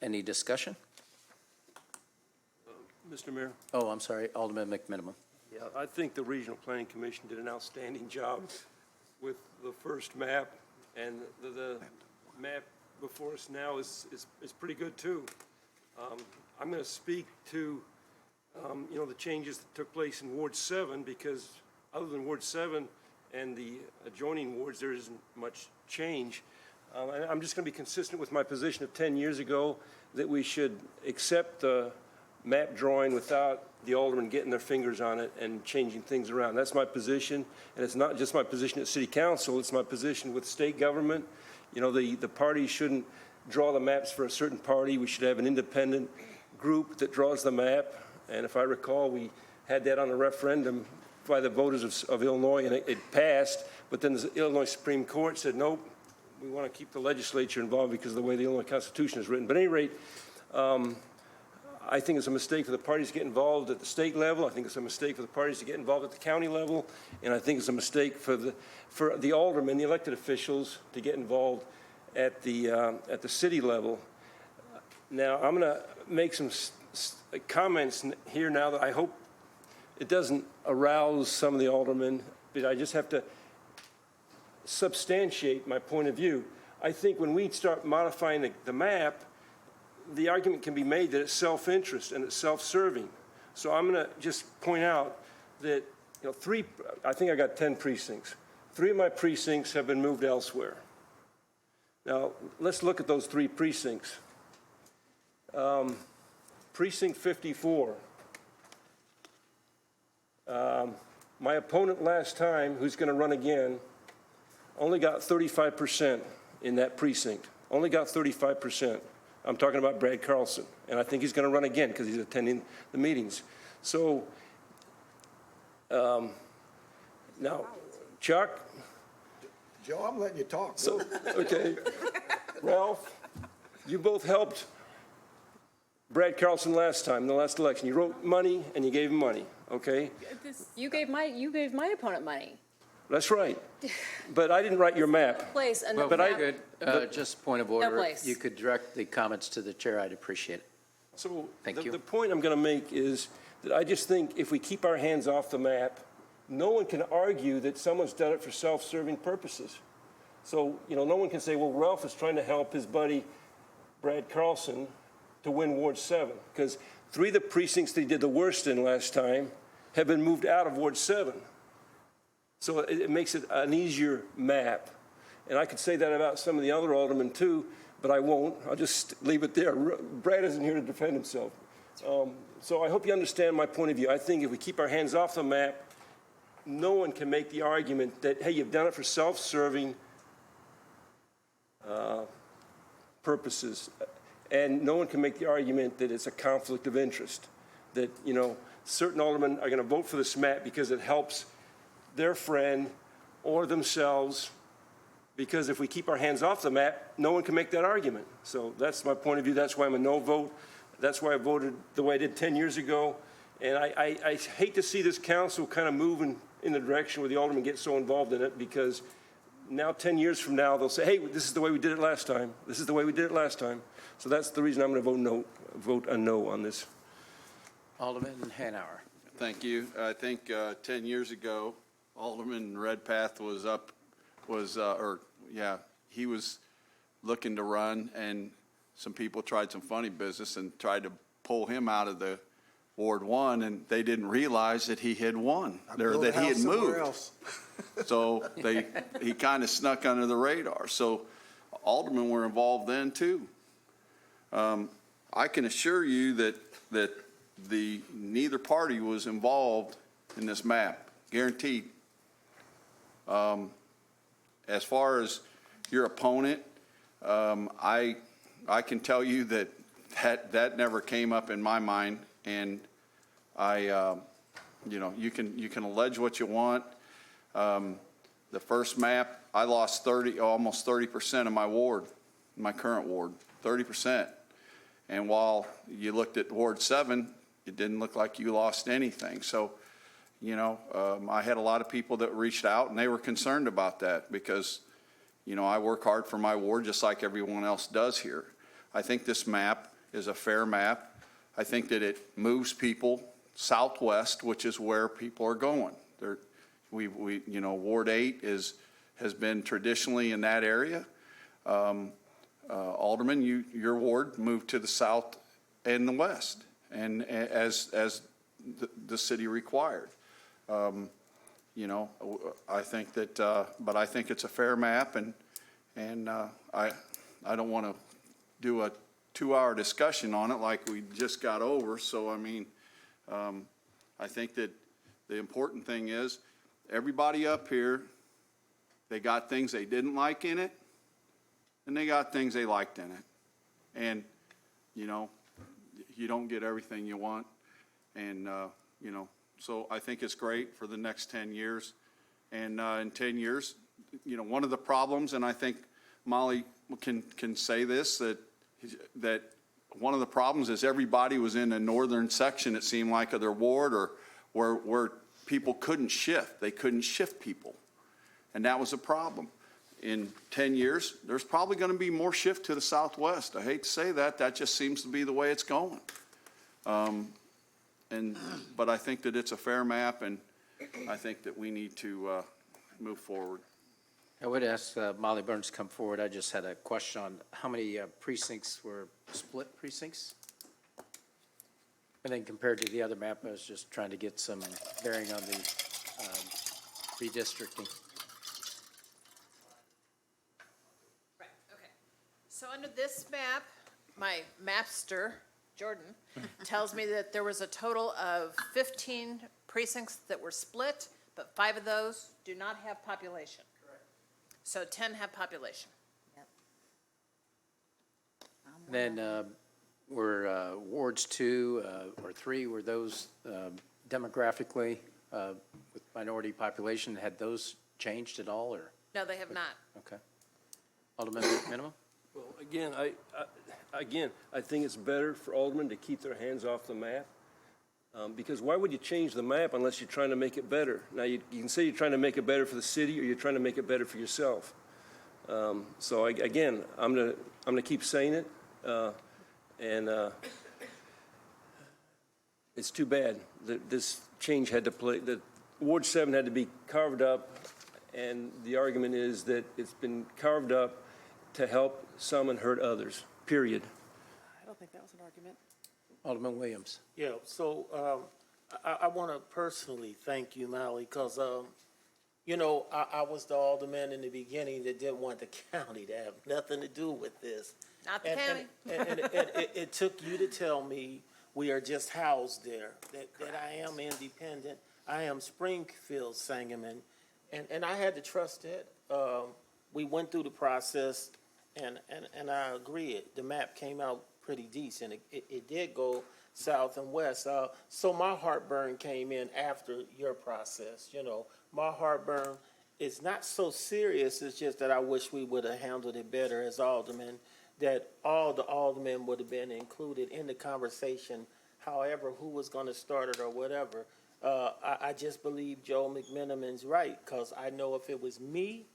Any discussion? Mr. Mayor? Oh, I'm sorry, Alderman McMinimum. Yeah, I think the Regional Planning Commission did an outstanding job with the first map, and the map before us now is pretty good, too. I'm going to speak to, the changes that took place in Ward 7, because other than Ward 7 and the adjoining wards, there isn't much change. And I'm just going to be consistent with my position of 10 years ago, that we should accept the map drawing without the aldermen getting their fingers on it and changing things around. That's my position, and it's not just my position at City Council, it's my position with state government. The parties shouldn't draw the maps for a certain party. We should have an independent group that draws the map, and if I recall, we had that on a referendum by the voters of Illinois, and it passed, but then the Illinois Supreme Court said, nope, we want to keep the legislature involved because of the way the Illinois Constitution is written. But at any rate, I think it's a mistake for the parties to get involved at the state level. I think it's a mistake for the parties to get involved at the county level. And I think it's a mistake for the aldermen, the elected officials, to get involved at the city level. Now, I'm going to make some comments here now that I hope it doesn't arouse some of the aldermen, but I just have to substantiate my point of view. I think when we start modifying the map, the argument can be made that it's self-interest and it's self-serving. So I'm going to just point out that, I think I got 10 precincts. 3 of my precincts have been moved elsewhere. Now, let's look at those 3 precincts. Precinct 54. My opponent last time, who's going to run again, only got 35% in that precinct. Only got 35%. I'm talking about Brad Carlson, and I think he's going to run again because he's attending the meetings. So, now, Chuck? Joe, I'm letting you talk. So, okay. Ralph, you both helped Brad Carlson last time, in the last election. You wrote money and you gave him money, okay? You gave my opponent money. That's right. But I didn't write your map. Place and Well, the very map. good. Just point of order. place. If you could direct the comments to the chair, I'd appreciate it. So Thank you. the point I'm going to make is that I just think if we keep our hands off the map, no one can argue that someone's done it for self-serving purposes. So, no one can say, well, Ralph is trying to help his buddy Brad Carlson to win Ward 7, because 3 of the precincts they did the worst in last time have been moved out of Ward 7. So it makes it an easier map. And I could say that about some of the other aldermen too, but I won't. I'll just leave it there. Brad isn't here to defend himself. So I hope you understand my point of view. I think if we keep our hands off the map, no one can make the argument that, hey, you've done it for self-serving purposes. And no one can make the argument that it's a conflict of interest, that, certain aldermen are going to vote for this map because it helps their friend or themselves, because if we keep our hands off the map, no one can make that argument. So that's my point of view. That's why I'm a no vote. That's why I voted the way I did 10 years ago. And I hate to see this council kind of moving in the direction where the aldermen get so involved in it, because now 10 years from now, they'll say, hey, this is the way we did it last time. This is the way we did it last time. So that's the reason I'm going to vote a no on this. Alderman Hanauer. Thank you. I think 10 years ago, Alderman Redpath he was looking to run, and some people tried some funny business and tried to pull him out of the Ward 1, and they didn't realize that he had won, or that he had moved. So he kind of snuck under the radar. So aldermen were involved then too. I can assure you that neither party was involved in this map, guaranteed. As far as your opponent, I can tell you that never came up in my mind, and you can allege what you want. The first map, I lost almost 30% of my ward, my current ward, 30%. And while you looked at Ward 7, it didn't look like you lost anything. So, I had a lot of people that reached out, and they were concerned about that because, I work hard for my ward just like everyone else does here. I think this map is a fair map. I think that it moves people southwest, which is where people are going. Ward 8 has been traditionally in that area. Alderman, your ward moved to the south and the west, and as the city required. I think that, but I think it's a fair map, and I don't want to do a 2-hour discussion on it like we just got over. So I think that the important thing is everybody up here, they got things they didn't like in it, and they got things they liked in it. And, you don't get everything you want. And, so I think it's great for the next 10 years. And in 10 years, one of the problems, and I think Molly can say this, that one of the problems is everybody was in a northern section, it seemed like, of their ward, or where people couldn't shift. They couldn't shift people. And that was a problem. In 10 years, there's probably going to be more shift to the southwest. I hate to say that. That just seems to be the way it's going. But I think that it's a fair map, and I think that we need to move forward. I would ask Molly Burns to come forward. I just had a question on how many precincts were split precincts? And then compared to the other map, I was just trying to get some bearing on the redistricting. Right, okay. So under this map, my mapster, Jordan, tells me that there was a total of 15 precincts that were split, but 5 of those do not have population. Correct. So 10 have population. Then were wards 2 or 3, were those demographically with minority population, had those changed at all, or? No, they have not. Okay. Alderman Minimum? Well, again, I think it's better for aldermen to keep their hands off the map, because why would you change the map unless you're trying to make it better? Now, you can say you're trying to make it better for the city, or you're trying to make it better for yourself. So again, I'm gonna keep saying it, and it's too bad that this change had to play. That Ward 7 had to be carved up, and the argument is that it's been carved up to help some and hurt others, period. I don't think that was an argument. Alderman Williams. Yeah, so I want to personally thank you, Molly, because, I was the alderman in the beginning that didn't want the county to have nothing to do with this. Not the county. And it took you to tell me we are just housed there, that I am independent. I am Springfield Sangamon, and I had to trust it. We went through the process, and I agree, the map came out pretty decent. It did go south and west. So my heartburn came in after your process, My heartburn is not so serious, it's just that I wish we would have handled it better as aldermen, that all the aldermen would have been included in the conversation, however, who was going to start it or whatever. I just believe Joe McMenamin's right, because I know if it was me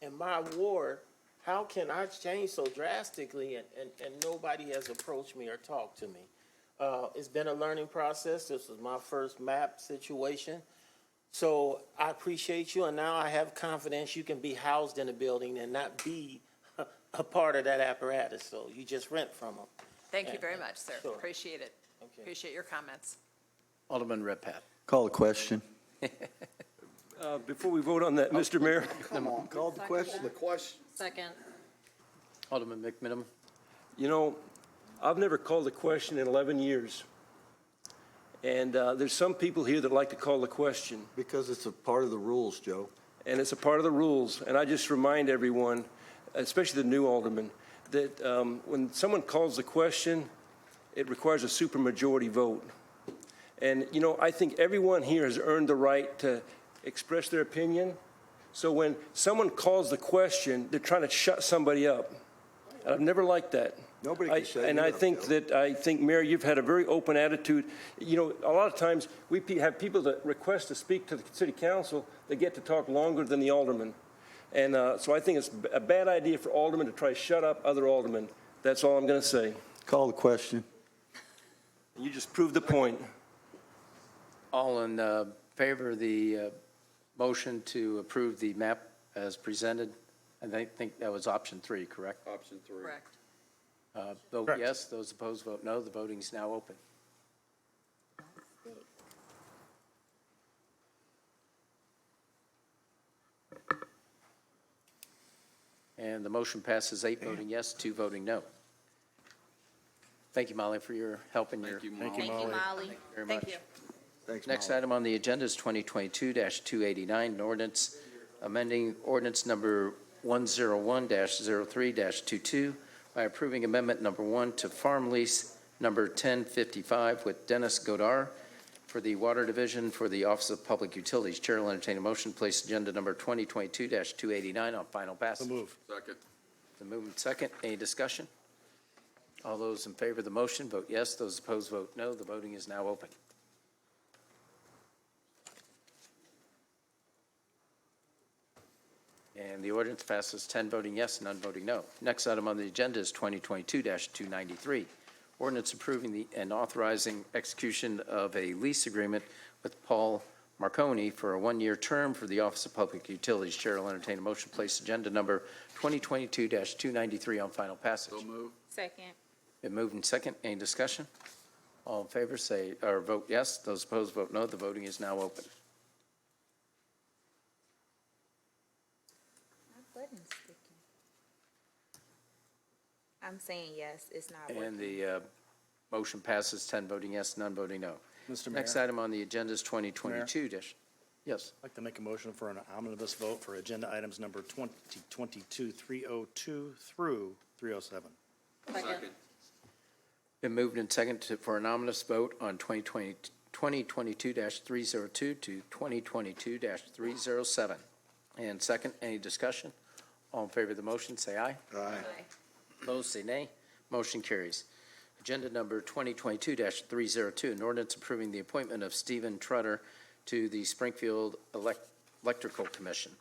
and my ward, how can I change so drastically and nobody has approached me or talked to me? It's been a learning process. This was my first map situation. So I appreciate you, and now I have confidence you can be housed in a building and not be a part of that apparatus, so you just rent from them. Thank you very much, sir. Sure. Appreciate it. Okay. Appreciate your comments. Alderman Redpath. Call the question. Before we vote on that, Mr. Mayor, Come on, call the question. The question. Second. Alderman McMinimum. you know, I've never called a question in 11 years. And there's some people here that like to call the question. Because it's a part of the rules, Joe. And it's a part of the rules. And I just remind everyone, especially the new aldermen, that when someone calls the question, it requires a supermajority vote. And, you know, I think everyone here has earned the right to express their opinion. So when someone calls the question, they're trying to shut somebody up. And I've never liked that. Nobody can shut And you I up, think Joe. Mayor, you've had a very open attitude. You know, a lot of times, we have people that request to speak to the city council, they get to talk longer than the alderman. And so I think it's a bad idea for aldermen to try to shut up other aldermen. That's all I'm going to say. Call the question. You just proved the point. All in favor of the motion to approve the map as presented? And I think that was option 3, correct? Option 3. Correct. Vote Correct. yes, those opposed vote no. The voting is now open. And the motion passes 8 voting yes, 2 voting no. Thank you, Molly, for your help and your. Thank you, Thank you, Thank you, Molly. Molly. Very Thank much. you. Thanks, Next Molly. item on the agenda is 2022-289, an ordinance amending ordinance number 101-03-22 by approving amendment number 1 to farm lease number 1055 with Dennis Godar for the Water Division for the Office of Public Utilities. Chair will entertain a motion to place agenda number 2022-289 on final So passage. move. Second. The movement second. Any discussion? All those in favor of the motion, vote yes. Those opposed, vote no. The voting is now open. And the ordinance passes 10 voting yes, none voting no. Next item on the agenda is 2022-293, ordinance approving and authorizing execution of a lease agreement with Paul Marconi for a 1-year term for the Office of Public Utilities. Chair will entertain a motion to place agenda number 2022-293 on final passage. So move. Second. Been moved and second. Any discussion? All in favor say, or vote yes. Those opposed, vote no. The voting is now open. My button's sticking. I'm saying yes, it's not working. And the motion passes 10 voting yes, none voting no. Mr. Mayor, Next item on the agenda is 2022 yes. I'd like to make a motion for an omnibus vote for agenda items number 2022-302 through 307. Second. Been moved and seconded for an ominous vote on 2022-302 to 2022-307. And second, any discussion? All in favor of the motion, say aye. Aye. Opposed, say nay. Motion carries. Agenda number 2022-302, an ordinance approving the appointment of Stephen Trutter to the Springfield Electrical Commission.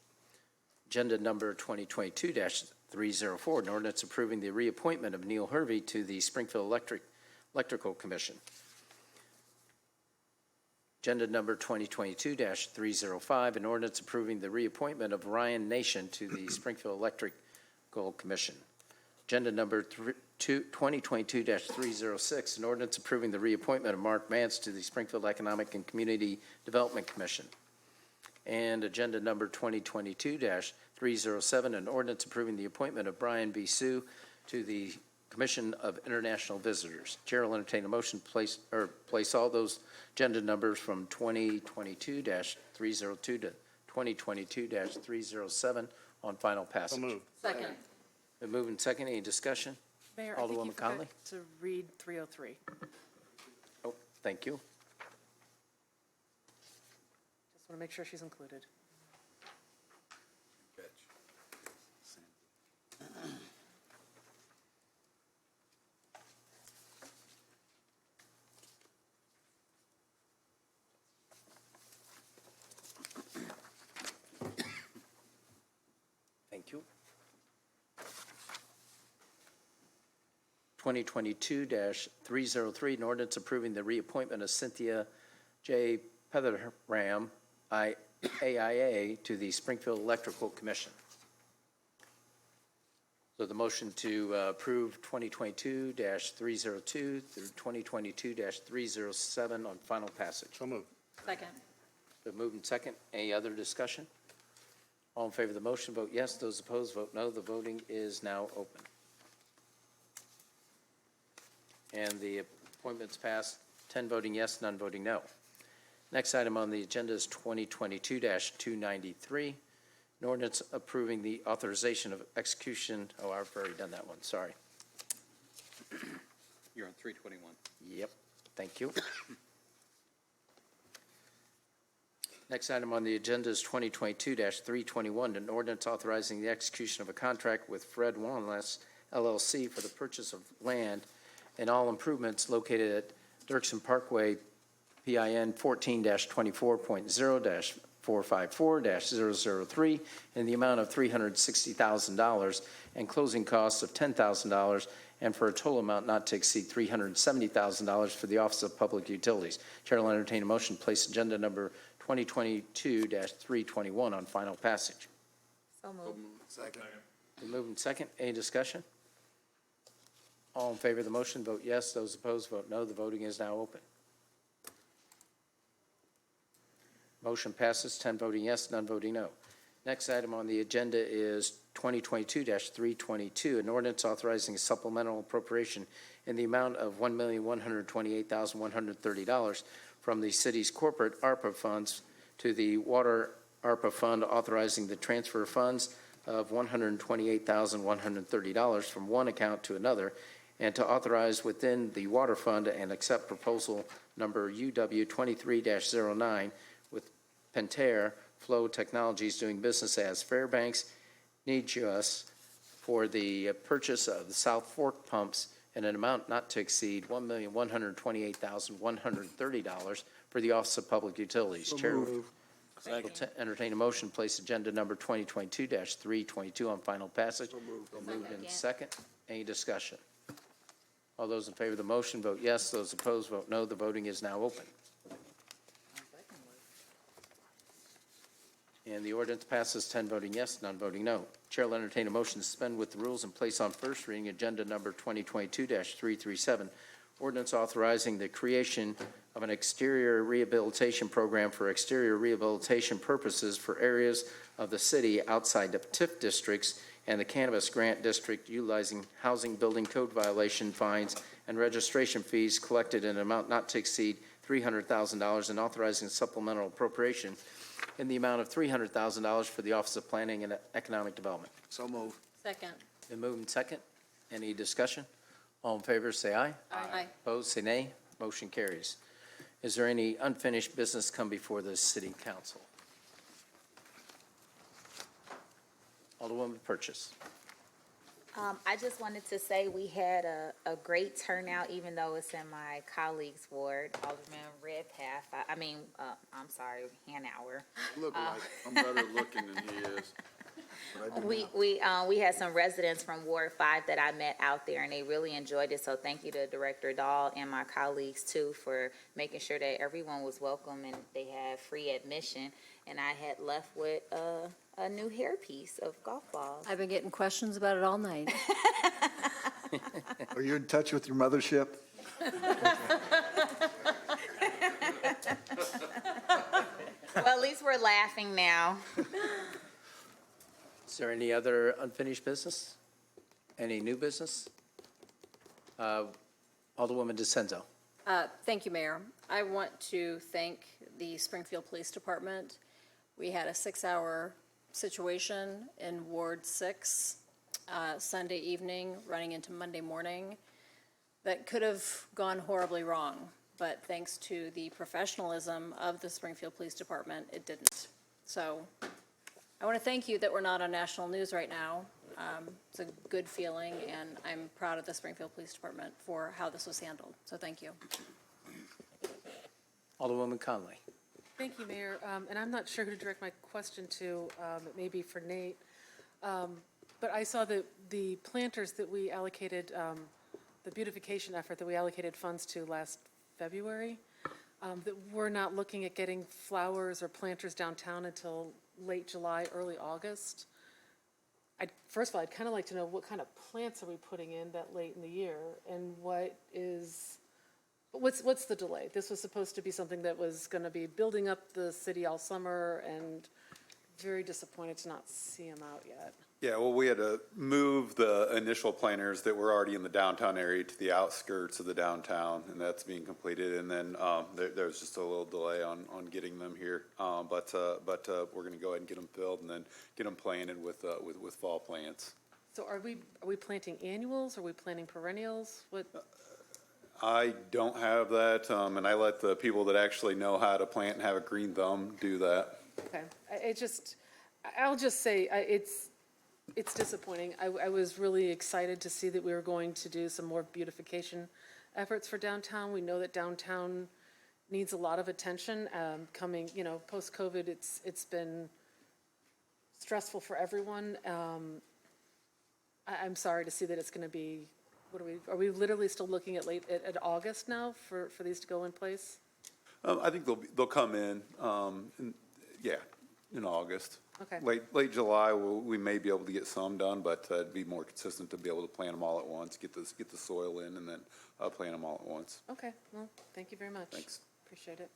Agenda number 2022-304, an ordinance approving the reappointment of Neil Hervey to the Springfield Electrical Commission. Agenda number 2022-305, an ordinance approving the reappointment of Ryan Nation to the Springfield Electrical Commission. Agenda number 2022-306, an ordinance approving the reappointment of Mark Mance to the Springfield Economic and Community Development Commission. And agenda number 2022-307, an ordinance approving the appointment of Brian B. Sue to the Commission of International Visitors. Chair will entertain a motion to place all those agenda numbers from 2022-302 to 2022-307 on final passage. So moved. Second. Been moved and second. Any discussion? Mayor, I think you Alderwoman forgot Conley? to read 303. Oh, thank you. Just want to make sure she's included. Thank you. 2022-303, an ordinance approving the reappointment of Cynthia J. Petheram, AIA, to the Springfield Electrical Commission. So the motion to approve 2022-302 through 2022-307 on final passage. So moved. Second. Been moved and second. Any other discussion? All in favor of the motion, vote yes. Those opposed, vote no. The voting is now open. And the appointment's passed, 10 voting yes, none voting no. Next item on the agenda is 2022-293, an ordinance approving the authorization of execution. Oh, I've already done that one, sorry. You're on 321. Yep, thank you. Next item on the agenda is 2022-321, an ordinance authorizing the execution of a contract with Fred Wanless LLC for the purchase of land and all improvements located at Dirksen Parkway, PIN 14-24.0-454-003, in the amount of $360,000 and closing costs of $10,000, and for a total amount not to exceed $370,000 for the Office of Public Utilities. Chair will entertain a motion to place agenda number 2022-321 on final passage. So moved. Second. Been moved and second. Any discussion? All in favor of the motion, vote yes. Those opposed, vote no. The voting is now open. Motion passes, 10 voting yes, none voting no. Next item on the agenda is 2022-322, an ordinance authorizing a supplemental appropriation in the amount of $1,128,130 from the city's corporate ARPA funds to the Water ARPA Fund, authorizing the transfer of funds of $128,130 from one account to another, and to authorize within the Water Fund and accept proposal number UW 23-09 with Pentair Flow Technologies doing business as Fairbanks Needs Us for the purchase of the South Fork pumps in an amount not to exceed $1,128,130 for the Office of Public Utilities. Chair will entertain a motion, place agenda number 2022-322 on final passage. Moved in second. Any discussion? All those in favor of the motion, vote yes. Those opposed, vote no. The voting is now open. And the ordinance passes, 10 voting yes, none voting no. Chair will entertain a motion to suspend with the rules and place on first reading agenda number 2022-337, ordinance authorizing the creation of an exterior rehabilitation program for exterior rehabilitation purposes for areas of the city outside the TIF districts and the Cannabis Grant District, utilizing housing building code violation fines and registration fees collected in an amount not to exceed $300,000, and authorizing supplemental appropriation in the amount of $300,000 for the Office of Planning and Economic Development. So moved. Second. Been moved and second. Any discussion? All in favor, say aye. Aye. Opposed, say nay. Motion carries. Is there any unfinished business come before the City Council? Alderwoman Purchase. I just wanted to say we had a great turnout, even though it's in my colleague's ward, Alderman Redpath. I'm sorry, Hanauer. Look like I'm better looking than he is. But I do not. We had some residents from Ward 5 that I met out there, and they really enjoyed it. So thank you to Director Dahl and my colleagues too for making sure that everyone was welcome and they had free admission. And I had left with a new hairpiece of golf balls. I've been getting questions about it all night. Are you in touch with your mothership? Well, at least we're laughing now. Is there any other unfinished business? Any new business? Alderwoman DeCenzo. Thank you, Mayor. I want to thank the Springfield Police Department. We had a 6-hour situation in Ward 6 Sunday evening, running into Monday morning, that could have gone horribly wrong. But thanks to the professionalism of the Springfield Police Department, it didn't. So I want to thank you that we're not on national news right now. It's a good feeling, and I'm proud of the Springfield Police Department for how this was handled. So thank you. Alderwoman Conley. Thank you, Mayor. And I'm not sure who to direct my question to. It may be for Nate. But I saw that the planters that we allocated, the beautification effort that we allocated funds to last February, that we're not looking at getting flowers or planters downtown until late July, early August. first of all, I'd kind of like to know what kind of plants are we putting in that late in the year? And what's the delay? This was supposed to be something that was going to be building up the city all summer, and very disappointed to not see them out yet. Yeah, well, we had to move the initial planters that were already in the downtown area to the outskirts of the downtown, and that's being completed. And then there was just a little delay on getting them here, but we're going to go ahead and get them filled and then get them planted with fall plants. So are we planting annuals? Are we planting perennials? What? I don't have that, and I let the people that actually know how to plant and have a green thumb do that. Okay, I'll just say, it's disappointing. I was really excited to see that we were going to do some more beautification efforts for downtown. We know that downtown needs a lot of attention, coming, post-COVID, it's been stressful for everyone. I'm sorry to see that it's gonna be, are we literally still looking at at August now for these to go in place? I think they'll come in August. Okay. Late July, we may be able to get some done, but it'd be more consistent to be able to plant them all at once, get the soil in, and then plant them all at once. Okay, well, thank you very much. Thanks. Appreciate it.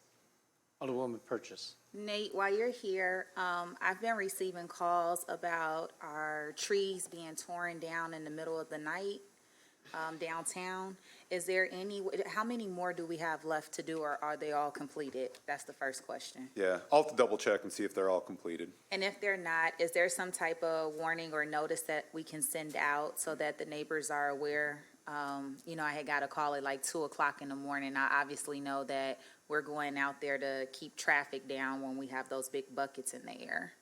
Alderwoman Purchase. Nate, while you're here, I've been receiving calls about our trees being torn down in the middle of the night downtown. Is there how many more do we have left to do, or are they all completed? That's the first question. Yeah, I'll have to double check and see if they're all completed. And if they're not, is there some type of warning or notice that we can send out so that the neighbors are aware? I had got a call at like 2:00 in the morning. I obviously know that we're going out there to keep traffic down when we have those big buckets in the air.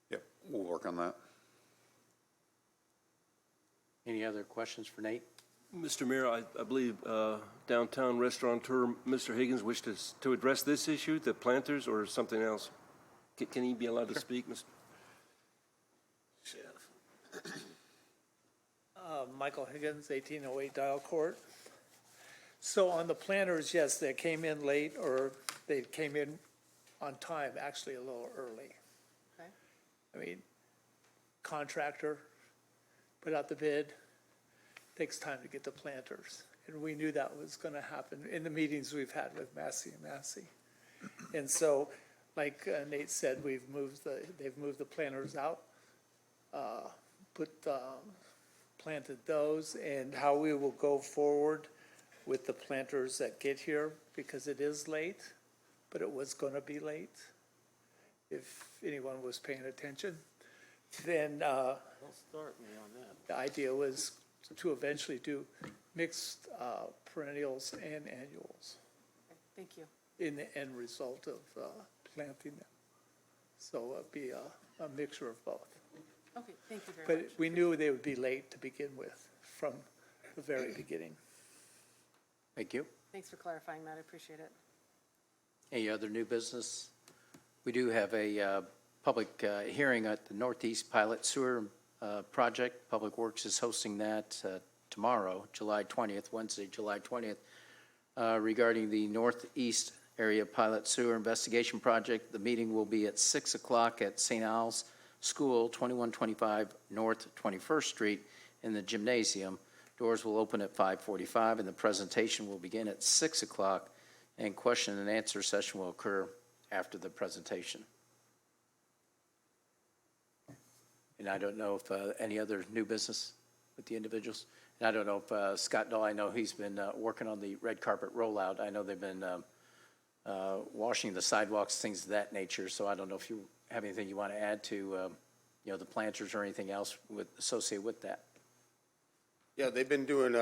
Yep, we'll work on that. Any other questions for Nate? Mr. Mayor, I believe downtown restaurateur Mr. Higgins wished to address this issue, the planters, or something else. Can he be allowed to speak, Mr.? Michael Higgins, 1808 Dial Court. So on the planters, yes, they came in late, or they came in on time, actually a little early. Okay. I mean, contractor put out the bid, takes time to get the planters. And we knew that was going to happen in the meetings we've had with Massey and Massey. And so, like Nate said, they've moved the planters out, planted those, and how we will go forward with the planters that get here, because it is late, but it was going to be late, if anyone was paying attention. Then Don't start me on that. the idea was to eventually do mixed perennials and annuals Thank you. in the end result of planting them. So it'd be a mixture of both. Okay, thank you very much. But we knew they would be late to begin with, from the very beginning. Thank you. Thanks for clarifying that, I appreciate it. Any other new business? We do have a public hearing at the Northeast Pilot Sewer Project. Public Works is hosting that tomorrow, July 20th, Wednesday, July 20th, regarding the Northeast Area Pilot Sewer Investigation Project. The meeting will be at 6 o'clock at St. Al's School, 2125 North 21st Street in the gymnasium. Doors will open at 5:45, and the presentation will begin at 6 o'clock, and question and answer session will occur after the presentation. And I don't know if any other new business with the individuals. And I don't know if Scott Dahl, I know he's been working on the red carpet rollout. I know they've been washing the sidewalks, things of that nature. So I don't know if you have anything you want to add to, the planters or anything else associated with that. Yeah, they've been doing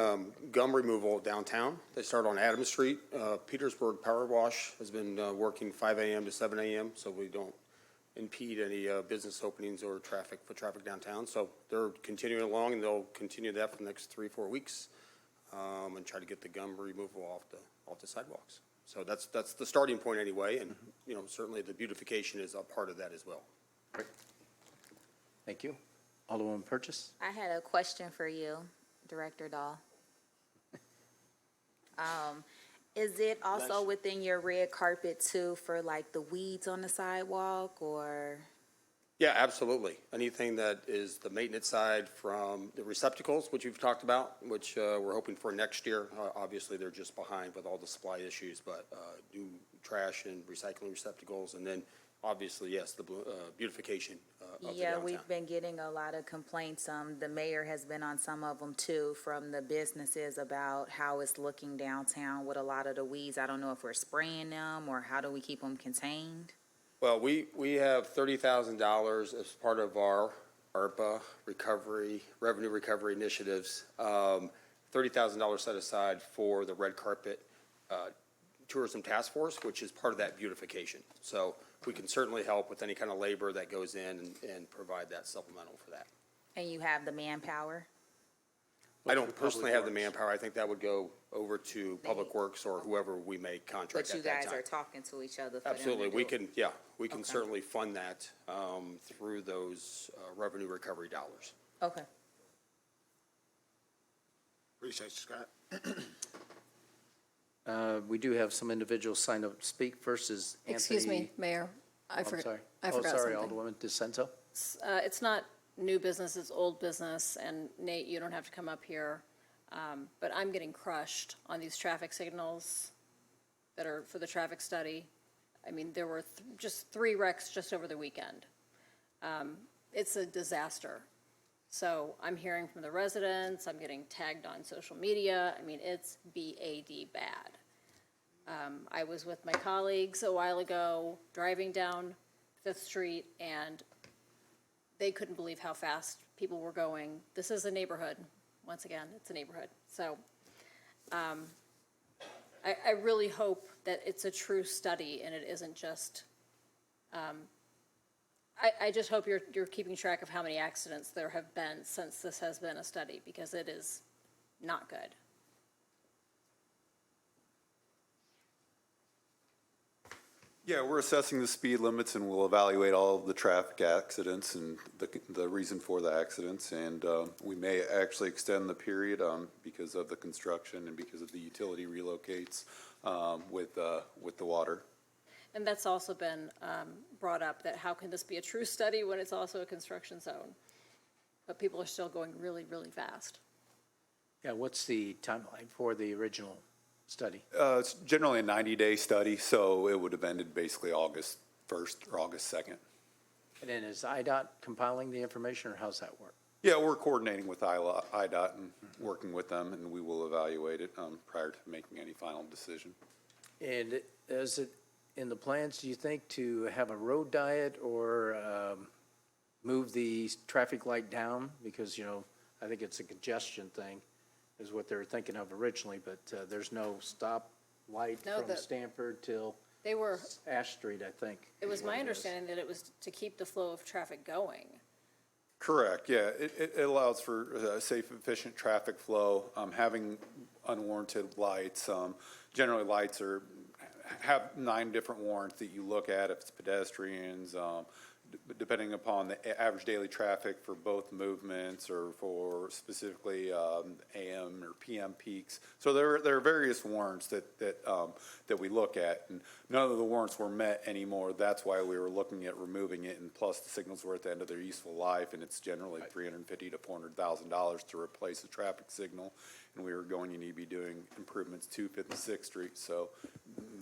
gum removal downtown. They started on Adams Street. Petersburg Power Wash has been working 5 a.m. to 7 a.m. so we don't impede any business openings or foot traffic downtown. So they're continuing along, and they'll continue that for the next 3-4 weeks and try to get the gum removal off the sidewalks. So that's the starting point anyway, and certainly the beautification is a part of that as well. Great. Thank you. Alderwoman Purchase? I had a question for you, Director Dahl. Is it also within your red carpet too for like the weeds on the sidewalk, or? Yeah, absolutely. Anything that is the maintenance side from the receptacles, which you've talked about, which we're hoping for next year. Obviously, they're just behind with all the supply issues, but new trash and recycling receptacles, and then obviously, yes, the beautification of the Yeah, downtown. we've been getting a lot of complaints. The mayor has been on some of them too, from the businesses about how it's looking downtown with a lot of the weeds. I don't know if we're spraying them or how do we keep them contained? Well, we have $30,000 as part of our ARPA revenue recovery initiatives. $30,000 set aside for the red carpet tourism task force, which is part of that beautification. So we can certainly help with any kind of labor that goes in and provide that supplemental for that. And you have the manpower? I don't personally have the manpower. I think that would go over to Public Works or whoever we may contract But you at that guys time. are talking to each other for them to Absolutely, we do it. can, yeah, we can Okay. certainly fund that through those revenue recovery dollars. Okay. Appreciate you, Scott. We do have some individuals signed up to speak. First is Anthony. Excuse me, Mayor. I I'm forgot. sorry. I forgot Oh, sorry, something. Alderwoman DeSenzo. It's not new business, it's old business, and Nate, you don't have to come up here. But I'm getting crushed on these traffic signals that are for the traffic study. I mean, there were just 3 wrecks just over the weekend. It's a disaster. So I'm hearing from the residents, I'm getting tagged on social media. I mean, it's BAD bad. I was with my colleagues a while ago, driving down Fifth Street, and they couldn't believe how fast people were going. This is a neighborhood. Once again, it's a neighborhood. So I really hope that it's a true study and it isn't just, I just hope you're keeping track of how many accidents there have been since this has been a study, because it is not good. Yeah, we're assessing the speed limits and we'll evaluate all of the traffic accidents and the reason for the accidents. And we may actually extend the period because of the construction and because of the utility relocates with the water. And that's also been brought up, that how can this be a true study when it's also a construction zone? But people are still going really, really fast. Yeah, what's the timeline for the original study? It's generally a 90-day study, so it would have ended basically August 1st or August 2nd. And then is IDOT compiling the information, or how's that work? Yeah, we're coordinating with IDOT and working with them, and we will evaluate it prior to making any final decision. And is it in the plans, do you think, to have a road diet or move the traffic light down? Because, I think it's a congestion thing, is what they were thinking of originally, but there's no stop light No, from Stanford till They were, Ash Street, I think. it was is my what is. understanding that it was to keep the flow of traffic going. Correct, yeah. It allows for safe, efficient traffic flow, having unwarranted lights. Generally, lights have 9 different warrants that you look at if it's pedestrians, depending upon the average daily traffic for both movements or for specifically AM or PM peaks. So there are various warrants that we look at, and none of the warrants were met anymore. That's why we were looking at removing it, and plus the signals were at the end of their useful life, and it's generally $350,000 to $400,000 to replace a traffic signal. And we were going to need to be doing improvements to 56th Street, so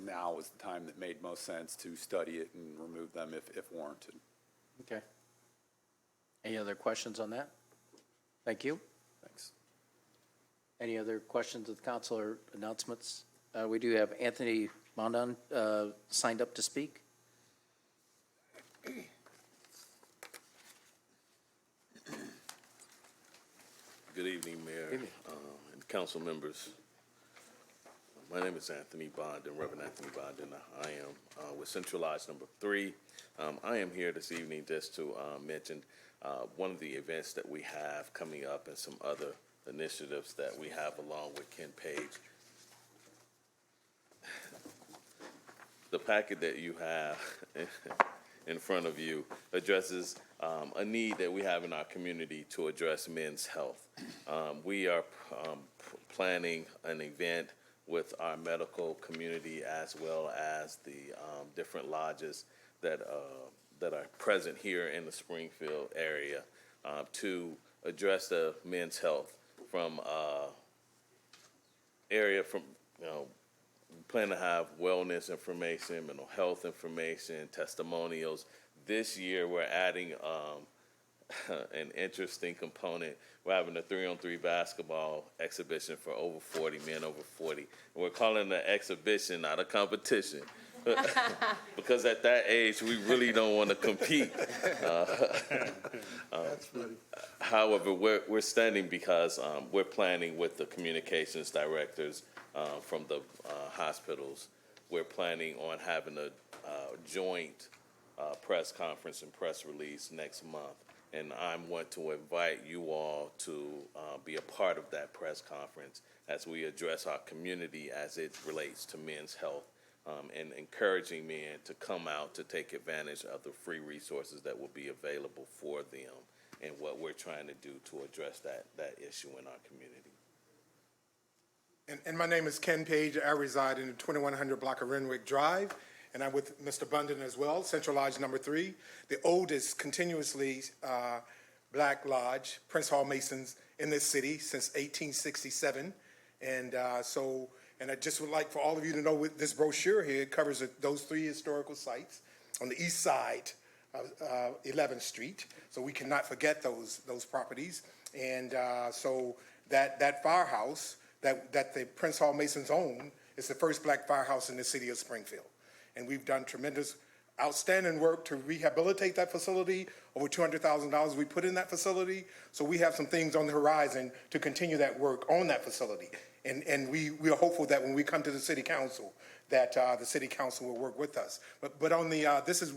now is the time that made most sense to study it and remove them if warranted. Okay. Any other questions on that? Thank you. Thanks. Any other questions of the council or announcements? We do have Anthony Mondon signed up to speak. Good evening, Mayor and council members. My name is Anthony Bondon, Reverend Anthony Bondon. I am with Centralized Number 3. I am here this evening just to mention one of the events that we have coming up and some other initiatives that we have along with Ken Page. The packet that you have in front of you addresses a need that we have in our community to address men's health. We are planning an event with our medical community as well as the different lodges that that are present here in the Springfield area to address the men's health from area from, you know, we plan to have wellness information, mental health information, testimonials. This year, we're adding an interesting component. We're having a 3-on-3 basketball exhibition for over 40, men over 40. And we're calling it an exhibition, not a competition. Because at that age, we really don't want to compete. However, we're standing because we're planning with the communications directors from the hospitals. We're planning on having a joint press conference and press release next month. And I want to invite you all to be a part of that press conference as we address our community as it relates to men's health. And encouraging men to come out to take advantage of the free resources that will be available for them and what we're trying to do to address that issue in our community. And my name is Ken Page. I reside in the 2100 block of Renwick Drive, and I'm with Mr. Bunden as well, Central Lodge number 3, the oldest continuously black lodge, Prince Hall Masons in this city since 1867. And I just would like for all of you to know with this brochure here, it covers those 3 historical sites on the east side of 11th Street. So we cannot forget those properties. And so that firehouse that the Prince Hall Masons own is the first black firehouse in the city of Springfield. And we've done tremendous, outstanding work to rehabilitate that facility. Over $200,000 we put in that facility. So we have some things on the horizon to continue that work on that facility. And we are hopeful that when we come to the city council, that the city council will work with us. But on the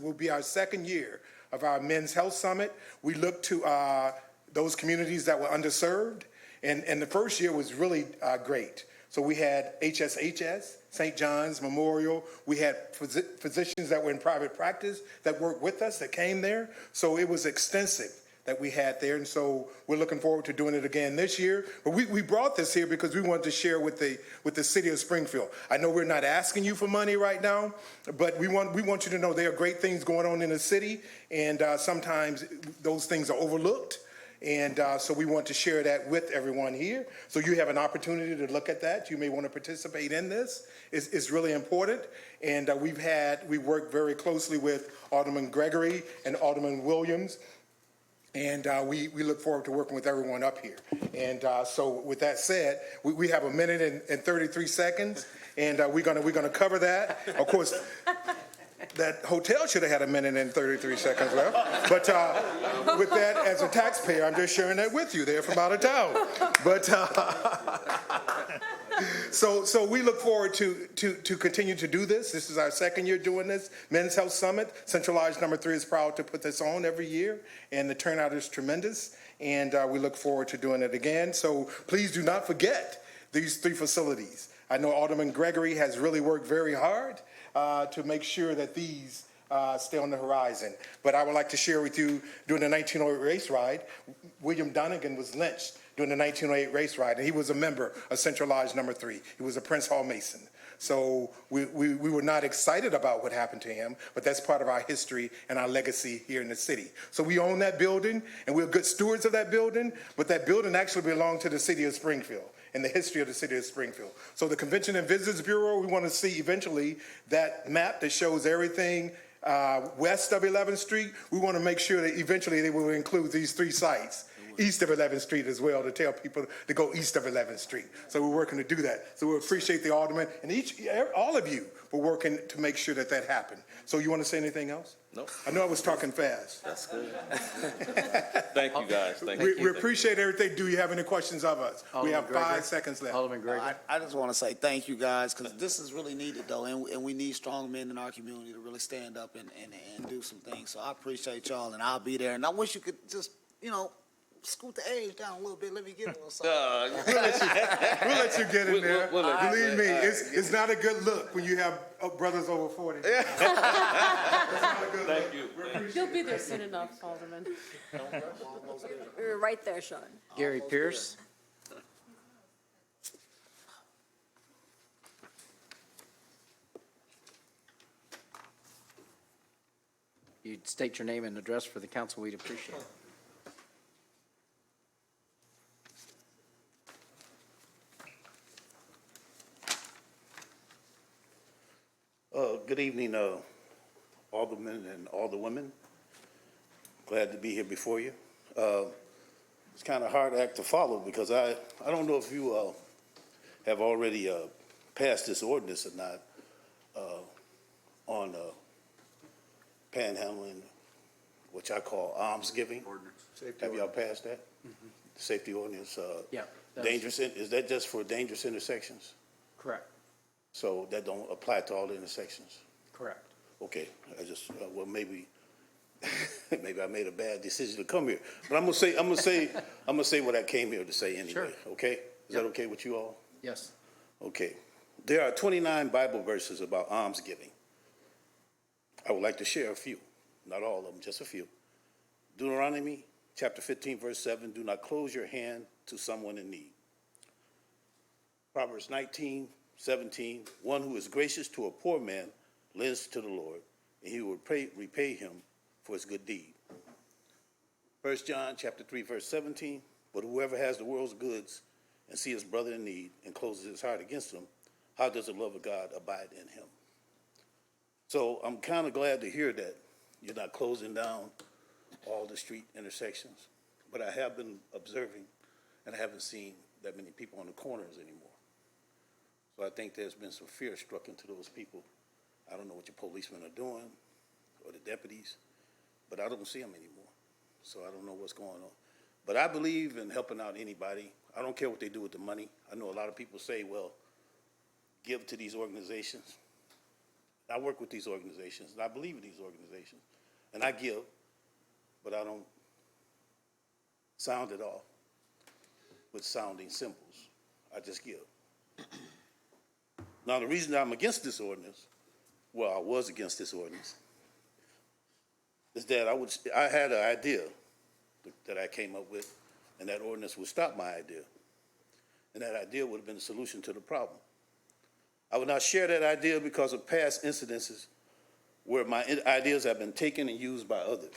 will be our 2nd year of our Men's Health Summit. We look to those communities that were underserved, and the first year was really great. So we had HSHS, St. John's Memorial. We had physicians that were in private practice that worked with us, that came there. So it was extensive that we had there, and so we're looking forward to doing it again this year. But we brought this here because we wanted to share with the city of Springfield. I know we're not asking you for money right now, but we want you to know there are great things going on in the city, and sometimes those things are overlooked. And so we want to share that with everyone here. So you have an opportunity to look at that. You may want to participate in this. It's really important. And we worked very closely with Alderman Gregory and Alderman Williams. And we look forward to working with everyone up here. And so with that said, we have 1 minute and 33 seconds, and we're gonna cover that. Of course, that hotel should have had 1 minute and 33 seconds left. But with that, as a taxpayer, I'm just sharing that with you. They're from out of town. But so we look forward to continue to do this. This is our 2nd year doing this. Men's Health Summit. Central Lodge number 3 is proud to put this on every year, and the turnout is tremendous. And we look forward to doing it again. So please do not forget these 3 facilities. I know Alderman Gregory has really worked very hard to make sure that these stay on the horizon. But I would like to share with you, during the 1908 race ride, William Donegan was lynched during the 1908 race ride, and he was a member of Central Lodge number 3. He was a Prince Hall Mason. So we were not excited about what happened to him, but that's part of our history and our legacy here in the city. So we own that building, and we're good stewards of that building, but that building actually belonged to the city of Springfield and the history of the city of Springfield. So the Convention and Visitors Bureau, we want to see eventually that map that shows everything west of 11th Street. We want to make sure that eventually they will include these 3 sites east of 11th Street as well, to tell people to go east of 11th Street. So we're working to do that. So we appreciate the aldermen and all of you for working to make sure that happened. So you want to say anything else? No. I know I was talking fast. That's good. Thank you, guys. Thank you. We appreciate everything. Do you have any questions of us? We have Alderman 5 seconds left. Alderman Gregory. I just want to say thank you, guys, because this is really needed, though, and we need strong men in our community to really stand up and do some things. So I appreciate y'all, and I'll be there. And I wish you could just, scoot the age down a little bit. Let me get a little something. We'll let you get in there. Believe me, it's not a good look when you have brothers over 40. It's not a good Thank look. you. You'll be there soon enough, Alderman. We're right there, Sean. Gary Pierce. you'd state your name and address for the council, we'd appreciate it. Good evening, aldermen and alderwomen. Glad to be here before you. It's kind of hard act to follow because I don't know if you have already passed this ordinance or not on panhandling, which I call almsgiving. Have y'all passed that? The safety ordinance? Yeah. Dangerous, is that just for dangerous intersections? Correct. So that don't apply to all the intersections? Correct. Okay, I just, well, maybe, maybe I made a bad decision to come here. But I'm gonna say what I came here to say anyway, Sure. okay? Is that okay with you all? Yes. Okay. There are 29 Bible verses about almsgiving. I would like to share a few, not all of them, just a few. Deuteronomy chapter 15, verse 7, do not close your hand to someone in need. Proverbs 19:17, one who is gracious to a poor man lends to the Lord, and he will repay him for his good deed. 1 John chapter 3, verse 17, but whoever has the world's goods and see his brother in need and closes his heart against him, how does the love of God abide in him? So I'm kind of glad to hear that you're not closing down all the street intersections, but I have been observing and I haven't seen that many people on the corners anymore. So I think there's been some fear struck into those people. I don't know what your policemen are doing or the deputies, but I don't see them anymore. So I don't know what's going on. But I believe in helping out anybody. I don't care what they do with the money. I know a lot of people say, well, give to these organizations. I work with these organizations, and I believe in these organizations. And I give, but I don't sound it off with sounding symbols. I just give. Now, the reason I'm against this ordinance, well, I was against this ordinance, is that I had an idea that I came up with, and that ordinance would stop my idea. And that idea would have been the solution to the problem. I would not share that idea because of past incidences where my ideas have been taken and used by others.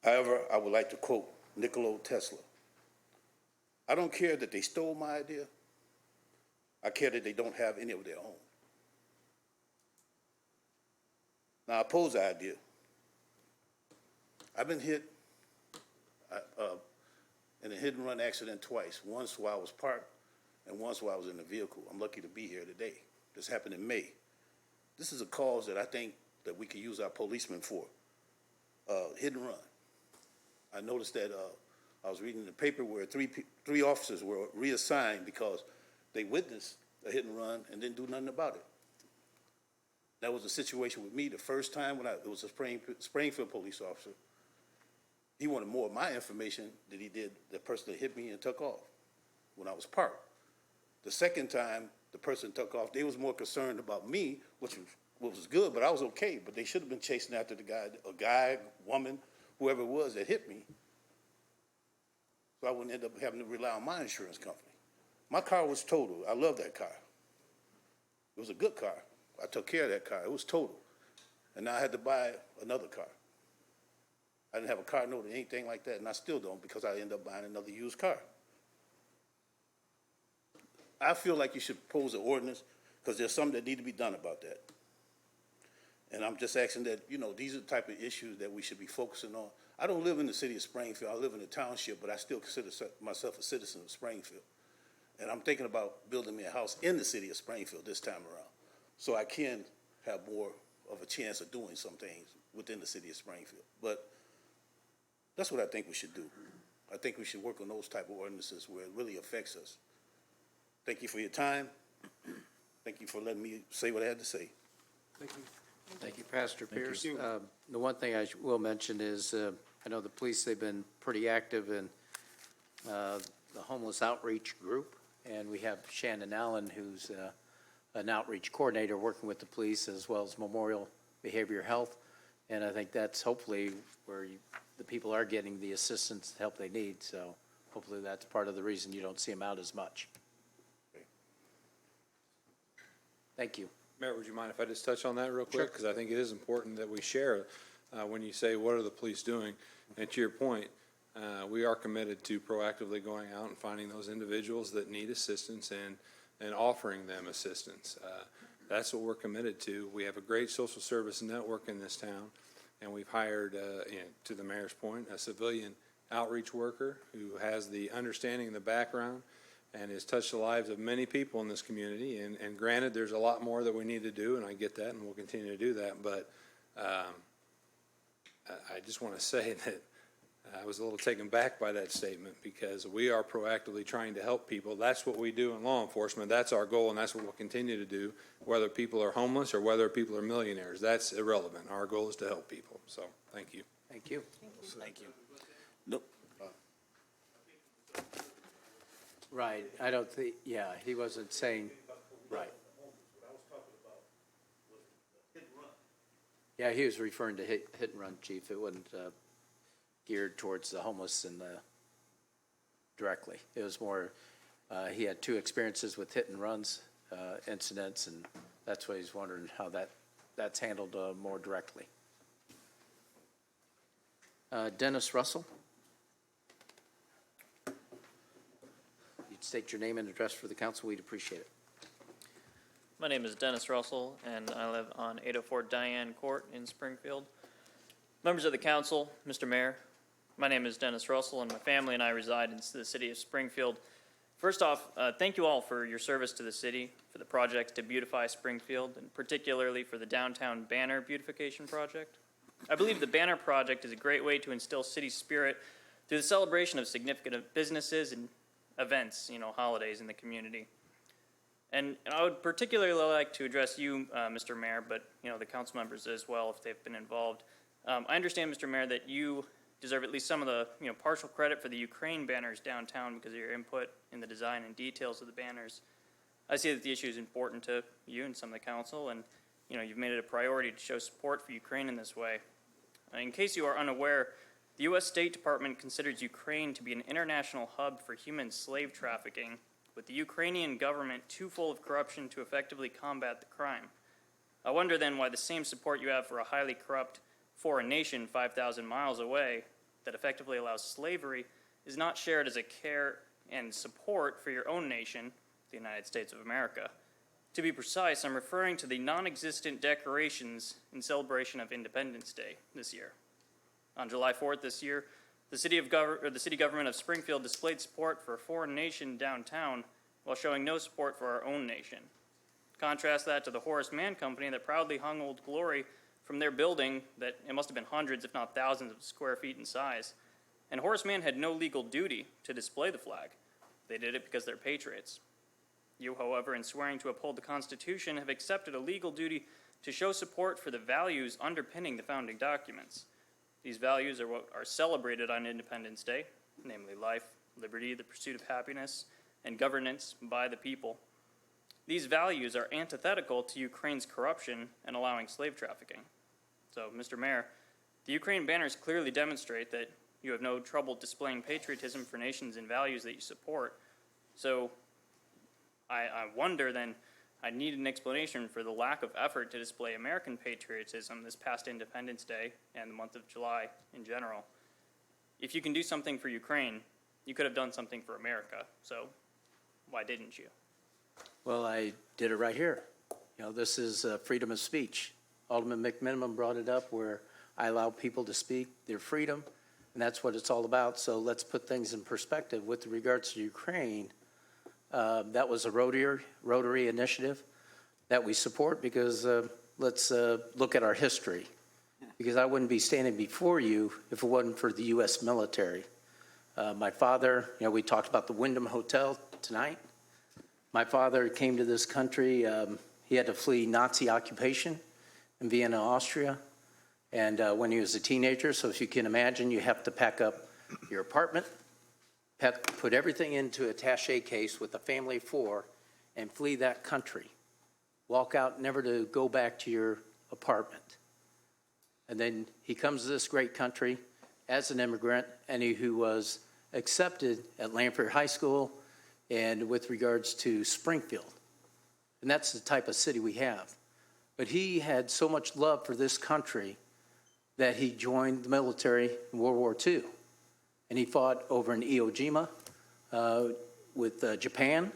However, I would like to quote Nikola Tesla. I don't care that they stole my idea. I care that they don't have any of their own. Now, I oppose the idea. I've been hit in a hit-and-run accident twice, once while I was parked and once while I was in the vehicle. I'm lucky to be here today. This happened in May. This is a cause that I think that we could use our policemen for, hit and run. I noticed that I was reading the paper where three officers were reassigned because they witnessed a hit and run and didn't do nothing about it. That was the situation with me the first time when it was a Springfield police officer. He wanted more of my information than he did the person that hit me and took off when I was parked. The second time the person took off, they was more concerned about me, which was good, but I was okay. But they should have been chasing after the guy, a guy, woman, whoever it was that hit me. So I wouldn't end up having to rely on my insurance company. My car was totaled. I love that car. It was a good car. I took care of that car. It was totaled. And now I had to buy another car. I didn't have a car note or anything like that, and I still don't because I ended up buying another used car. I feel like you should propose an ordinance because there's something that need to be done about that. And I'm just asking that, these are the type of issues that we should be focusing on. I don't live in the city of Springfield. I live in the township, but I still consider myself a citizen of Springfield. And I'm thinking about building me a house in the city of Springfield this time around so I can have more of a chance of doing some things within the city of Springfield. But that's what I think we should do. I think we should work on those type of ordinances where it really affects us. Thank you for your time. Thank you for letting me say what I had to say. Thank you. Thank you, Pastor Pierce. The one thing I will mention is, I know the police, they've been pretty active in the homeless outreach group, and we have Shannon Allen, who's an outreach coordinator working with the police as well as Memorial Behavioral Health, and I think that's hopefully where the people are getting the assistance and help they need, so hopefully that's part of the reason you don't see them out as much. Thank you. Mayor, would you mind if I just touch on that real quick? Because I think it is important that we share, when you say, what are the police doing? And to your point, we are committed to proactively going out and finding those individuals that need assistance and offering them assistance. That's what we're committed to. We have a great social service network in this town, and we've hired, to the mayor's point, a civilian outreach worker who has the understanding and the background and has touched the lives of many people in this community. And granted, there's a lot more that we need to do, and I get that, and we'll continue to do that. But I just want to say that I was a little taken back by that statement, because we are proactively trying to help people. That's what we do in law enforcement. That's our goal, and that's what we'll continue to do, whether people are homeless or whether people are millionaires. That's irrelevant. Our goal is to help people. So, thank you. Thank you. Thank you. Nope. Right, I don't think, yeah, he wasn't saying, right. Yeah, he was referring to hit and run, Chief. It wasn't geared towards the homeless and directly. It was more, he had 2 experiences with hit and runs incidents, and that's why he's wondering how that's handled more directly. Dennis Russell? You'd state your name and address for the council. We'd appreciate it. My name is Dennis Russell, and I live on 804 Diane Court in Springfield. Members of the council, Mr. Mayor, my name is Dennis Russell, and my family and I reside in the city of Springfield. First off, thank you all for your service to the city, for the project to beautify Springfield, and particularly for the downtown banner beautification project. I believe the banner project is a great way to instill city spirit through the celebration of significant businesses and events, holidays in the community. And I would particularly like to address you, Mr. Mayor, but, the council members as well, if they've been involved. I understand, Mr. Mayor, that you deserve at least some of the, partial credit for the Ukraine banners downtown because of your input in the design and details of the banners. I see that the issue is important to you and some of the council, and, you've made it a priority to show support for Ukraine in this way. In case you are unaware, the U.S. State Department considers Ukraine to be an international hub for human slave trafficking, with the Ukrainian government too full of corruption to effectively combat the crime. I wonder then why the same support you have for a highly corrupt foreign nation 5,000 miles away that effectively allows slavery is not shared as a care and support for your own nation, the United States of America. To be precise, I'm referring to the non-existent decorations in celebration of Independence Day this year. On July 4th this year, the city government of Springfield displayed support for a foreign nation downtown while showing no support for our own nation. Contrast that to the Horace Mann Company that proudly hung Old Glory from their building that it must have been hundreds, if not thousands of square feet in size. And Horace Mann had no legal duty to display the flag. They did it because they're patriots. You, however, in swearing to uphold the Constitution, have accepted a legal duty to show support for the values underpinning the founding documents. These values are what are celebrated on Independence Day, namely life, liberty, the pursuit of happiness, and governance by the people. These values are antithetical to Ukraine's corruption and allowing slave trafficking. So, Mr. Mayor, the Ukraine banners clearly demonstrate that you have no trouble displaying patriotism for nations and values that you support. So, I wonder then, I need an explanation for the lack of effort to display American patriotism this past Independence Day and the month of July in general. If you can do something for Ukraine, you could have done something for America. So why didn't you? Well, I did it right here. This is freedom of speech. Alderman McMiniman brought it up where I allow people to speak their freedom, and that's what it's all about. So let's put things in perspective. With regards to Ukraine, that was a Rotary initiative that we support because let's look at our history. Because I wouldn't be standing before you if it wasn't for the U.S. military. My father, we talked about the Wyndham Hotel tonight. My father came to this country. He had to flee Nazi occupation in Vienna, Austria, and when he was a teenager. So if you can imagine, you have to pack up your apartment, put everything into an attaché case with a family of 4, and flee that country. Walk out, never to go back to your apartment. And then he comes to this great country as an immigrant, and who was accepted at Lanphier High School and with regards to Springfield. And that's the type of city we have. but he had so much love for this country that he joined the military in World War II. And he fought over in Iwo Jima with Japan.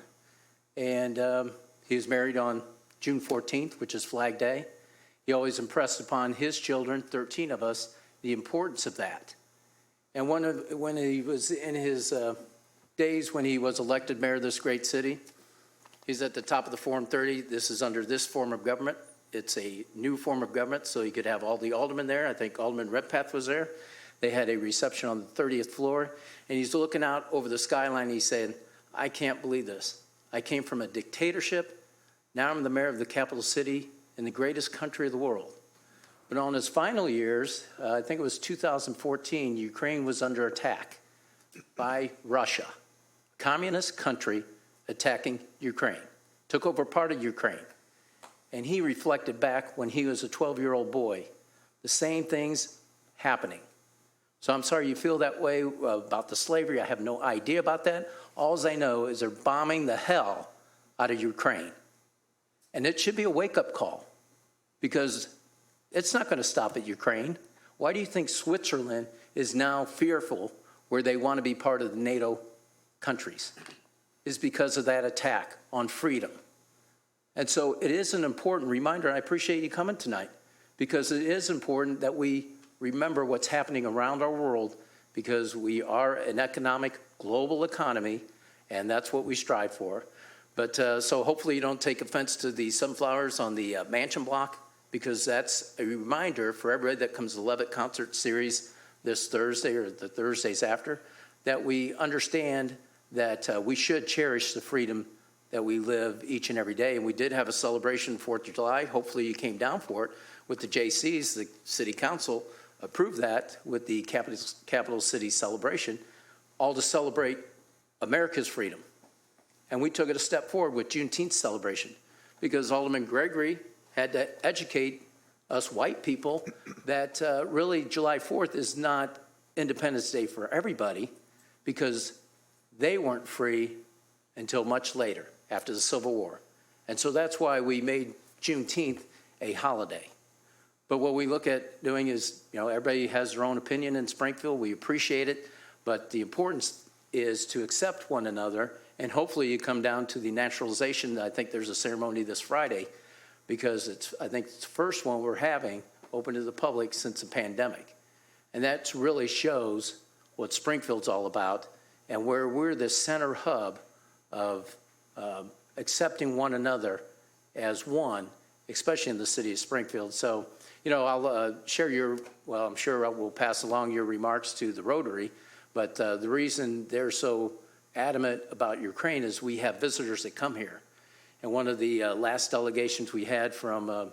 And he was married on June 14th, which is Flag Day. He always impressed upon his children, 13 of us, the importance of that. And when he was in his days when he was elected mayor of this great city, he's at the top of the Form 30. This is under this form of government. It's a new form of government, so he could have all the aldermen there. I think Alderman Redpath was there. They had a reception on the 30th floor, and he's looking out over the skyline. He's saying, I can't believe this. I came from a dictatorship. Now I'm the mayor of the capital city in the greatest country of the world. But on his final years, I think it was 2014, Ukraine was under attack by Russia, communist country attacking Ukraine, took over part of Ukraine. And he reflected back when he was a 12-year-old boy, the same things happening. So I'm sorry you feel that way about the slavery. I have no idea about that. All I know is they're bombing the hell out of Ukraine. And it should be a wake-up call, because it's not going to stop at Ukraine. Why do you think Switzerland is now fearful where they want to be part of the NATO countries? Is because of that attack on freedom. And so it is an important reminder, and I appreciate you coming tonight, because it is important that we remember what's happening around our world, because we are an economic, global economy, and that's what we strive for. But so hopefully you don't take offense to the sunflowers on the mansion block, because that's a reminder for everybody that comes to the Levitt Concert Series this Thursday or the Thursdays after, that we understand that we should cherish the freedom that we live each and every day. And we did have a celebration 4th of July. Hopefully you came down for it with the JCs. The City Council approved that with the Capital City celebration, all to celebrate America's freedom. And we took it a step forward with Juneteenth celebration, because Alderman Gregory had to educate us white people that really July 4th is not Independence Day for everybody, because they weren't free until much later, after the Civil War. And so that's why we made Juneteenth a holiday. But what we look at doing is, everybody has their own opinion in Springfield. We appreciate it. But the importance is to accept one another. And hopefully you come down to the naturalization. I think there's a ceremony this Friday, because I think it's the first one we're having open to the public since the pandemic. And that really shows what Springfield's all about, and where we're the center hub of accepting one another as one, especially in the city of Springfield. So, I'll share I'm sure I will pass along your remarks to the Rotary, but the reason they're so adamant about Ukraine is we have visitors that come here. And one of the last delegations we had from,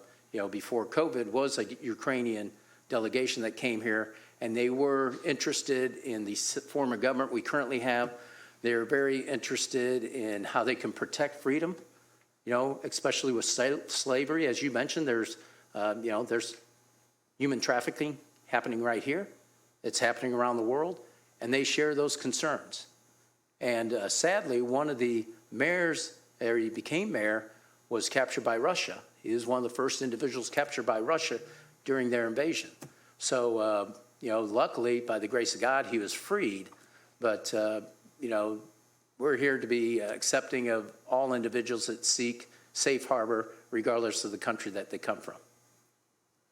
before COVID was a Ukrainian delegation that came here, and they were interested in the form of government we currently have. They're very interested in how they can protect freedom, especially with slavery. As you mentioned, there's human trafficking happening right here. It's happening around the world, and they share those concerns. And sadly, one of the mayors, he became mayor, was captured by Russia. He was one of the first individuals captured by Russia during their invasion. So, luckily, by the grace of God, he was freed. But, we're here to be accepting of all individuals that seek safe harbor, regardless of the country that they come from.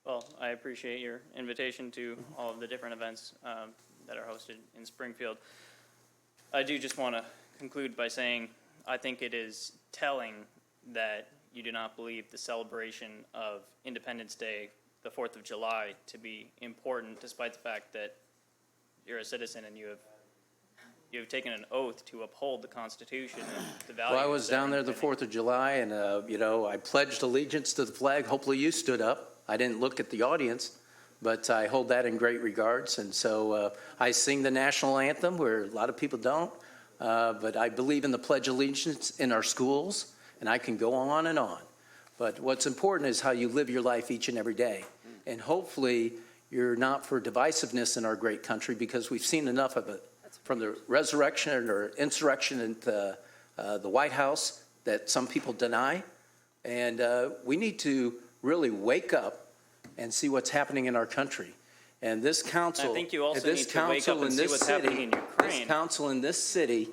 Well, I appreciate your invitation to all of the different events that are hosted in Springfield. I do just want to conclude by saying I think it is telling that you do not believe the celebration of Independence Day, the 4th of July, to be important, despite the fact that you're a citizen and you have taken an oath to uphold the Constitution and the values. Well, I was down there the 4th of July, and, I pledged allegiance to the flag. Hopefully you stood up. I didn't look at the audience, but I hold that in great regards. And so I sing the national anthem, where a lot of people don't. But I believe in the Pledge of Allegiance in our schools, and I can go on and on. But what's important is how you live your life each and every day. And hopefully you're not for divisiveness in our great country, because we've seen enough of it. From the resurrection or insurrection at the White House that some people deny. And we need to really wake up and see what's happening in our country. And this council. I think you also this need to wake up council and in see this what's city- happening in This Ukraine. council in this city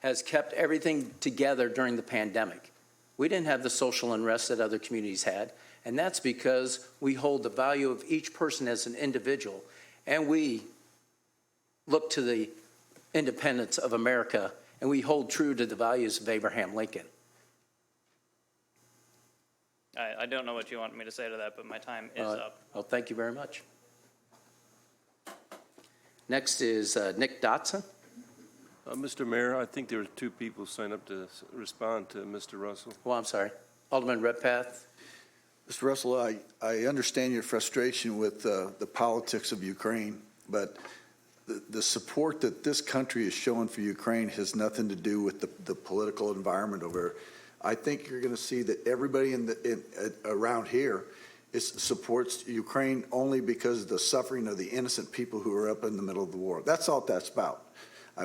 has kept everything together during the pandemic. We didn't have the social unrest that other communities had, and that's because we hold the value of each person as an individual, and we look to the independence of America, and we hold true to the values of Abraham Lincoln. I don't know what you want me to say to that, but my time is up. Well, thank you very much. Next is Nick Dotson. Mr. Mayor, I think there were two people signed up to respond to Mr. Russell. Well, I'm sorry. Alderman Redpath. Mr. Russell, I understand your frustration with the politics of Ukraine, but the support that this country is showing for Ukraine has nothing to do with the political environment over there. I think you're going to see that everybody around here supports Ukraine only because of the suffering of the innocent people who are up in the middle of the war. That's all that's about.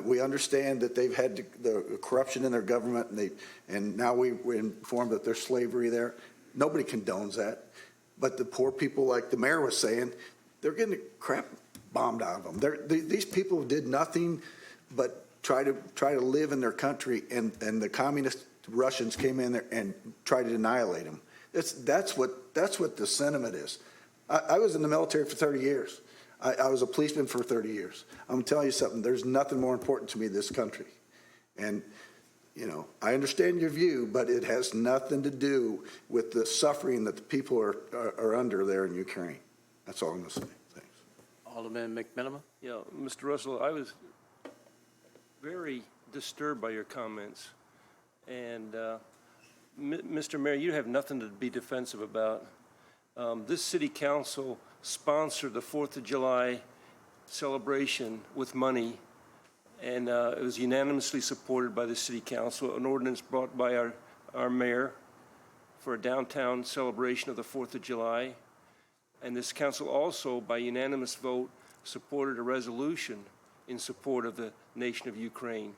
We understand that they've had the corruption in their government, and now we're informed that there's slavery there. Nobody condones that. But the poor people, like the mayor was saying, they're getting the crap bombed out of them. These people did nothing but try to live in their country, and the communist Russians came in there and tried to annihilate them. That's what the sentiment is. I was in the military for 30 years. I was a policeman for 30 years. I'm telling you something, there's nothing more important to me in this country. And, I understand your view, but it has nothing to do with the suffering that the people are under there in Ukraine. That's all I'm going to say. Thanks. Alderman McMenamin. Yeah, Mr. Russell, I was very disturbed by your comments. And, Mr. Mayor, you have nothing to be defensive about. This city council sponsored the 4th of July celebration with money, and it was unanimously supported by the city council, an ordinance brought by our mayor for a downtown celebration of the 4th of July. And this council also, by unanimous vote, supported a resolution in support of the nation of Ukraine,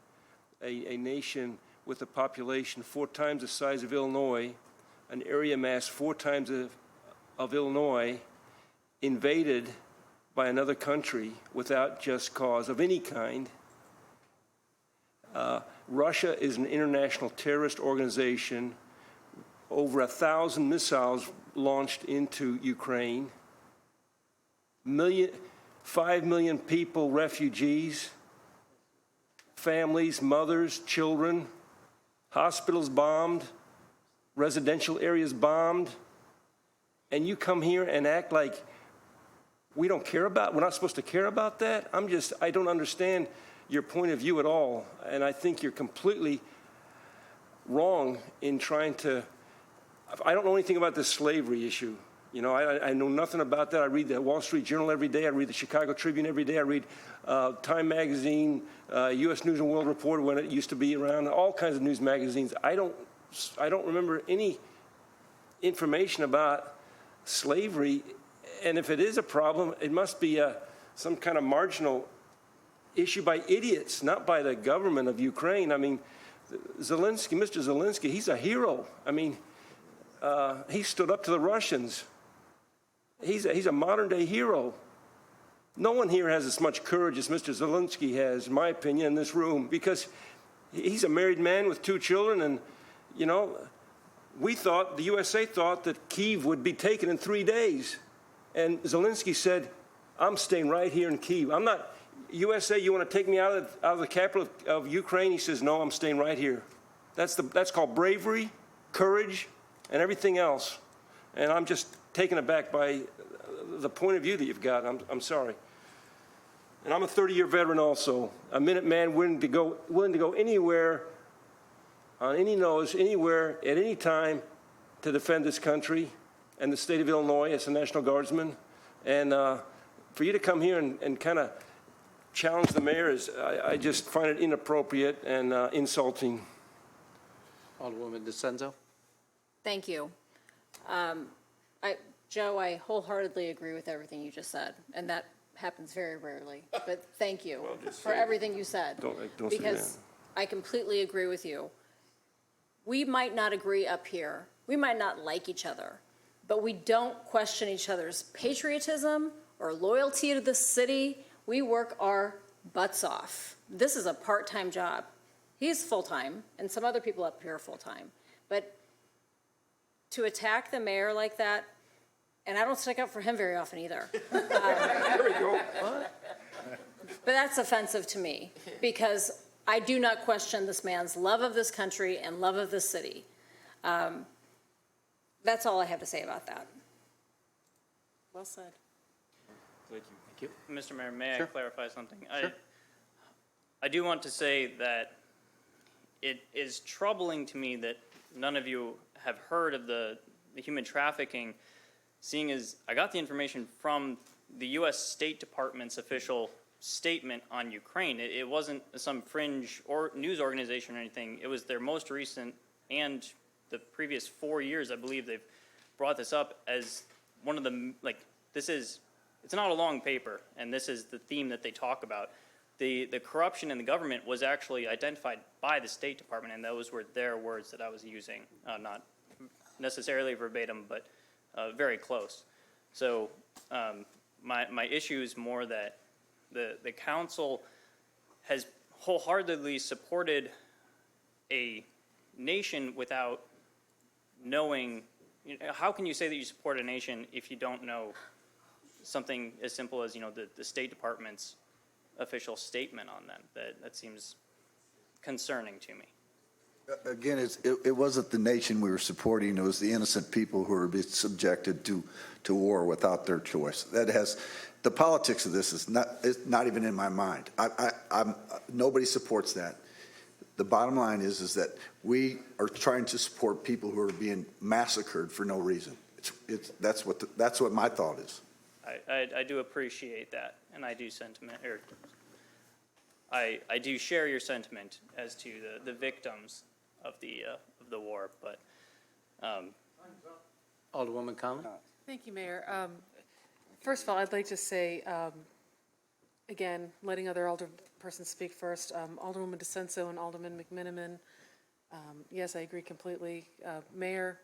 a nation with a population 4 times the size of Illinois, an area mass 4 times of Illinois, invaded by another country without just cause of any kind. Russia is an international terrorist organization. Over 1,000 missiles launched into Ukraine. 5 million people, refugees, families, mothers, children, hospitals bombed, residential areas bombed, and you come here and act like we're not supposed to care about that? I don't understand your point of view at all, and I think you're completely wrong in trying to, I don't know anything about this slavery issue. I know nothing about that. I read the Wall Street Journal every day. I read the Chicago Tribune every day. I read Time Magazine, U.S. News and World Report when it used to be around, all kinds of news magazines. I don't remember any information about slavery, and if it is a problem, it must be some kind of marginal issue by idiots, not by the government of Ukraine. I mean, Zelensky, Mr. Zelensky, he's a hero. I mean, he stood up to the Russians. He's a modern-day hero. No one here has as much courage as Mr. Zelensky has, in my opinion, in this room, because he's a married man with 2 children, and, the USA thought that Kyiv would be taken in 3 days. And Zelensky said, I'm staying right here in Kyiv. I'm not, USA, you want to take me out of the capital of Ukraine? He says, no, I'm staying right here. That's called bravery, courage, and everything else. And I'm just taken aback by the point of view that you've got. I'm sorry. And I'm a 30-year veteran also, a Minuteman willing to go anywhere, on any nose, anywhere, at any time to defend this country and the state of Illinois as a National Guardsman. And for you to come here and kind of challenge the mayor, I just find it inappropriate and insulting. Alderwoman DeCenzo. Thank you. Joe, I wholeheartedly agree with everything you just said, and that happens very rarely. But thank you for everything you said. Don't say because I completely agree with you. We might not agree up here. We might not like each other. but we don't question each other's patriotism or loyalty to the city. We work our butts off. This is a part-time job. He's full-time, and some other people up here are full-time. But to attack the mayor like that, and I don't stick up for him very often either. There we go. But that's offensive to me, because I do not question this man's love of this country and love of this city. That's all I have to say about that. Well said. Thank you. Mr. Mayor, may I clarify something? I do want to say that it is troubling to me that none of you have heard of the human trafficking, seeing as I got the information from the U.S. State Department's official statement on Ukraine. It wasn't some fringe or news organization or anything. It was their most recent, and the previous 4 years, I believe they've brought this up as one of the, it's not a long paper, and this is the theme that they talk about. The corruption in the government was actually identified by the State Department, and those were their words that I was using, not necessarily verbatim, but very close. So my issue is more that the council has wholeheartedly supported a nation without knowing. How can you say that you support a nation if you don't know something as simple as, the State Department's official statement on them? That seems concerning to me. Again, it wasn't the nation we were supporting, it was the innocent people who were being subjected to war without their choice. The politics of this is not even in my mind. Nobody supports that. The bottom line is that we are trying to support people who are being massacred for no reason. That's what my thought is. I do appreciate that, and I do I do share your sentiment as to the victims of the war, but. Alderwoman Conley? Thank you, Mayor. First of all, I'd like to say, again, letting other alderpersons speak first, Alderwoman DeCenso and Alderman McMiniman, yes, I agree completely. Mayor,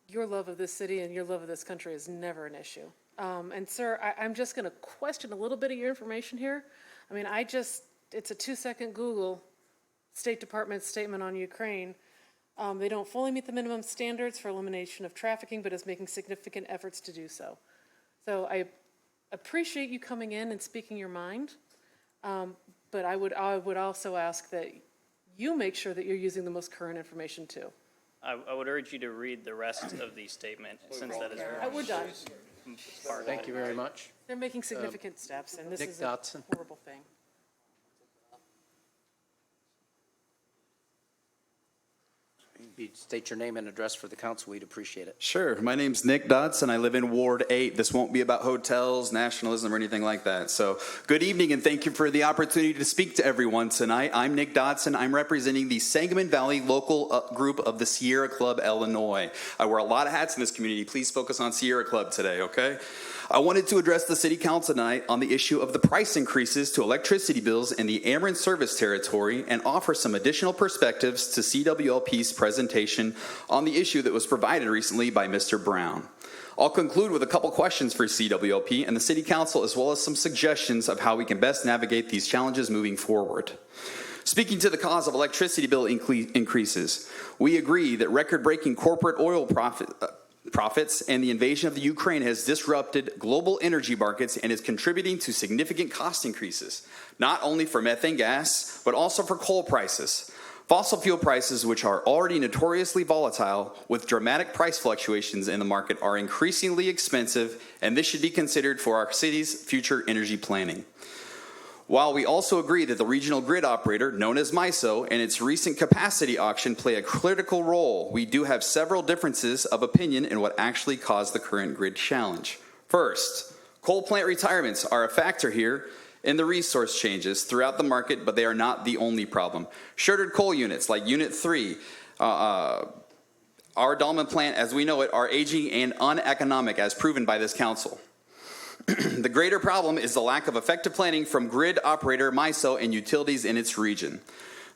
your love of this city and your love of this country is never an issue. And sir, I'm just going to question a little bit of your information here. I mean, it's a 2-second Google, State Department statement on Ukraine. They don't fully meet the minimum standards for elimination of trafficking, but is making significant efforts to do so. So I appreciate you coming in and speaking your mind, but I would also ask that you make sure that you're using the most current information too. I would urge you to read the rest of the statement, since that is. We're done. Thank you very much. They're making significant steps, and this Nick is a Dotson. horrible thing. If you'd state your name and address for the council, we'd appreciate it. Sure. My name's Nick Dodson. I live in Ward 8. This won't be about hotels, nationalism, or anything like that. So good evening, and thank you for the opportunity to speak to everyone tonight. I'm Nick Dodson. I'm representing the Sangamon Valley local group of the Sierra Club, Illinois. I wear a lot of hats in this community. Please focus on Sierra Club today, okay? I wanted to address the City Council tonight on the issue of the price increases to electricity bills in the Ameren service territory and offer some additional perspectives to CWLP's presentation on the issue that was provided recently by Mr. Brown. I'll conclude with a couple questions for CWLP and the City Council, as well as some suggestions of how we can best navigate these challenges moving forward. Speaking to the cause of electricity bill increases, we agree that record-breaking corporate oil profits and the invasion of the Ukraine has disrupted global energy markets and is contributing to significant cost increases, not only for methane gas, but also for coal prices. Fossil fuel prices, which are already notoriously volatile with dramatic price fluctuations in the market, are increasingly expensive, and this should be considered for our city's future energy planning. While we also agree that the regional grid operator, known as MISO, and its recent capacity auction play a critical role, we do have several differences of opinion in what actually caused the current grid challenge. First, coal plant retirements are a factor here in the resource changes throughout the market, but they are not the only problem. Shorted coal units like Unit 3, our Dahlman plant as we know it, are aging and uneconomic as proven by this council. The greater problem is the lack of effective planning from grid operator MISO and utilities in its region.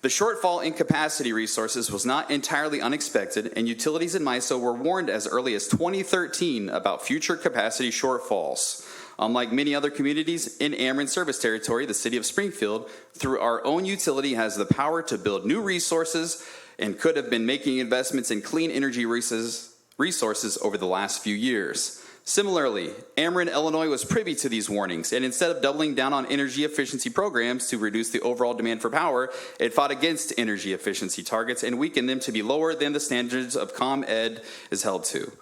The shortfall in capacity resources was not entirely unexpected, and utilities in MISO were warned as early as 2013 about future capacity shortfalls. Unlike many other communities in Ameren service territory, the City of Springfield, through our own utility, has the power to build new resources and could have been making investments in clean energy resources over the last few years. Similarly, Ameren, Illinois was privy to these warnings, and instead of doubling down on energy efficiency programs to reduce the overall demand for power, it fought against energy efficiency targets and weakened them to be lower than the standards of ComEd is held to.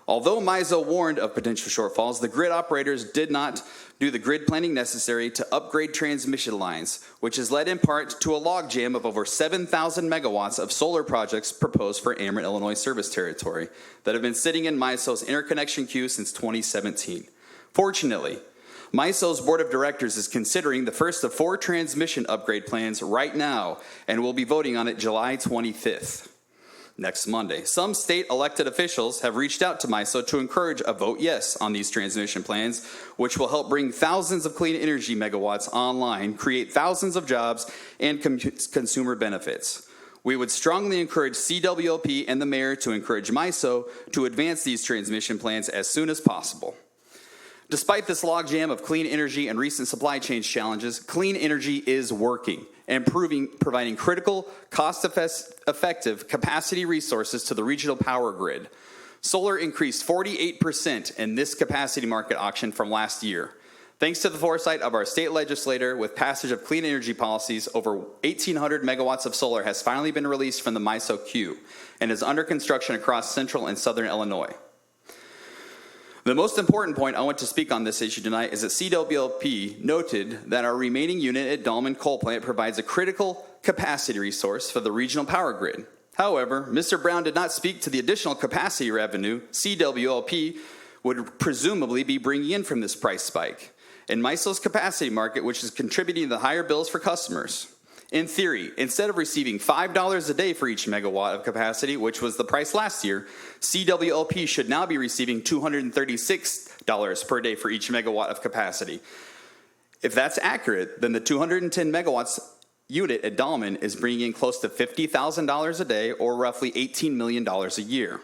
Although MISO warned of potential shortfalls, the grid operators did not do the grid planning necessary to upgrade transmission lines, which has led in part to a logjam of over 7,000 megawatts of solar projects proposed for Ameren, Illinois service territory that have been sitting in MISO's interconnection queue since 2017. Fortunately, MISO's board of directors is considering the first of 4 transmission upgrade plans right now and will be voting on it July 25th. Next Monday. Some state elected officials have reached out to MISO to encourage a vote yes on these transmission plans, which will help bring thousands of clean energy megawatts online, create thousands of jobs, and consumer benefits. We would strongly encourage CWLP and the mayor to encourage MISO to advance these transmission plans as soon as possible. Despite this logjam of clean energy and recent supply chain challenges, clean energy is working and providing critical, cost-effective capacity resources to the regional power grid. Solar increased 48% in this capacity market auction from last year. Thanks to the foresight of our state legislator, with passage of clean energy policies, over 1,800 megawatts of solar has finally been released from the MISO queue and is under construction across central and southern Illinois. The most important point I want to speak on this issue tonight is that CWLP noted that our remaining unit at Dahlman Coal Plant provides a critical capacity resource for the regional power grid. However, Mr. Brown did not speak to the additional capacity revenue CWLP would presumably be bringing in from this price spike in MISO's capacity market, which is contributing to the higher bills for customers. In theory, instead of receiving $5 a day for each megawatt of capacity, which was the price last year, CWLP should now be receiving $236 per day for each megawatt of capacity. If that's accurate, then the 210 megawatts unit at Dahlman is bringing in close to $50,000 a day, or roughly $18 million a year.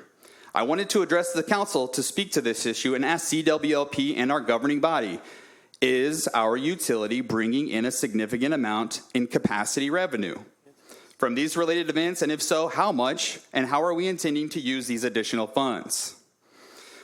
I wanted to address the council to speak to this issue and ask CWLP and our governing body, is our utility bringing in a significant amount in capacity revenue from these related events? And if so, how much? And how are we intending to use these additional funds?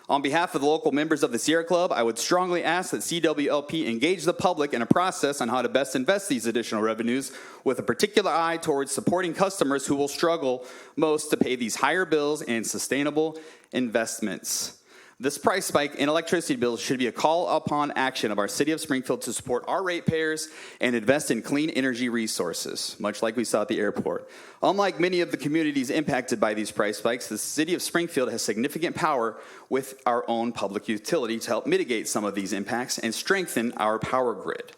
On behalf of the local members of the Sierra Club, I would strongly ask that CWLP engage the public in a process on how to best invest these additional revenues, with a particular eye towards supporting customers who will struggle most to pay these higher bills and sustainable investments. This price spike in electricity bills should be a call upon action of our City of Springfield to support our ratepayers and invest in clean energy resources, much like we saw at the airport. Unlike many of the communities impacted by these price spikes, the City of Springfield has significant power with our own public utility to help mitigate some of these impacts and strengthen our power grid.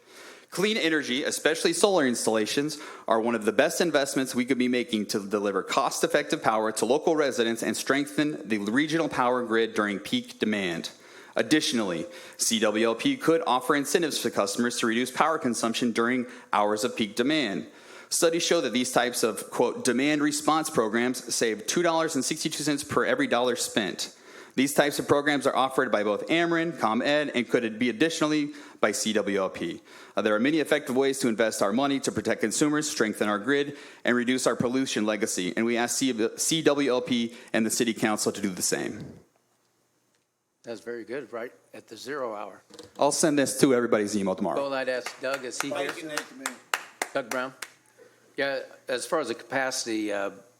Clean energy, especially solar installations, are one of the best investments we could be making to deliver cost-effective power to local residents and strengthen the regional power grid during peak demand. Additionally, CWLP could offer incentives to customers to reduce power consumption during hours of peak demand. Studies show that these types of, quote, demand response programs save $2.62 per every dollar spent. These types of programs are offered by both Ameren, ComEd, and could be additionally by CWLP. There are many effective ways to invest our money to protect consumers, strengthen our grid, and reduce our pollution legacy, and we ask CWLP and the City Council to do the same. That's very good, right at the 0 hour. I'll send this to everybody's email tomorrow. Well, I'd ask Doug, is he here? Doug Brown? Yeah, as far as the capacity,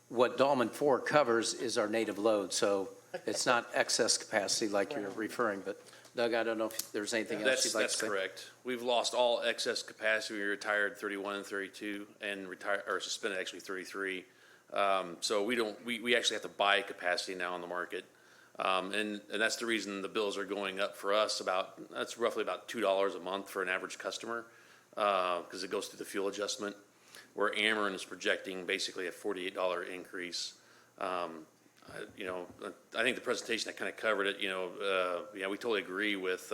what Dahlman 4 covers is our native load, so it's not excess capacity like you're referring, but Doug, I don't know if there's anything else you'd like to say. That's correct. We've lost all excess capacity. We retired 31 and 32 and suspended actually 33. So we actually have to buy capacity now on the market. And that's the reason the bills are going up for us. That's roughly about $2 a month for an average customer, because it goes through the fuel adjustment, where Ameren is projecting basically a $48 increase. I think the presentation that kind of covered it. We totally agree with,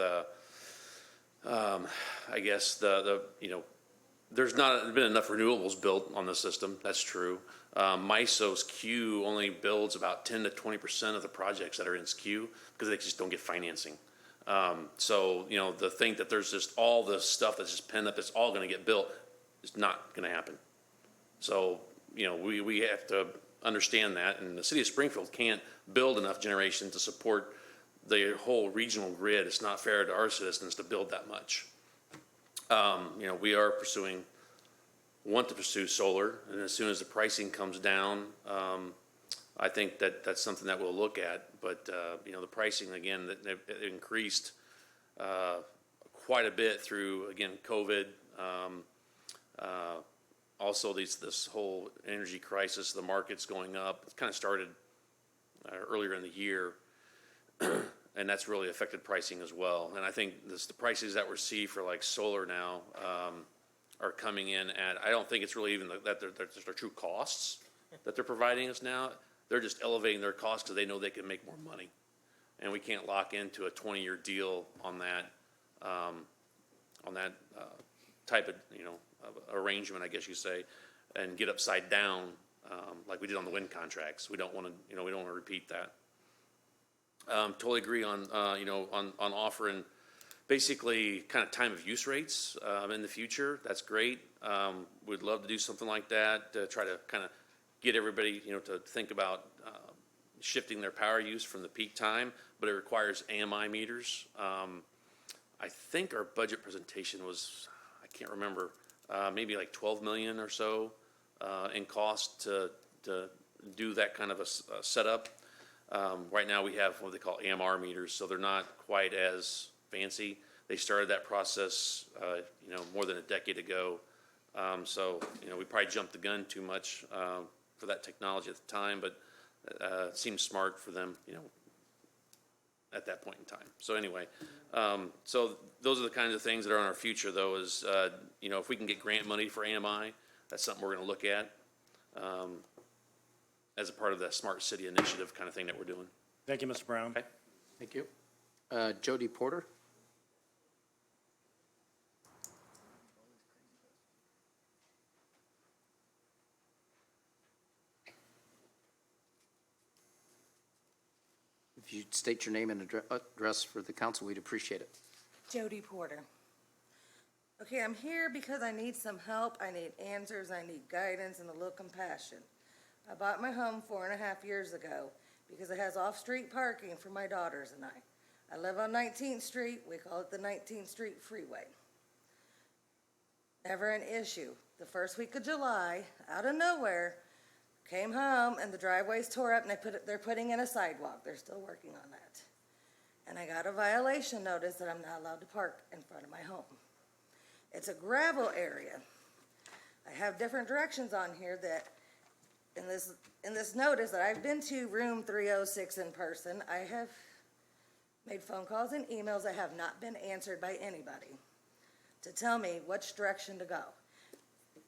I guess the there's not been enough renewables built on the system, that's true. MISO's queue only builds about 10 to 20% of the projects that are in its queue because they just don't get financing. So, you know, the think that there's just all this stuff that's just pent up, it's all gonna get built, is not gonna happen. So, you know, we have to understand that, and the city of Springfield can't build enough generation to support the whole regional grid. It's not fair to our citizens to build that much. You know, we are want to pursue solar, and as soon as the pricing comes down, I think that that's something that we'll look at. But, you know, the pricing, again, that increased quite a bit through, again, COVID. Also, this whole energy crisis, the market's going up. It kind of started earlier in the year, and that's really affected pricing as well. And I think the prices that we're seeing for like solar now are coming in at, I don't think it's really even that they're true costs that they're providing us now. They're just elevating their costs because they know they can make more money. And we can't lock into a 20-year deal on that type of, you know, arrangement, I guess you say, and get upside down like we did on the wind contracts. We don't want to, you know, we don't want to repeat that. Totally agree on, you know, on offering basically kind of time of use rates in the future. That's great. We'd love to do something like that to try to kind of get everybody, you know, to think about shifting their power use from the peak time, but it requires AMI meters. I think our budget presentation was, I can't remember, maybe like 12 million or so in cost to do that kind of a setup. Right now we have what they call AMR meters, so they're not quite as fancy. They started that process, you know, more than a decade ago. So, you know, we probably jumped the gun too much for that technology at the time, but it seemed smart for them, you know, at that point in time. So anyway, so those are the kinds of things that are on our future, though, is, you know, if we can get grant money for AMI, that's something we're going to look at as a part of the Smart City Initiative kind of thing that we're doing. Thank you, Mr. Brown. Okay, thank you. Jody Porter? If you'd state your name and address for the council, we'd appreciate it. Jody Porter. Okay, I'm here because I need some help, I need answers, I need guidance and a little compassion. I bought my home 4.5 years ago because it has off-street parking for my daughters and I. I live on 19th Street, we call it the 19th Street Freeway. Never an issue. The first week of July, out of nowhere, came home and the driveway's tore up and they're putting in a sidewalk. They're still working on that. And I got a violation notice that I'm not allowed to park in front of my home. It's a gravel area. I have different directions on here that in this notice that I've been to room 306 in person. I have made phone calls and emails that have not been answered by anybody to tell me which direction to go.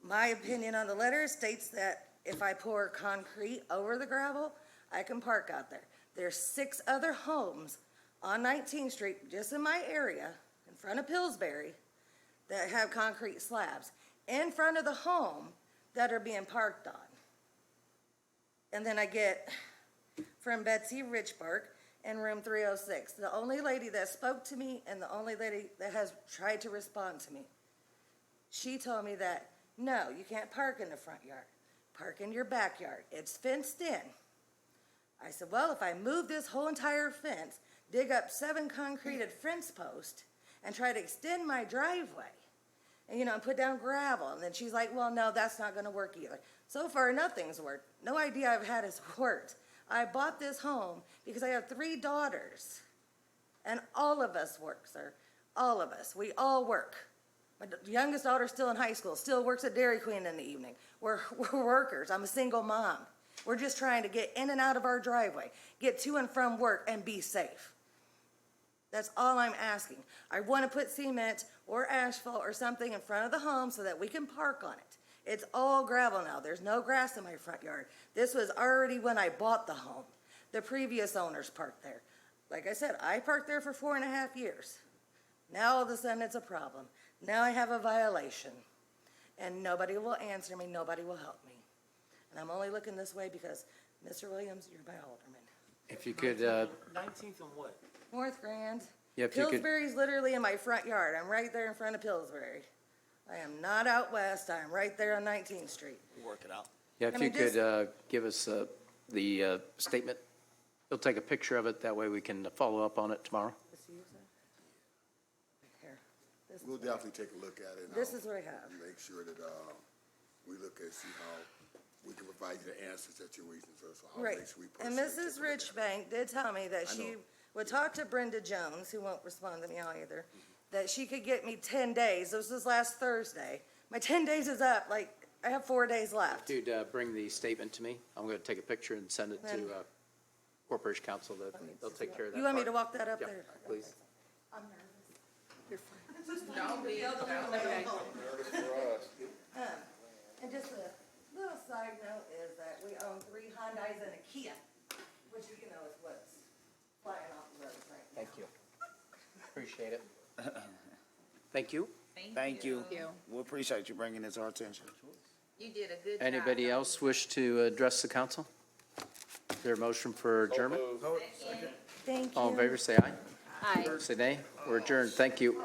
My opinion on the letter states that if I pour concrete over the gravel, I can park out there. There's 6 other homes on 19th Street, just in my area, in front of Pillsbury, that have concrete slabs in front of the home that are being parked on. And then I get from Betsy Richbark in room 306, the only lady that spoke to me and the only lady that has tried to respond to me. She told me that, no, you can't park in the front yard. Park in your backyard. It's fenced in. I said, well, if I move this whole entire fence, dig up 7 concreted fence posts, and try to extend my driveway, and, you know, put down gravel. And then she's like, well, no, that's not going to work either. So far, nothing's worked. No idea I've had has worked. I bought this home because I have 3 daughters, and all of us work, sir. All of us. We all work. My youngest daughter's still in high school, still works at Dairy Queen in the evening. We're workers. I'm a single mom. We're just trying to get in and out of our driveway, get to and from work, and be safe. That's all I'm asking. I want to put cement or asphalt or something in front of the home so that we can park on it. It's all gravel now. There's no grass in my front yard. This was already when I bought the home. The previous owners parked there. Like I said, I parked there for 4.5 years. Now all of a sudden it's a problem. Now I have a violation. and nobody will answer me, nobody will help me. And I'm only looking this way because, Mr. Williams, you're my alderman. If you could, 19th and what? North Grand. Yeah, if you could- Pillsbury's literally in my front yard. I'm right there in front of Pillsbury. I am not out west. I'm right there on 19th Street. Work it out. yeah, if I you mean, could just- give us the statement, we'll take a picture of it, that way we can follow up on it tomorrow. This you, sir? Here. This We'll is what I- definitely take a look at it. and This I'll is what I have. Make sure that, we look and see how we can provide you the answers that you're reasons for, so I'll Right. make sure we And personally Mrs. take a look at it. Richbank did tell me that I she know. would talk to Brenda Jones, who won't respond to me either, that she could get me 10 days. This was last Thursday. My 10 days is up, like, I have 4 days left. If you'd bring the statement to me, I'm going to take a picture and send it Then- to Corporation Counsel, that they'll take care of that. You want me part. to walk that up Yeah, there? please. I'm nervous. You're fine. And just a little side note is that we own 3 Hyundais and a Kia, which, you know, is what's flying off the roads right now. Thank you. Appreciate it. Thank you. Thank you. We appreciate you bringing this to our attention. You did a good job. Anybody else wish to address the council? Is there a motion for adjournment? Thank you. All in favor, say aye. Aye. Say nay. We're adjourned. Thank you.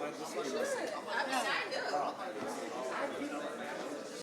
Thank you.